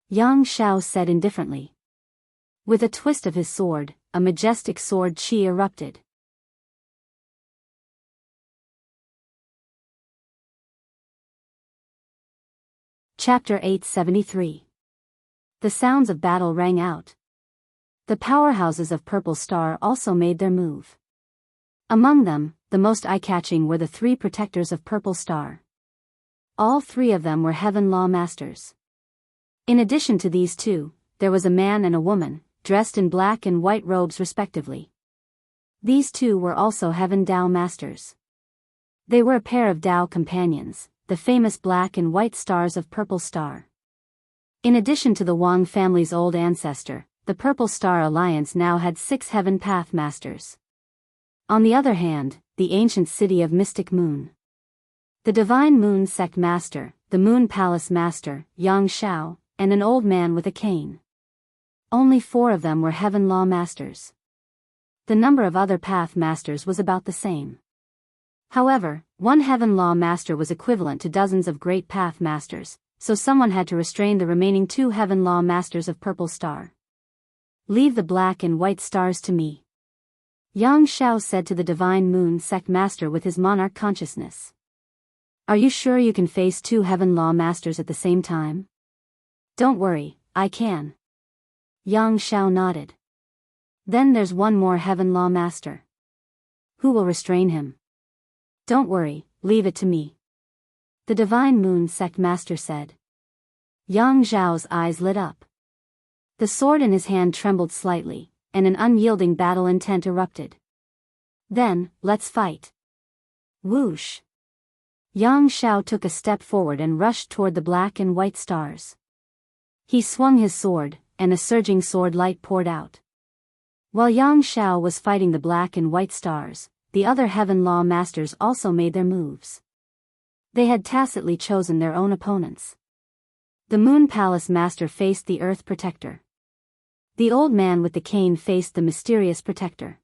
Yang Xiao said indifferently. With a twist of his sword, a majestic sword chi erupted. Chapter 873. The sounds of battle rang out. The powerhouses of Purple Star also made their move. Among them, the most eye-catching were the three protectors of Purple Star. All three of them were Heaven Law Masters. In addition to these two, there was a man and a woman, dressed in black and white robes respectively. These two were also Heaven Dao Masters. They were a pair of Dao companions, the famous black and white stars of Purple Star. In addition to the Wang family's old ancestor, the Purple Star Alliance now had 6 Heaven Path Masters. On the other hand, the ancient city of Mystic Moon. The Divine Moon Sect Master, the Moon Palace Master, Yang Xiao, and an old man with a cane. Only 4 of them were Heaven Law Masters. The number of other Path Masters was about the same. However, one Heaven Law Master was equivalent to dozens of Great Path Masters, so someone had to restrain the remaining 2 Heaven Law Masters of Purple Star. "Leave the black and white stars to me," Yang Xiao said to the Divine Moon Sect Master with his monarch consciousness. "Are you sure you can face 2 Heaven Law Masters at the same time?" "Don't worry, I can." Yang Xiao nodded. "Then there's one more Heaven Law Master. Who will restrain him?" "Don't worry, leave it to me," the Divine Moon Sect Master said. Yang Xiao's eyes lit up. The sword in his hand trembled slightly, and an unyielding battle intent erupted. "Then, let's fight." Whoosh! Yang Xiao took a step forward and rushed toward the black and white stars. He swung his sword, and a surging sword light poured out. While Yang Xiao was fighting the black and white stars, the other Heaven Law Masters also made their moves. They had tacitly chosen their own opponents. The Moon Palace Master faced the Earth Protector. The old man with the cane faced the mysterious Protector.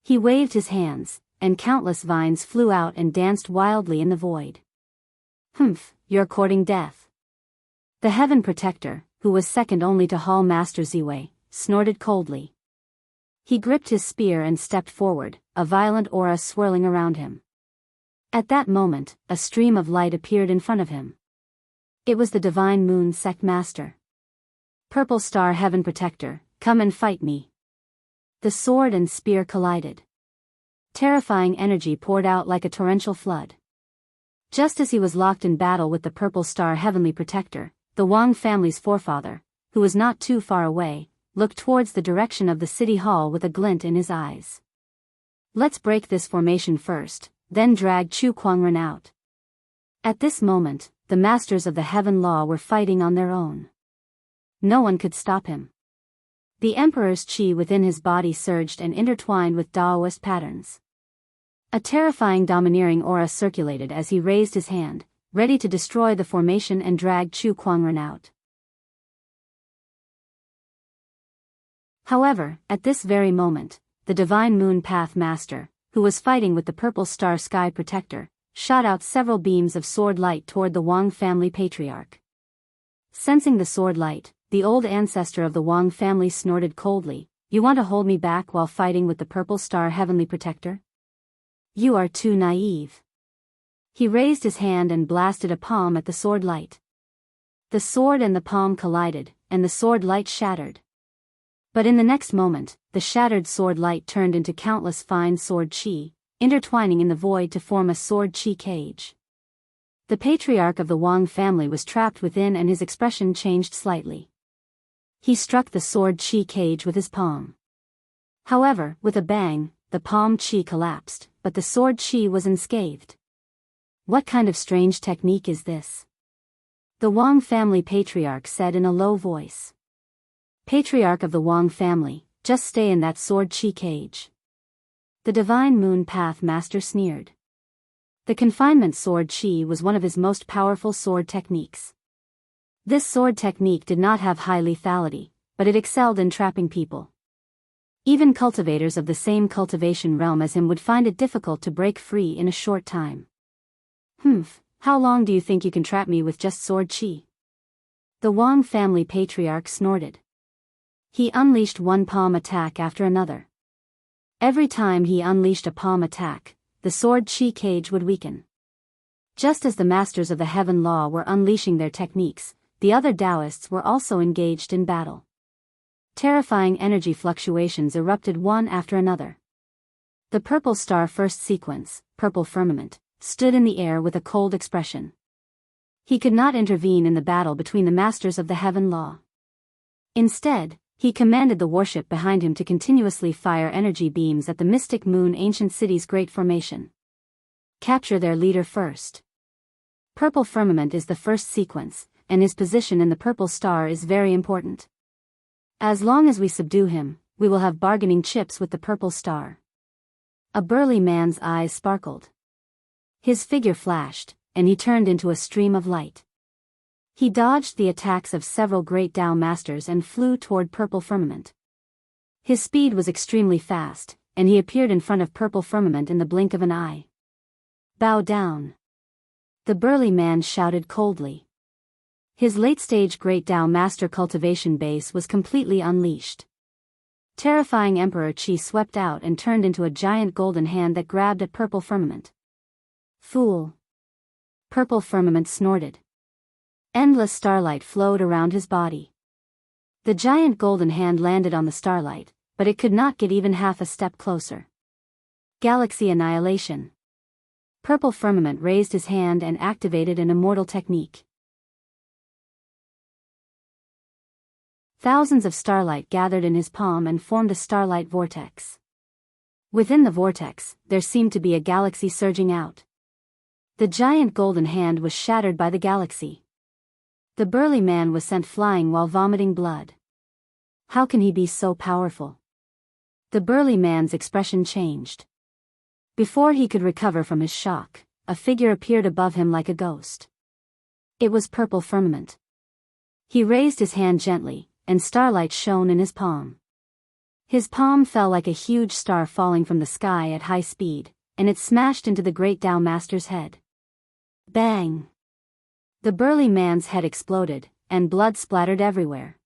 He waved his hands, and countless vines flew out and danced wildly in the void. "Humph, you're courting death." The Heaven Protector, who was second only to Hall Master Ziwei, snorted coldly. He gripped his spear and stepped forward, a violent aura swirling around him. At that moment, a stream of light appeared in front of him. It was the Divine Moon Sect Master. "Purple Star Heaven Protector, come and fight me." The sword and spear collided. Terrifying energy poured out like a torrential flood. Just as he was locked in battle with the Purple Star Heavenly Protector, the Wang family's forefather, who was not too far away, looked towards the direction of the city hall with a glint in his eyes. "Let's break this formation first, then drag Chu Kuangren out." At this moment, the masters of the Heaven Law were fighting on their own. No one could stop him. The Emperor's qi within his body surged and intertwined with Daoist patterns. A terrifying domineering aura circulated as he raised his hand, ready to destroy the formation and drag Chu Kuangren out. However, at this very moment, the Divine Moon Path Master, who was fighting with the Purple Star Sky Protector, shot out several beams of sword light toward the Wang family patriarch. Sensing the sword light, the old ancestor of the Wang family snorted coldly, "You want to hold me back while fighting with the Purple Star Heavenly Protector? You are too naive." He raised his hand and blasted a palm at the sword light. The sword and the palm collided, and the sword light shattered. But in the next moment, the shattered sword light turned into countless fine sword qi, intertwining in the void to form a sword qi cage. The patriarch of the Wang family was trapped within, and his expression changed slightly. He struck the sword qi cage with his palm. However, with a bang, the palm qi collapsed, but the sword qi was unscathed. "What kind of strange technique is this?" the Wang family patriarch said in a low voice. "Patriarch of the Wang family, just stay in that sword qi cage." The Divine Moon Path Master sneered. The confinement sword qi was one of his most powerful sword techniques. This sword technique did not have high lethality, but it excelled in trapping people. Even cultivators of the same cultivation realm as him would find it difficult to break free in a short time. "Humph, how long do you think you can trap me with just sword qi?" The Wang family patriarch snorted. He unleashed one palm attack after another. Every time he unleashed a palm attack, the sword qi cage would weaken. Just as the masters of the Heaven Law were unleashing their techniques, the other Daoists were also engaged in battle. Terrifying energy fluctuations erupted one after another. The Purple Star First Sequence, Purple Firmament, stood in the air with a cold expression. He could not intervene in the battle between the masters of the Heaven Law. Instead, he commanded the warship behind him to continuously fire energy beams at the Mystic Moon Ancient City's Great Formation. Capture their leader first. Purple Firmament is the first sequence, and his position in the Purple Star is very important. As long as we subdue him, we will have bargaining chips with the Purple Star. A burly man's eyes sparkled. His figure flashed, and he turned into a stream of light. He dodged the attacks of several great Dao masters and flew toward Purple Firmament. His speed was extremely fast, and he appeared in front of Purple Firmament in the blink of an eye. Bow down. The burly man shouted coldly. His late-stage Great Dao Master cultivation base was completely unleashed. Terrifying Emperor Qi swept out and turned into a giant golden hand that grabbed at Purple Firmament. Fool. Purple Firmament snorted. Endless starlight flowed around his body. The giant golden hand landed on the starlight, but it could not get even half a step closer. Galaxy Annihilation. Purple Firmament raised his hand and activated an immortal technique. Thousands of starlight gathered in his palm and formed a starlight vortex. Within the vortex, there seemed to be a galaxy surging out. The giant golden hand was shattered by the galaxy. The burly man was sent flying while vomiting blood. How can he be so powerful? The burly man's expression changed. Before he could recover from his shock, a figure appeared above him like a ghost. It was Purple Firmament. He raised his hand gently, and starlight shone in his palm. His palm fell like a huge star falling from the sky at high speed, and it smashed into the Great Dao Master's head. Bang! The burly man's head exploded, and blood splattered everywhere.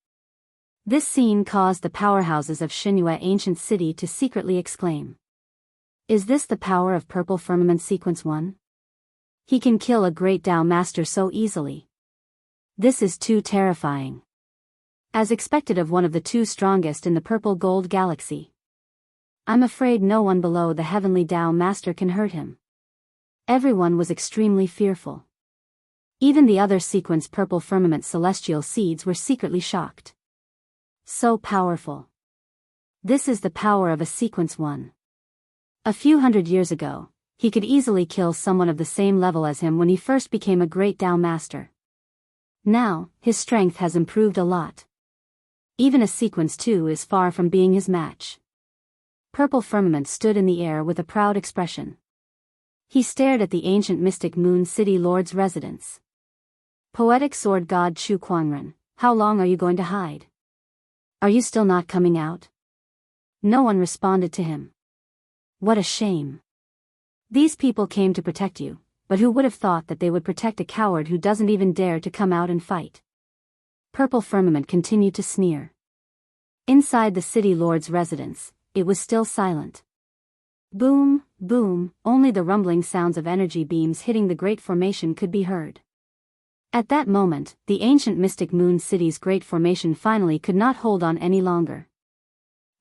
This scene caused the powerhouses of Xianxia Ancient City to secretly exclaim. Is this the power of Purple Firmament Sequence 1? He can kill a Great Dao Master so easily. This is too terrifying. As expected of one of the two strongest in the Purple Gold Galaxy. I'm afraid no one below the Heavenly Dao Master can hurt him. Everyone was extremely fearful. Even the other Sequence Purple Firmament Celestial Seeds were secretly shocked. So powerful. This is the power of a Sequence 1. A few hundred years ago, he could easily kill someone of the same level as him when he first became a Great Dao Master. Now, his strength has improved a lot. Even a Sequence 2 is far from being his match. Purple Firmament stood in the air with a proud expression. He stared at the ancient mystic Moon City Lord's residence. Poetic Sword God Chu Kuangren, how long are you going to hide? Are you still not coming out? No one responded to him. What a shame. These people came to protect you, but who would have thought that they would protect a coward who doesn't even dare to come out and fight? Purple Firmament continued to sneer. Inside the city lord's residence, it was still silent. Boom, boom, only the rumbling sounds of energy beams hitting the Great Formation could be heard. At that moment, the ancient mystic Moon City's Great Formation finally could not hold on any longer.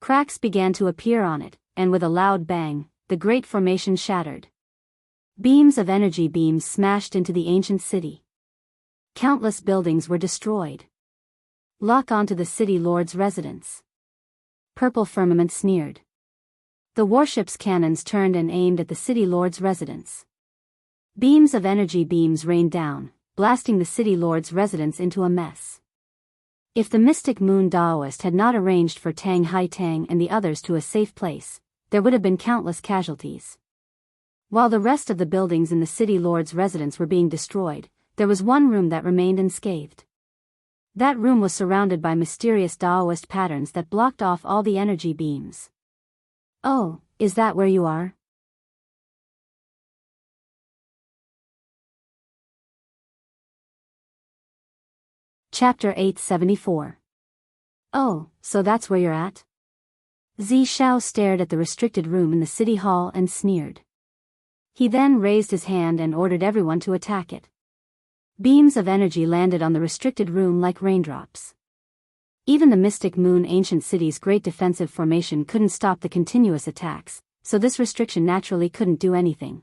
Cracks began to appear on it, and with a loud bang, the Great Formation shattered. Beams of energy beams smashed into the ancient city. Countless buildings were destroyed. Lock onto the city lord's residence. Purple Firmament sneered. The warship's cannons turned and aimed at the city lord's residence. Beams of energy beams rained down, blasting the city lord's residence into a mess. If the mystic moon Daoist had not arranged for Tang Haitang and the others to a safe place, there would have been countless casualties. While the rest of the buildings in the city lord's residence were being destroyed, there was one room that remained unscathed. That room was surrounded by mysterious Daoist patterns that blocked off all the energy beams. Oh, is that where you are? Chapter 874. Oh, so that's where you're at? Zi Shao stared at the restricted room in the city hall and sneered. He then raised his hand and ordered everyone to attack it. Beams of energy landed on the restricted room like raindrops. Even the mystic moon ancient city's great defensive formation couldn't stop the continuous attacks, so this restriction naturally couldn't do anything.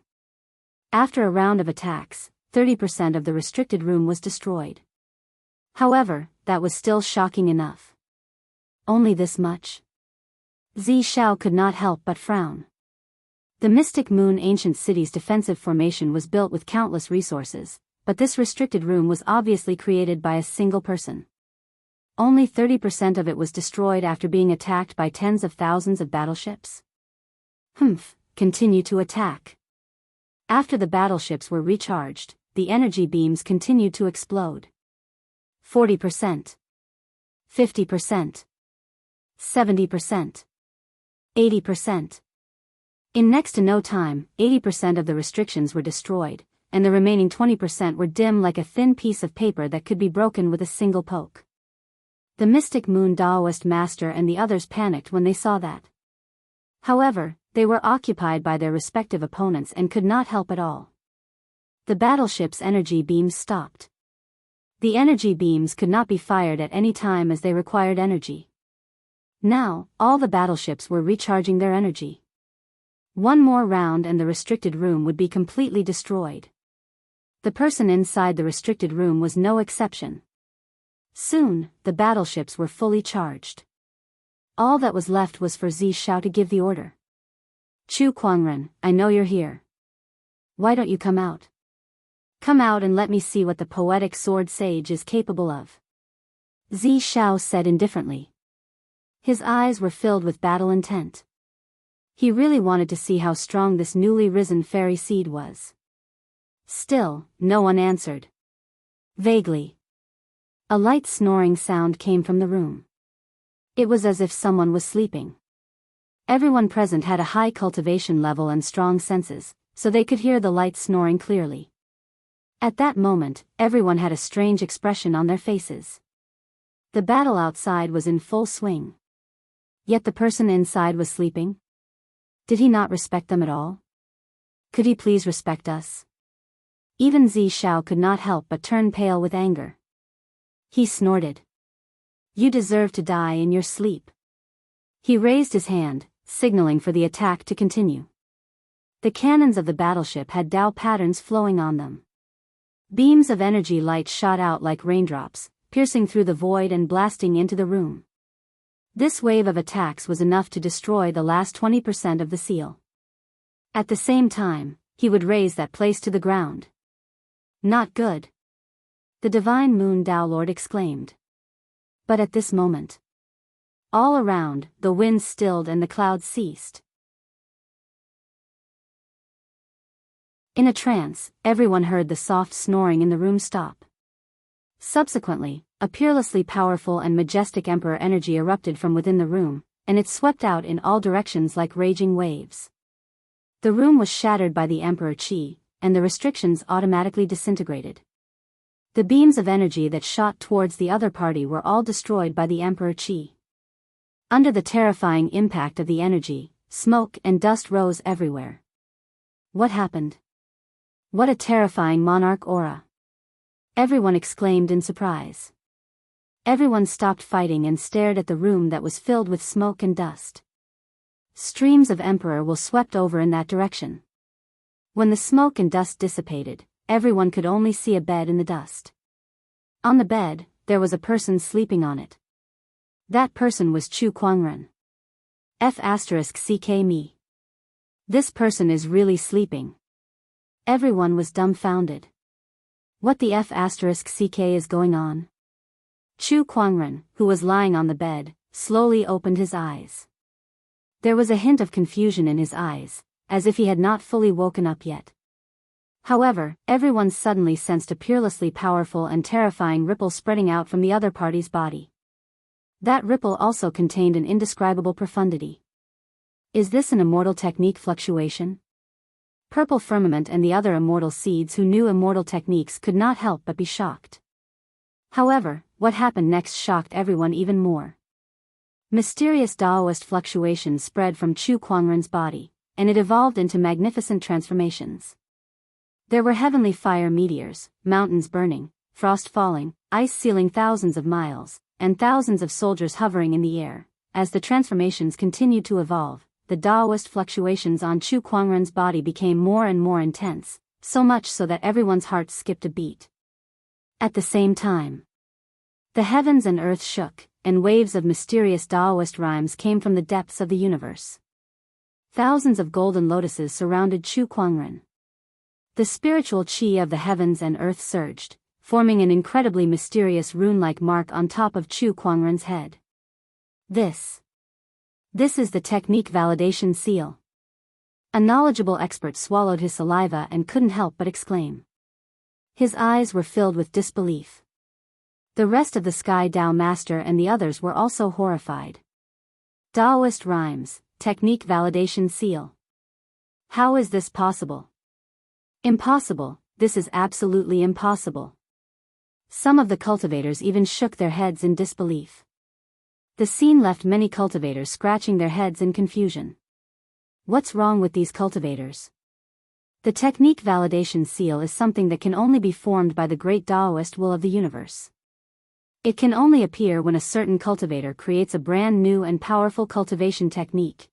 After a round of attacks, 30% of the restricted room was destroyed. However, that was still shocking enough. Only this much? Zi Shao could not help but frown. The mystic moon ancient city's defensive formation was built with countless resources, but this restricted room was obviously created by a single person. Only 30% of it was destroyed after being attacked by tens of thousands of battleships. Continue to attack. After the battleships were recharged, the energy beams continued to explode. 40%. 50%. 70%. 80%. In next to no time, 80% of the restrictions were destroyed, and the remaining 20% were dim like a thin piece of paper that could be broken with a single poke. The mystic moon Daoist master and the others panicked when they saw that. However, they were occupied by their respective opponents and could not help at all. The battleship's energy beams stopped. The energy beams could not be fired at any time as they required energy. Now, all the battleships were recharging their energy. One more round and the restricted room would be completely destroyed. The person inside the restricted room was no exception. Soon, the battleships were fully charged. All that was left was for Xiao to give the order. Chu Kuangren, I know you're here. Why don't you come out? Come out and let me see what the poetic sword sage is capable of. Xiao said indifferently. His eyes were filled with battle intent. He really wanted to see how strong this newly risen fairy seed was. Still, no one answered. Vaguely, a light snoring sound came from the room. It was as if someone was sleeping. Everyone present had a high cultivation level and strong senses, so they could hear the light snoring clearly. At that moment, everyone had a strange expression on their faces. The battle outside was in full swing. Yet the person inside was sleeping? Did he not respect them at all? Could he please respect us? Even Xiao could not help but turn pale with anger. He snorted. You deserve to die in your sleep. He raised his hand, signaling for the attack to continue. The cannons of the battleship had Dao patterns flowing on them. Beams of energy light shot out like raindrops, piercing through the void and blasting into the room. This wave of attacks was enough to destroy the last 20% of the seal. At the same time, he would raise that place to the ground. Not good. The divine moon Dao Lord exclaimed. But at this moment, all around, the wind stilled and the clouds ceased. In a trance, everyone heard the soft snoring in the room stop. Subsequently, a peerlessly powerful and majestic emperor energy erupted from within the room, and it swept out in all directions like raging waves. The room was shattered by the emperor Qi, and the restrictions automatically disintegrated. The beams of energy that shot towards the other party were all destroyed by the emperor Qi. Under the terrifying impact of the energy, smoke and dust rose everywhere. What happened? What a terrifying monarch aura! Everyone exclaimed in surprise. Everyone stopped fighting and stared at the room that was filled with smoke and dust. Streams of emperor will swept over in that direction. When the smoke and dust dissipated, everyone could only see a bed in the dust. On the bed, there was a person sleeping on it. That person was Chu Kuangren. F***ck me. This person is really sleeping. Everyone was dumbfounded. What the F***ck is going on? Chu Kuangren, who was lying on the bed, slowly opened his eyes. There was a hint of confusion in his eyes, as if he had not fully woken up yet. However, everyone suddenly sensed a peerlessly powerful and terrifying ripple spreading out from the other party's body. That ripple also contained an indescribable profundity. Is this an immortal technique fluctuation? Purple Firmament and the other immortal seeds who knew immortal techniques could not help but be shocked. However, what happened next shocked everyone even more. Mysterious Daoist fluctuations spread from Chu Kuangren's body, and it evolved into magnificent transformations. There were heavenly fire meteors, mountains burning, frost falling, ice sealing thousands of miles, and thousands of soldiers hovering in the air. As the transformations continued to evolve, the Daoist fluctuations on Chu Kuangren's body became more and more intense, so much so that everyone's hearts skipped a beat. At the same time, the heavens and earth shook, and waves of mysterious Daoist rhymes came from the depths of the universe. Thousands of golden lotuses surrounded Chu Kuangren. The spiritual chi of the heavens and earth surged, forming an incredibly mysterious rune-like mark on top of Chu Kuangren's head. This is the technique validation seal. A knowledgeable expert swallowed his saliva and couldn't help but exclaim. His eyes were filled with disbelief. The rest of the Sky Dao Master and the others were also horrified. Daoist rhymes, technique validation seal. How is this possible? Impossible, this is absolutely impossible. Some of the cultivators even shook their heads in disbelief. The scene left many cultivators scratching their heads in confusion. What's wrong with these cultivators? The technique validation seal is something that can only be formed by the great Daoist will of the universe. It can only appear when a certain cultivator creates a brand new and powerful cultivation technique.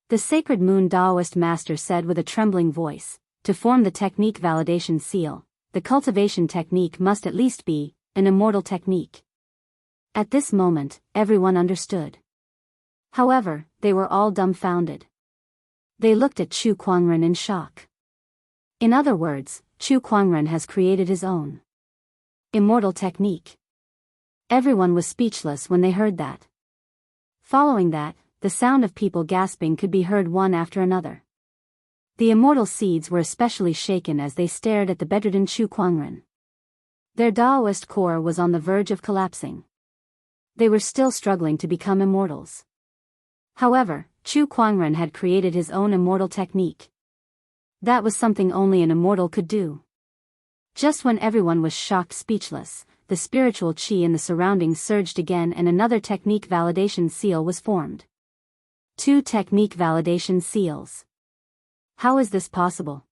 The Sacred Moon Daoist master said with a trembling voice, to form the technique validation seal, the cultivation technique must at least be an immortal technique. At this moment, everyone understood. However, they were all dumbfounded. They looked at Chu Kuangren in shock. In other words, Chu Kuangren has created his own immortal technique. Everyone was speechless when they heard that. Following that, the sound of people gasping could be heard one after another. The immortal seeds were especially shaken as they stared at the bedridden Chu Kuangren. Their Daoist core was on the verge of collapsing. They were still struggling to become immortals. However, Chu Kuangren had created his own immortal technique. That was something only an immortal could do. Just when everyone was shocked speechless, the spiritual chi in the surroundings surged again and another technique validation seal was formed. 2 technique validation seals. How is this possible?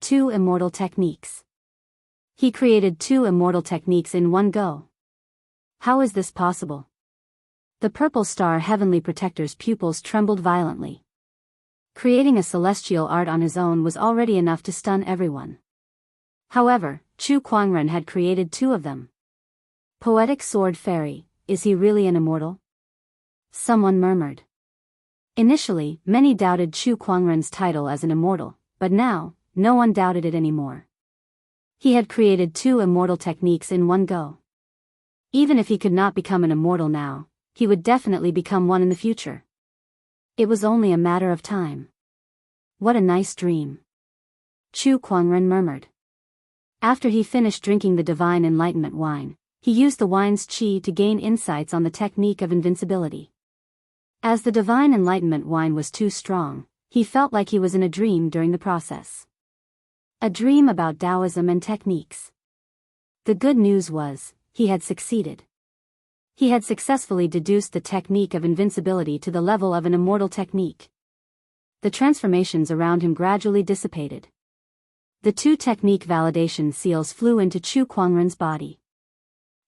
2 immortal techniques. He created 2 immortal techniques in one go. How is this possible? The Purple Star Heavenly Protector's pupils trembled violently. Creating a celestial art on his own was already enough to stun everyone. However, Chu Kuangren had created 2 of them. Poetic Sword Fairy, is he really an immortal? Someone murmured. Initially, many doubted Chu Kuangren's title as an immortal, but now, no one doubted it anymore. He had created 2 immortal techniques in one go. Even if he could not become an immortal now, he would definitely become one in the future. It was only a matter of time. What a nice dream. Chu Kuangren murmured. After he finished drinking the divine enlightenment wine, he used the wine's qi to gain insights on the technique of invincibility. As the divine enlightenment wine was too strong, he felt like he was in a dream during the process. A dream about Taoism and techniques. The good news was, he had succeeded. He had successfully deduced the technique of invincibility to the level of an immortal technique. The transformations around him gradually dissipated. The 2 technique validation seals flew into Chu Kuangren's body.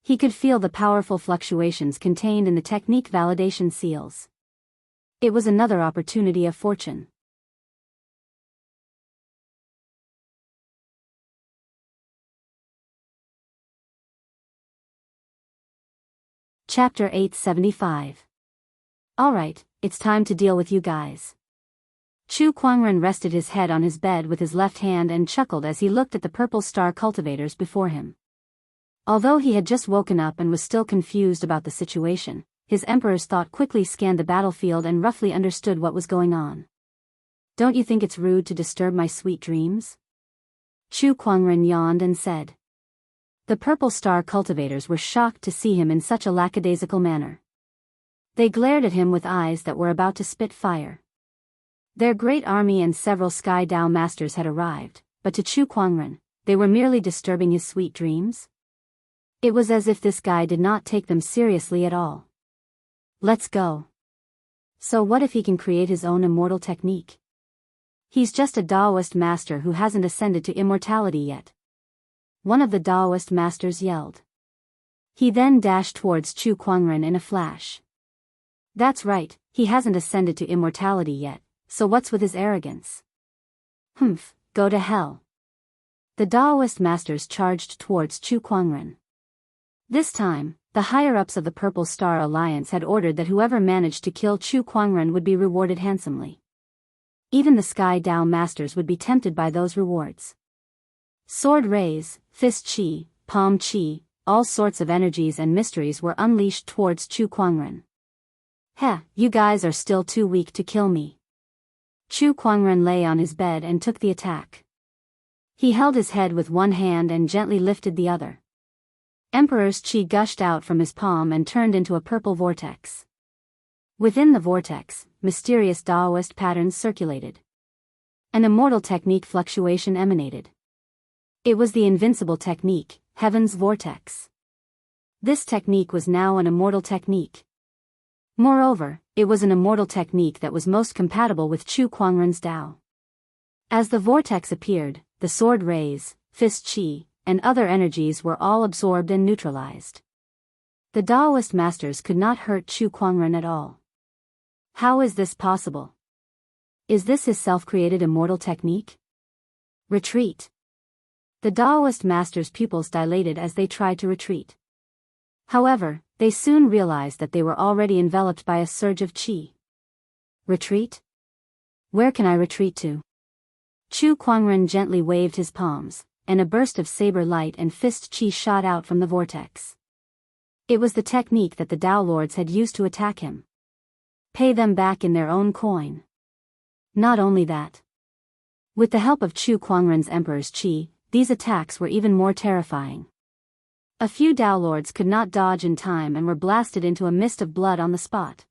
He could feel the powerful fluctuations contained in the technique validation seals. It was another opportunity of fortune. Chapter 875. Alright, it's time to deal with you guys. Chu Kuangren rested his head on his bed with his left hand and chuckled as he looked at the purple star cultivators before him. Although he had just woken up and was still confused about the situation, his emperor's thought quickly scanned the battlefield and roughly understood what was going on. Don't you think it's rude to disturb my sweet dreams? Chu Kuangren yawned and said. The purple star cultivators were shocked to see him in such a lackadaisical manner. They glared at him with eyes that were about to spit fire. Their great army and several Sky Dao masters had arrived, but to Chu Kuangren, they were merely disturbing his sweet dreams. It was as if this guy did not take them seriously at all. Let's go. So what if he can create his own immortal technique? He's just a Daoist master who hasn't ascended to immortality yet. One of the Daoist masters yelled. He then dashed towards Chu Kuangren in a flash. That's right, he hasn't ascended to immortality yet, so what's with his arrogance? Humph, go to hell. The Daoist masters charged towards Chu Kuangren. This time, the higher-ups of the Purple Star Alliance had ordered that whoever managed to kill Chu Kuangren would be rewarded handsomely. Even the Sky Dao masters would be tempted by those rewards. Sword rays, fist chi, palm chi, all sorts of energies and mysteries were unleashed towards Chu Kuangren. Heh, you guys are still too weak to kill me. Chu Kuangren lay on his bed and took the attack. He held his head with one hand and gently lifted the other. Emperor's chi gushed out from his palm and turned into a purple vortex. Within the vortex, mysterious Daoist patterns circulated. An immortal technique fluctuation emanated. It was the Invincible technique, Heaven's Vortex. This technique was now an immortal technique. Moreover, it was an immortal technique that was most compatible with Chu Kuangren's Tao. As the vortex appeared, the sword rays, fist chi, and other energies were all absorbed and neutralized. The Daoist masters could not hurt Chu Kuangren at all. How is this possible? Is this his self-created immortal technique? Retreat. The Daoist masters' pupils dilated as they tried to retreat. However, they soon realized that they were already enveloped by a surge of qi. Retreat? Where can I retreat to? Chu Kuangren gently waved his palms, and a burst of saber light and fist qi shot out from the vortex. It was the technique that the Tao Lords had used to attack him. Pay them back in their own coin. Not only that. With the help of Chu Kuangren's Emperor's Qi, these attacks were even more terrifying. A few Tao Lords could not dodge in time and were blasted into a mist of blood on the spot.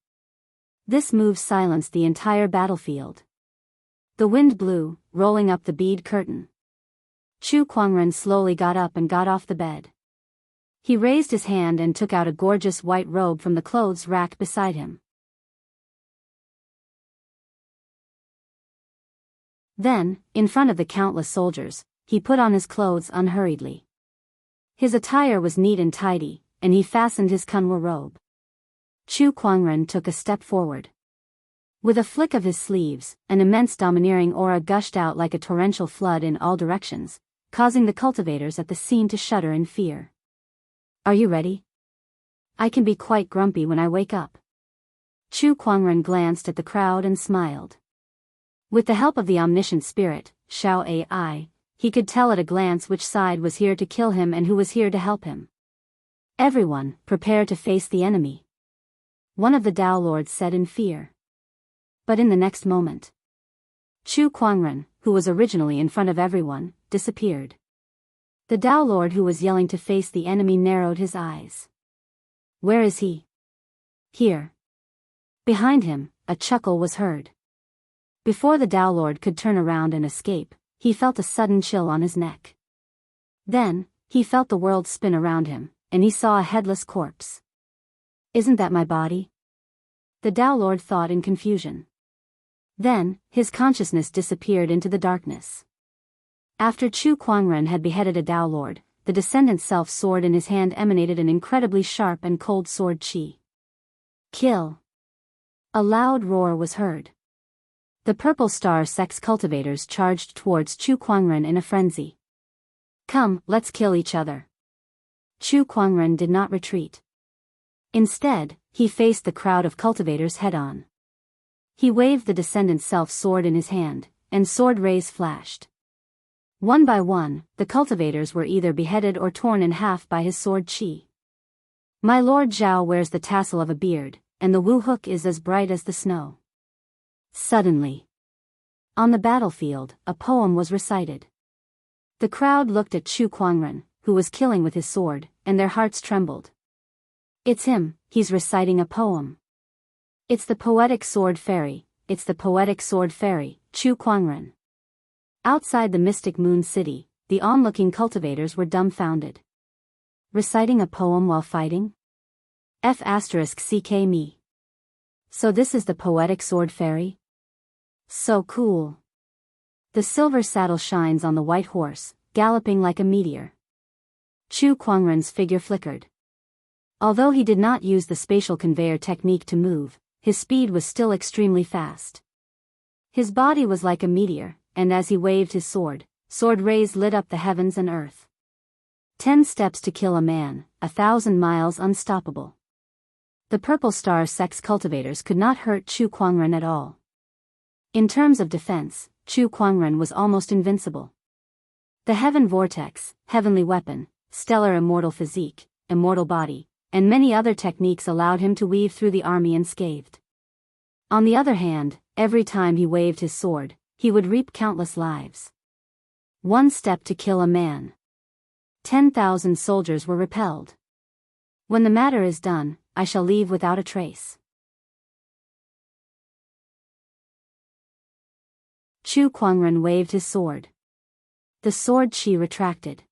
This move silenced the entire battlefield. The wind blew, rolling up the bead curtain. Chu Kuangren slowly got up and got off the bed. He raised his hand and took out a gorgeous white robe from the clothes rack beside him. Then, in front of the countless soldiers, he put on his clothes unhurriedly. His attire was neat and tidy, and he fastened his kunwa robe. Chu Kuangren took a step forward. With a flick of his sleeves, an immense domineering aura gushed out like a torrential flood in all directions, causing the cultivators at the scene to shudder in fear. Are you ready? I can be quite grumpy when I wake up. Chu Kuangren glanced at the crowd and smiled. With the help of the omniscient spirit, Xiao Ai, he could tell at a glance which side was here to kill him and who was here to help him. Everyone, prepare to face the enemy. One of the Tao Lords said in fear. But in the next moment, Chu Kuangren, who was originally in front of everyone, disappeared. The Tao Lord who was yelling to face the enemy narrowed his eyes. Where is he? Here. Behind him, a chuckle was heard. Before the Tao Lord could turn around and escape, he felt a sudden chill on his neck. Then, he felt the world spin around him, and he saw a headless corpse. Isn't that my body? The Tao Lord thought in confusion. Then, his consciousness disappeared into the darkness. After Chu Kuangren had beheaded a Tao Lord, the descendant's self-sword in his hand emanated an incredibly sharp and cold sword qi. Kill! A loud roar was heard. The Purple Star Sex cultivators charged towards Chu Kuangren in a frenzy. Come, let's kill each other. Chu Kuangren did not retreat. Instead, he faced the crowd of cultivators head-on. He waved the descendant's self-sword in his hand, and sword rays flashed. One by one, the cultivators were either beheaded or torn in half by his sword qi. My Lord Zhao wears the tassel of a beard, and the Wu hook is as bright as the snow. Suddenly, on the battlefield, a poem was recited. The crowd looked at Chu Kuangren, who was killing with his sword, and their hearts trembled. It's him, he's reciting a poem. It's the poetic sword fairy, it's the poetic sword fairy, Chu Kuangren. Outside the mystic moon city, the onlooking cultivators were dumbfounded. Reciting a poem while fighting? F***ck me. So this is the poetic sword fairy? So cool. The silver saddle shines on the white horse, galloping like a meteor. Chu Kuangren's figure flickered. Although he did not use the spatial conveyor technique to move, his speed was still extremely fast. His body was like a meteor, and as he waved his sword, sword rays lit up the heavens and earth. 10 steps to kill a man, 1,000 miles unstoppable. The Purple Star Sex cultivators could not hurt Chu Kuangren at all. In terms of defense, Chu Kuangren was almost invincible. The Heaven Vortex, Heavenly Weapon, Stellar Immortal Physique, Immortal Body, and many other techniques allowed him to weave through the army unscathed. On the other hand, every time he waved his sword, he would reap countless lives. 1 step to kill a man. 10,000 soldiers were repelled. When the matter is done, I shall leave without a trace. Chu Kuangren waved his sword. The sword chi retracted.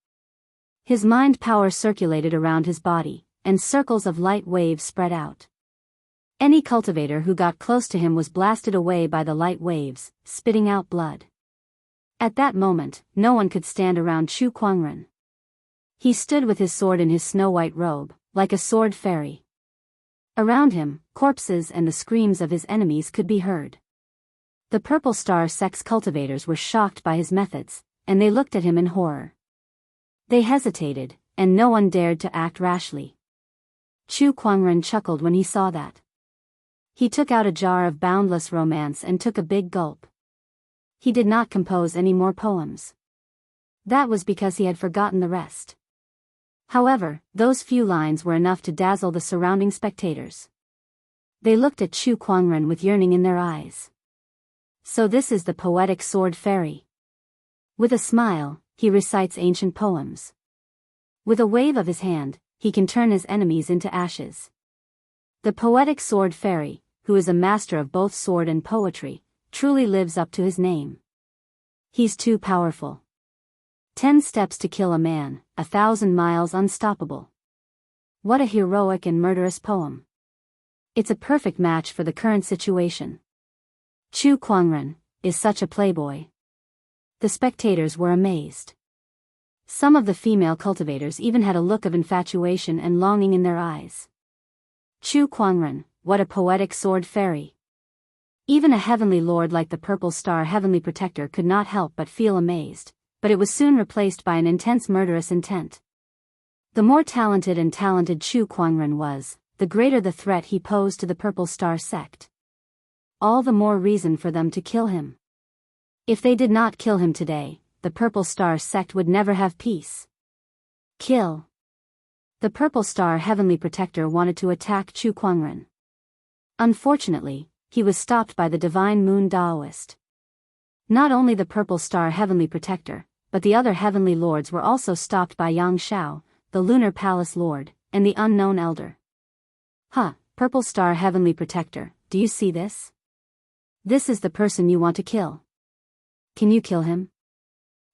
His mind power circulated around his body, and circles of light waves spread out. Any cultivator who got close to him was blasted away by the light waves, spitting out blood. At that moment, no one could stand around Chu Kuangren. He stood with his sword in his snow-white robe, like a sword fairy. Around him, corpses and the screams of his enemies could be heard. The Purple Star Sect's cultivators were shocked by his methods, and they looked at him in horror. They hesitated, and no one dared to act rashly. Chu Kuangren chuckled when he saw that. He took out a jar of boundless romance and took a big gulp. He did not compose any more poems. That was because he had forgotten the rest. However, those few lines were enough to dazzle the surrounding spectators. They looked at Chu Kuangren with yearning in their eyes. So this is the poetic sword fairy. With a smile, he recites ancient poems. With a wave of his hand, he can turn his enemies into ashes. The poetic sword fairy, who is a master of both sword and poetry, truly lives up to his name. He's too powerful. 10 steps to kill a man, 1,000 miles unstoppable. What a heroic and murderous poem. It's a perfect match for the current situation. Chu Kuangren is such a playboy. The spectators were amazed. Some of the female cultivators even had a look of infatuation and longing in their eyes. Chu Kuangren, what a poetic sword fairy. Even a heavenly lord like the Purple Star Heavenly Protector could not help but feel amazed, but it was soon replaced by an intense murderous intent. The more talented Chu Kuangren was, the greater the threat he posed to the Purple Star Sect. All the more reason for them to kill him. If they did not kill him today, the Purple Star Sect would never have peace. Kill. The Purple Star Heavenly Protector wanted to attack Chu Kuangren. Unfortunately, he was stopped by the Divine Moon Daoist. Not only the Purple Star Heavenly Protector, but the other Heavenly Lords were also stopped by Yang Shao, the Lunar Palace Lord, and the Unknown Elder. Purple Star Heavenly Protector, do you see this? This is the person you want to kill. Can you kill him?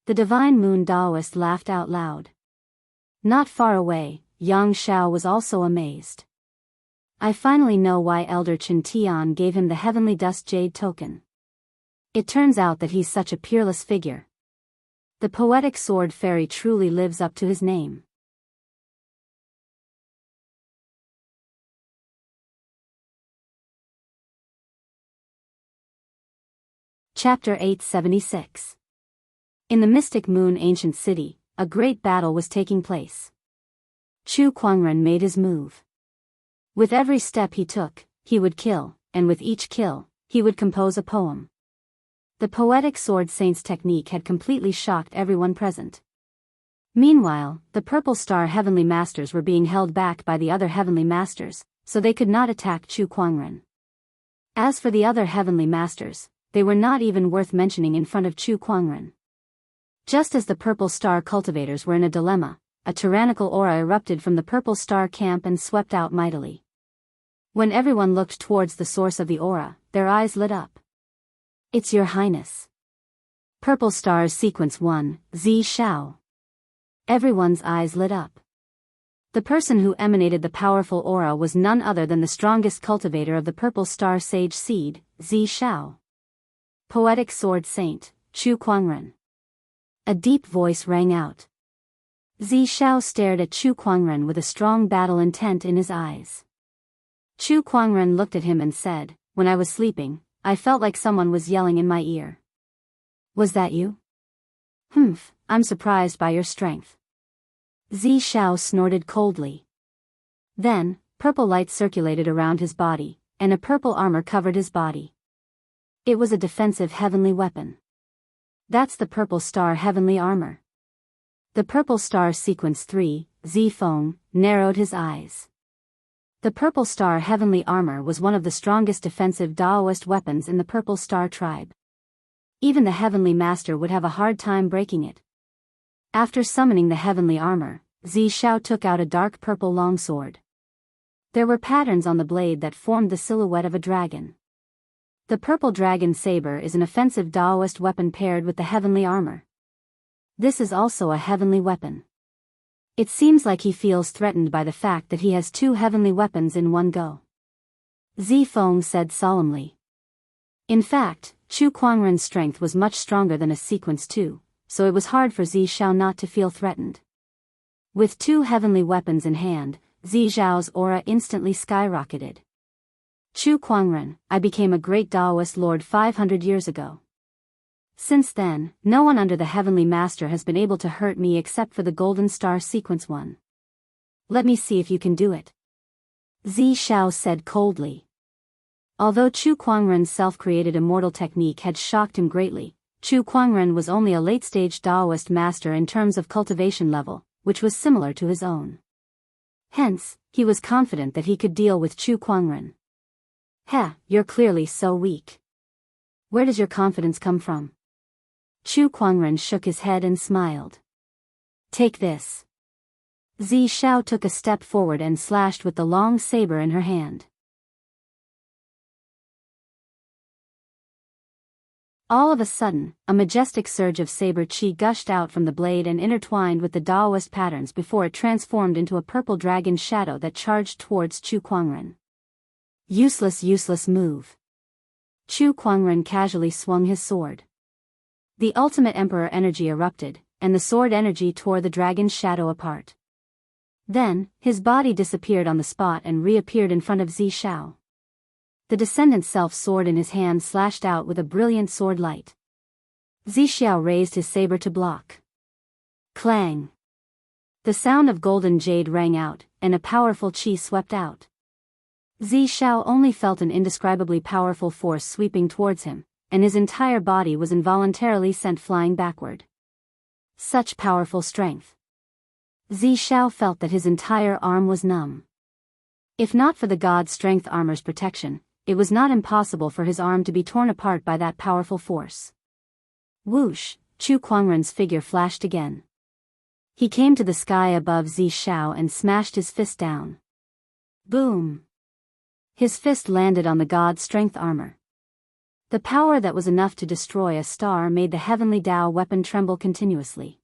The Divine Moon Daoist laughed out loud. Not far away, Yang Shao was also amazed. I finally know why Elder Chen Tian gave him the Heavenly Dust Jade token. It turns out that he's such a peerless figure. The poetic sword fairy truly lives up to his name. Chapter 876. In the Mystic Moon Ancient City, a great battle was taking place. Chu Kuangren made his move. With every step he took, he would kill, and with each kill, he would compose a poem. The poetic sword saint's technique had completely shocked everyone present. Meanwhile, the Purple Star Heavenly Masters were being held back by the other Heavenly Masters, so they could not attack Chu Kuangren. As for the other Heavenly Masters, they were not even worth mentioning in front of Chu Kuangren. Just as the Purple Star cultivators were in a dilemma, a tyrannical aura erupted from the Purple Star camp and swept out mightily. When everyone looked towards the source of the aura, their eyes lit up. It's Your Highness. Purple Stars Sequence 1, Zi Shao. Everyone's eyes lit up. The person who emanated the powerful aura was none other than the strongest cultivator of the Purple Star Sage Seed, Zi Shao. Poetic Sword Saint, Chu Kuangren. A deep voice rang out. Zi Shao stared at Chu Kuangren with a strong battle intent in his eyes. Chu Kuangren looked at him and said, "When I was sleeping, I felt like someone was yelling in my ear." Was that you? I'm surprised by your strength. Zi Shao snorted coldly. Then, purple light circulated around his body, and a purple armor covered his body. It was a defensive heavenly weapon. That's the Purple Star Heavenly Armor. The Purple Star Sequence 3, Zi Feng, narrowed his eyes. The Purple Star Heavenly Armor was one of the strongest defensive Daoist weapons in the Purple Star tribe. Even the Heavenly Master would have a hard time breaking it. After summoning the Heavenly Armor, Zi Shao took out a dark purple longsword. There were patterns on the blade that formed the silhouette of a dragon. The purple dragon saber is an offensive Daoist weapon paired with the heavenly armor. This is also a heavenly weapon. It seems like he feels threatened by the fact that he has two heavenly weapons in one go. Zifeng said solemnly. In fact, Chu Kuangren's strength was much stronger than a sequence 2, so it was hard for Zi Xiao not to feel threatened. With two heavenly weapons in hand, Zi Xiao's aura instantly skyrocketed. Chu Kuangren, I became a great Daoist lord 500 years ago. Since then, no one under the Heavenly Master has been able to hurt me except for the Golden Star Sequence 1. Let me see if you can do it. Zi Xiao said coldly. Although Chu Kuangren's self-created immortal technique had shocked him greatly, Chu Kuangren was only a late-stage Daoist master in terms of cultivation level, which was similar to his own. Hence, he was confident that he could deal with Chu Kuangren. Heh, you're clearly so weak. Where does your confidence come from? Chu Kuangren shook his head and smiled. Take this. Zi Xiao took a step forward and slashed with the long saber in her hand. All of a sudden, a majestic surge of saber chi gushed out from the blade and intertwined with the Daoist patterns before it transformed into a purple dragon shadow that charged towards Chu Kuangren. Useless move. Chu Kuangren casually swung his sword. The ultimate emperor energy erupted, and the sword energy tore the dragon's shadow apart. Then, his body disappeared on the spot and reappeared in front of Zi Xiao. The descendant's self-sword in his hand slashed out with a brilliant sword light. Zi Xiao raised his saber to block. Clang! The sound of golden jade rang out, and a powerful chi swept out. Zi Xiao only felt an indescribably powerful force sweeping towards him, and his entire body was involuntarily sent flying backward. Such powerful strength. Zi Xiao felt that his entire arm was numb. If not for the god strength armor's protection, it was not impossible for his arm to be torn apart by that powerful force. Whoosh! Chu Kuangren's figure flashed again. He came to the sky above Zi Xiao and smashed his fist down. Boom! His fist landed on the god strength armor. The power that was enough to destroy a star made the heavenly Dao weapon tremble continuously.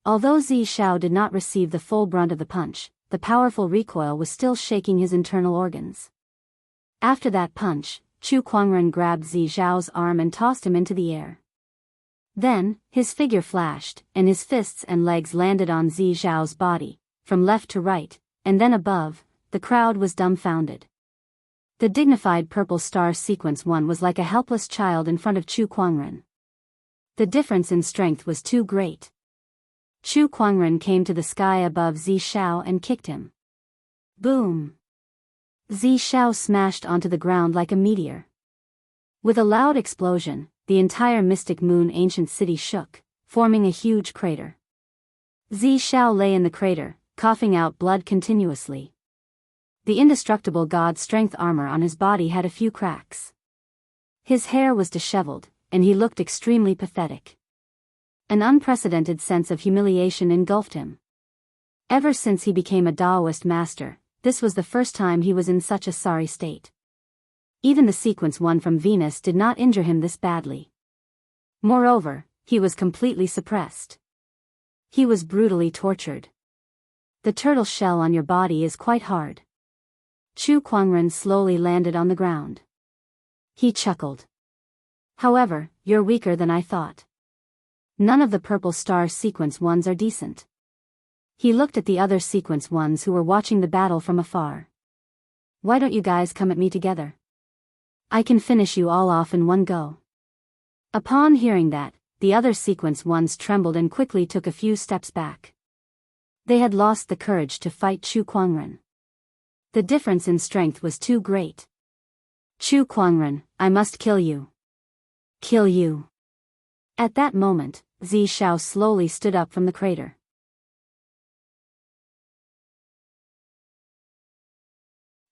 Although Zi Xiao did not receive the full brunt of the punch, the powerful recoil was still shaking his internal organs. After that punch, Chu Kuangren grabbed Zi Xiao's arm and tossed him into the air. Then, his figure flashed, and his fists and legs landed on Zi Xiao's body, from left to right, and then above. The crowd was dumbfounded. The dignified purple star sequence 1 was like a helpless child in front of Chu Kuangren. The difference in strength was too great. Chu Kuangren came to the sky above Zi Xiao and kicked him. Boom! Zi Xiao smashed onto the ground like a meteor. With a loud explosion, the entire Mystic Moon ancient city shook, forming a huge crater. Zi Xiao lay in the crater, coughing out blood continuously. The indestructible god strength armor on his body had a few cracks. His hair was disheveled, and he looked extremely pathetic. An unprecedented sense of humiliation engulfed him. Ever since he became a Daoist master, this was the first time he was in such a sorry state. Even the sequence 1 from Venus did not injure him this badly. Moreover, he was completely suppressed. He was brutally tortured. The turtle shell on your body is quite hard. Chu Kuangren slowly landed on the ground. He chuckled. However, you're weaker than I thought. None of the purple star sequence 1s are decent. He looked at the other sequence 1s who were watching the battle from afar. Why don't you guys come at me together? I can finish you all off in one go. Upon hearing that, the other sequence 1s trembled and quickly took a few steps back. They had lost the courage to fight Chu Kuangren. The difference in strength was too great. Chu Kuangren, I must kill you. Kill you. At that moment, Zi Xiao slowly stood up from the crater.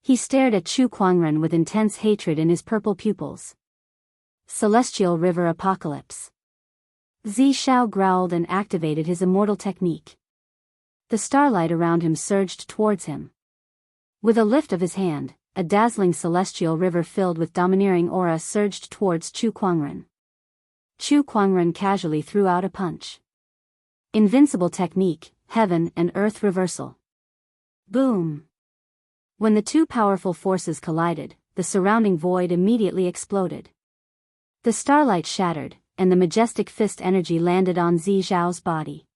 He stared at Chu Kuangren with intense hatred in his purple pupils. Celestial River Apocalypse. Zi Xiao growled and activated his immortal technique. The starlight around him surged towards him. With a lift of his hand, a dazzling celestial river filled with domineering aura surged towards Chu Kuangren. Chu Kuangren casually threw out a punch. Invincible technique, heaven and earth reversal. Boom! When the two powerful forces collided, the surrounding void immediately exploded. The starlight shattered, and the majestic fist energy landed on Zi Zhao's body.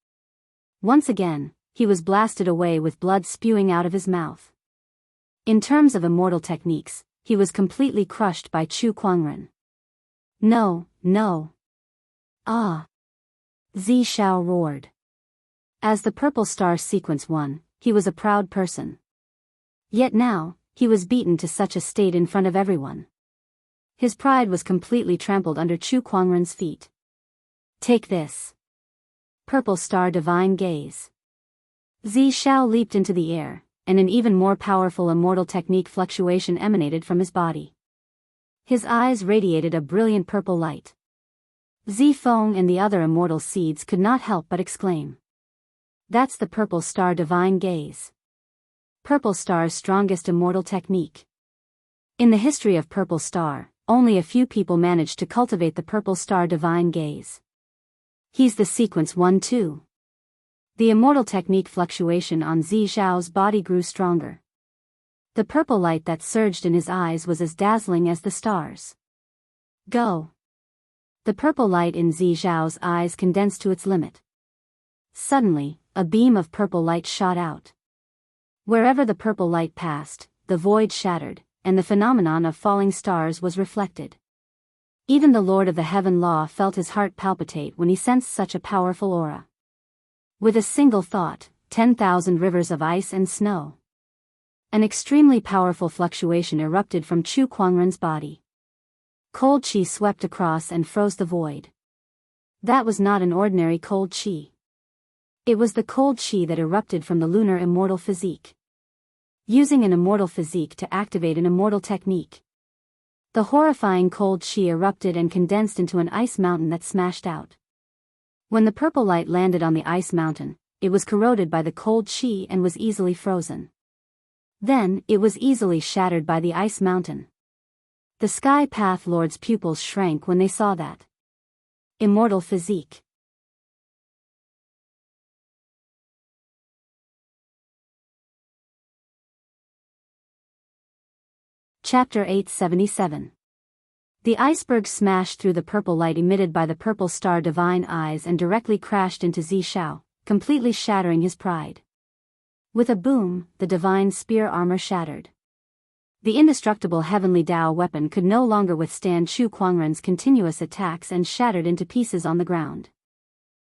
Once again, he was blasted away with blood spewing out of his mouth. In terms of immortal techniques, he was completely crushed by Chu Kuangren. No, no. Ah! Zi Zhao roared. As the Purple Star Sequence won, he was a proud person. Yet now, he was beaten to such a state in front of everyone. His pride was completely trampled under Chu Kuangren's feet. Take this. Purple Star Divine Gaze. Zi Zhao leaped into the air, and an even more powerful immortal technique fluctuation emanated from his body. His eyes radiated a brilliant purple light. Zi Feng and the other immortal seeds could not help but exclaim. That's the Purple Star Divine Gaze. Purple Star's strongest immortal technique. In the history of Purple Star, only a few people managed to cultivate the Purple Star Divine Gaze. He's the sequence one too. The immortal technique fluctuation on Zi Zhao's body grew stronger. The purple light that surged in his eyes was as dazzling as the stars. Go! The purple light in Zi Zhao's eyes condensed to its limit. Suddenly, a beam of purple light shot out. Wherever the purple light passed, the void shattered, and the phenomenon of falling stars was reflected. Even the Lord of the Heaven Law felt his heart palpitate when he sensed such a powerful aura. With a single thought, 10,000 rivers of ice and snow. An extremely powerful fluctuation erupted from Chu Kuangren's body. Cold chi swept across and froze the void. That was not an ordinary cold chi. It was the cold chi that erupted from the lunar immortal physique. Using an immortal physique to activate an immortal technique. The horrifying cold chi erupted and condensed into an ice mountain that smashed out. When the purple light landed on the ice mountain, it was corroded by the cold chi and was easily frozen. Then, it was easily shattered by the ice mountain. The Sky Path Lord's pupils shrank when they saw that. Immortal physique. Chapter 877. The iceberg smashed through the purple light emitted by the Purple Star Divine Eyes and directly crashed into Zi Zhao, completely shattering his pride. With a boom, the divine spear armor shattered. The indestructible heavenly Dao weapon could no longer withstand Chu Kuangren's continuous attacks and shattered into pieces on the ground.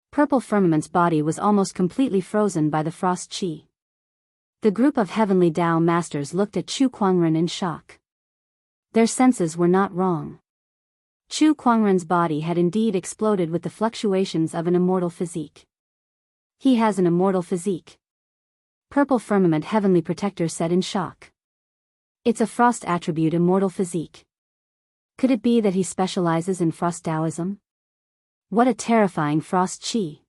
Purple Firmament's body was almost completely frozen by the frost chi. The group of heavenly Dao masters looked at Chu Kuangren in shock. Their senses were not wrong. Chu Kuangren's body had indeed exploded with the fluctuations of an immortal physique. He has an immortal physique. Purple Firmament Heavenly Protector said in shock. It's a frost attribute immortal physique. Could it be that he specializes in frost Taoism? What a terrifying frost chi.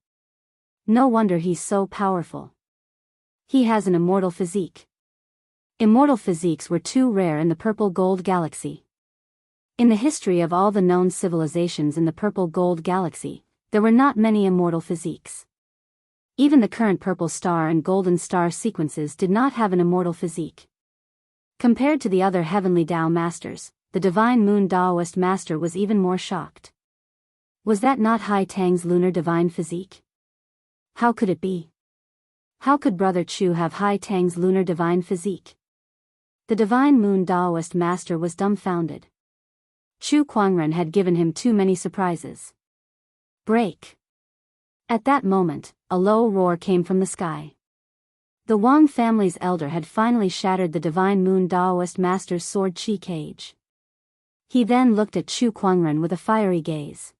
No wonder he's so powerful. He has an immortal physique. Immortal physiques were too rare in the Purple Gold Galaxy. In the history of all the known civilizations in the Purple Gold Galaxy, there were not many immortal physiques. Even the current Purple Star and Golden Star sequences did not have an immortal physique. Compared to the other Heavenly Dao Masters, the Divine Moon Daoist Master was even more shocked. Was that not Hai Tang's lunar divine physique? How could it be? How could Brother Chu have Hai Tang's lunar divine physique? The Divine Moon Daoist Master was dumbfounded. Chu Kuangren had given him too many surprises. Break! At that moment, a low roar came from the sky. The Wang family's elder had finally shattered the Divine Moon Daoist Master's sword chi cage. He then looked at Chu Kuangren with a fiery gaze.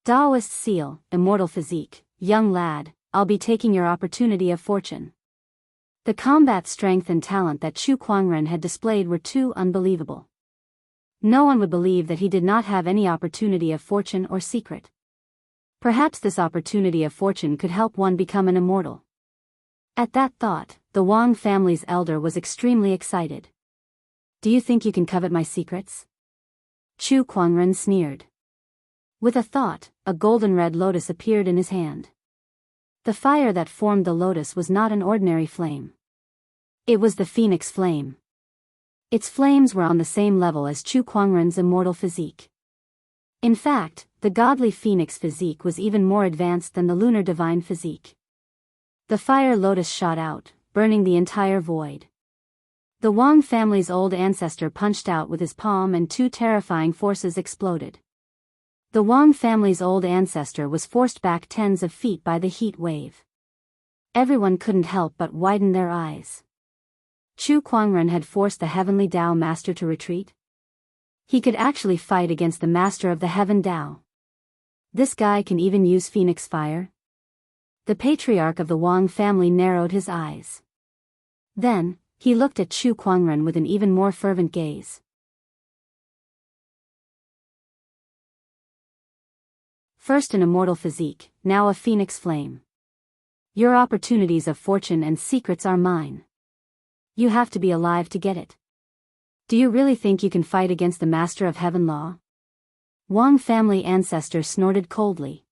Daoist seal, immortal physique, young lad, I'll be taking your opportunity of fortune. The combat strength and talent that Chu Kuangren had displayed were too unbelievable. No one would believe that he did not have any opportunity of fortune or secret. Perhaps this opportunity of fortune could help one become an immortal. At that thought, the Wang family's elder was extremely excited. Do you think you can covet my secrets? Chu Kuangren sneered. With a thought, a golden-red lotus appeared in his hand. The fire that formed the lotus was not an ordinary flame. It was the phoenix flame. Its flames were on the same level as Chu Kuangren's immortal physique. In fact, the godly phoenix physique was even more advanced than the lunar divine physique. The fire lotus shot out, burning the entire void. The Wang family's old ancestor punched out with his palm and two terrifying forces exploded. The Wang family's old ancestor was forced back tens of feet by the heat wave. Everyone couldn't help but widen their eyes. Chu Kuangren had forced the heavenly Tao master to retreat. He could actually fight against the master of the heaven Tao. This guy can even use phoenix fire? The patriarch of the Wang family narrowed his eyes. Then, he looked at Chu Kuangren with an even more fervent gaze. First an immortal physique, now a phoenix flame. Your opportunities of fortune and secrets are mine. You have to be alive to get it. Do you really think you can fight against the master of heaven law? Wang family ancestor snorted coldly.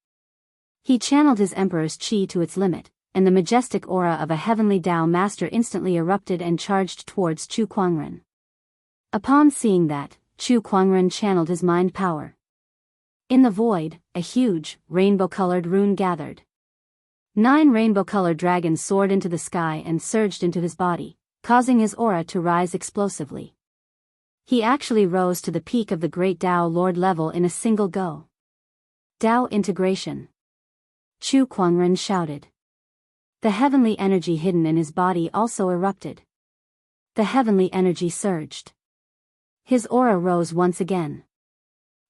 He channeled his emperor's qi to its limit, and the majestic aura of a heavenly Tao master instantly erupted and charged towards Chu Kuangren. Upon seeing that, Chu Kuangren channeled his mind power. In the void, a huge, rainbow-colored rune gathered. 9 rainbow-colored dragons soared into the sky and surged into his body, causing his aura to rise explosively. He actually rose to the peak of the great Tao Lord level in a single go. Tao integration. Chu Kuangren shouted. The heavenly energy hidden in his body also erupted. The heavenly energy surged. His aura rose once again.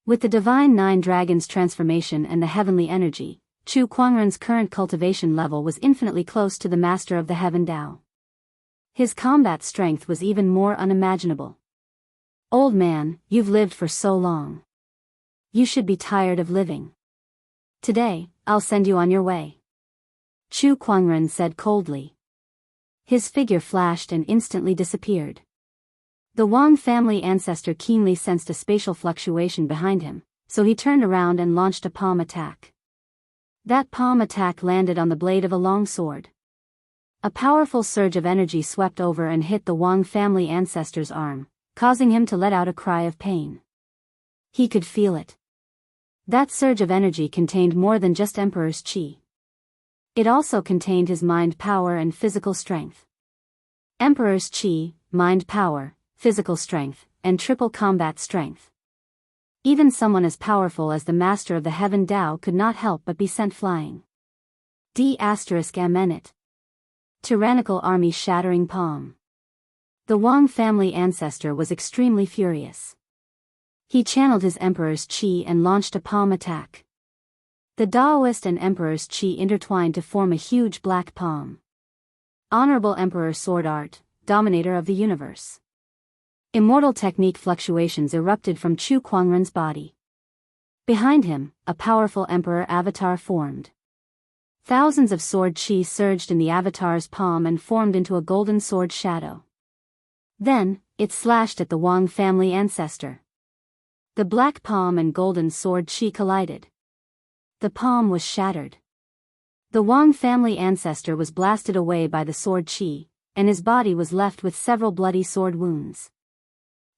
With the divine 9 dragons transformation and the heavenly energy, Chu Kuangren's current cultivation level was infinitely close to the master of the heaven Tao. His combat strength was even more unimaginable. Old man, you've lived for so long. You should be tired of living. Today, I'll send you on your way. Chu Kuangren said coldly. His figure flashed and instantly disappeared. The Wang family ancestor keenly sensed a spatial fluctuation behind him, so he turned around and launched a palm attack. That palm attack landed on the blade of a long sword. A powerful surge of energy swept over and hit the Wang family ancestor's arm, causing him to let out a cry of pain. He could feel it. That surge of energy contained more than just Emperor's qi. It also contained his mind power and physical strength. Emperor's qi, mind power, physical strength, and triple combat strength. Even someone as powerful as the master of the heaven Tao could not help but be sent flying. D****. Tyrannical army shattering palm. The Wang family ancestor was extremely furious. He channeled his emperor's qi and launched a palm attack. The Daoist and emperor's qi intertwined to form a huge black palm. Honorable Emperor Sword Art, dominator of the universe. Immortal technique fluctuations erupted from Chu Kuangren's body. Behind him, a powerful emperor avatar formed. Thousands of sword qi surged in the avatar's palm and formed into a golden sword shadow. Then, it slashed at the Wang family ancestor. The black palm and golden sword qi collided. The palm was shattered. The Wang family ancestor was blasted away by the sword qi, and his body was left with several bloody sword wounds.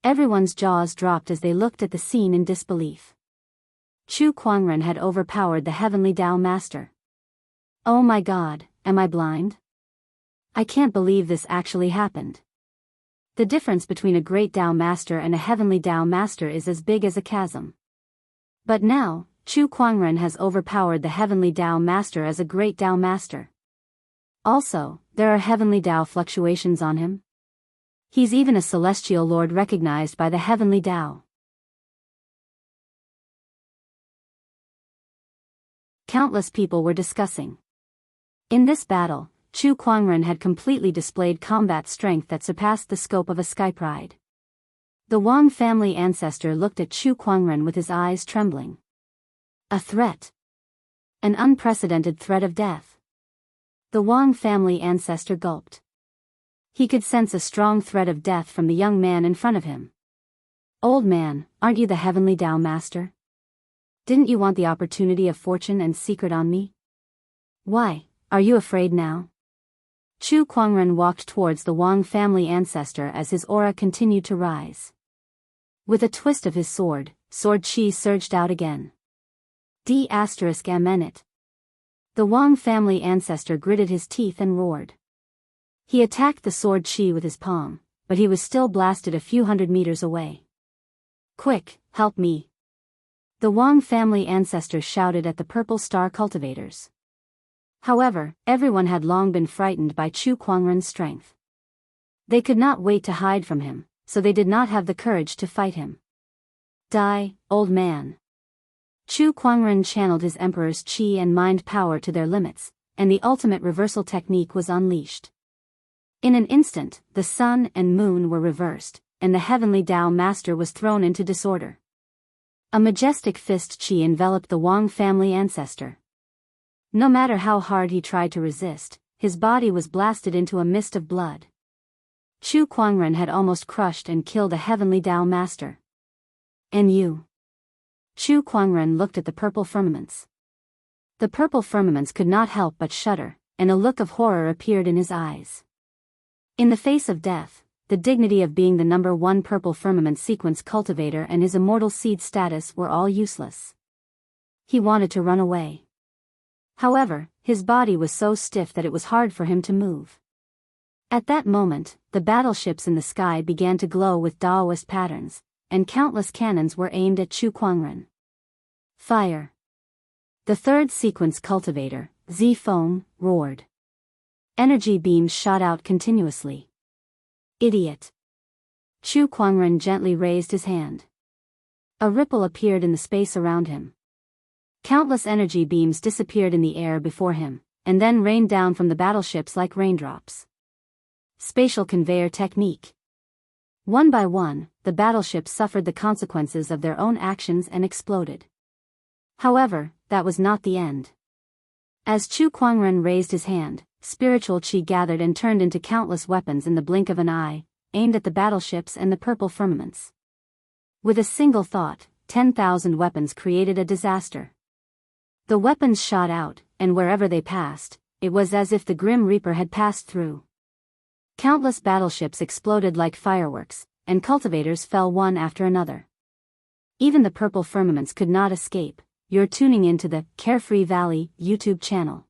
Everyone's jaws dropped as they looked at the scene in disbelief. Chu Kuangren had overpowered the heavenly Tao master. Oh my god, am I blind? I can't believe this actually happened. The difference between a great Tao master and a heavenly Tao master is as big as a chasm. But now, Chu Kuangren has overpowered the heavenly Tao master as a great Tao master. Also, there are heavenly Tao fluctuations on him. He's even a celestial lord recognized by the heavenly Tao. Countless people were discussing. In this battle, Chu Kuangren had completely displayed combat strength that surpassed the scope of a skype ride. The Wang family ancestor looked at Chu Kuangren with his eyes trembling. A threat. An unprecedented threat of death. The Wang family ancestor gulped. He could sense a strong threat of death from the young man in front of him. "Old man, aren't you the heavenly Dao master? Didn't you want the opportunity of fortune and secret on me? Why, are you afraid now?" Chu Kuangren walked towards the Wang family ancestor as his aura continued to rise. With a twist of his sword chi surged out again. D***it. The Wang family ancestor gritted his teeth and roared. He attacked the sword chi with his palm, but he was still blasted a few hundred meters away. "Quick, help me!" The Wang family ancestor shouted at the Purple Star cultivators. However, everyone had long been frightened by Chu Kuangren's strength. They could not wait to hide from him, so they did not have the courage to fight him. "Die, old man." Chu Kuangren channeled his emperor's qi and mind power to their limits, and the ultimate reversal technique was unleashed. In an instant, the sun and moon were reversed, and the heavenly Dao master was thrown into disorder. A majestic fist qi enveloped the Wang family ancestor. No matter how hard he tried to resist, his body was blasted into a mist of blood. Chu Kuangren had almost crushed and killed a heavenly Dao master. "And you?" Chu Kuangren looked at the purple firmaments. The purple firmaments could not help but shudder, and a look of horror appeared in his eyes. In the face of death, the dignity of being the #1 purple firmament sequence cultivator and his immortal seed status were all useless. He wanted to run away. However, his body was so stiff that it was hard for him to move. At that moment, the battleships in the sky began to glow with Daoist patterns, and countless cannons were aimed at Chu Kuangren. "Fire!" The third sequence cultivator, Z-Foam, roared. Energy beams shot out continuously. "Idiot!" Chu Kuangren gently raised his hand. A ripple appeared in the space around him. Countless energy beams disappeared in the air before him, and then rained down from the battleships like raindrops. Spatial conveyor technique. One by one, the battleships suffered the consequences of their own actions and exploded. However, that was not the end. As Chu Kuangren raised his hand, spiritual qi gathered and turned into countless weapons in the blink of an eye, aimed at the battleships and the purple firmaments. With a single thought, 10,000 weapons created a disaster. The weapons shot out, and wherever they passed, it was as if the Grim Reaper had passed through. Countless battleships exploded like fireworks, and cultivators fell one after another. Even the purple firmaments could not escape. You're tuning into the Carefree Valley YouTube channel.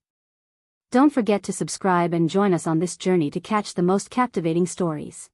Don't forget to subscribe and join us on this journey to catch the most captivating stories.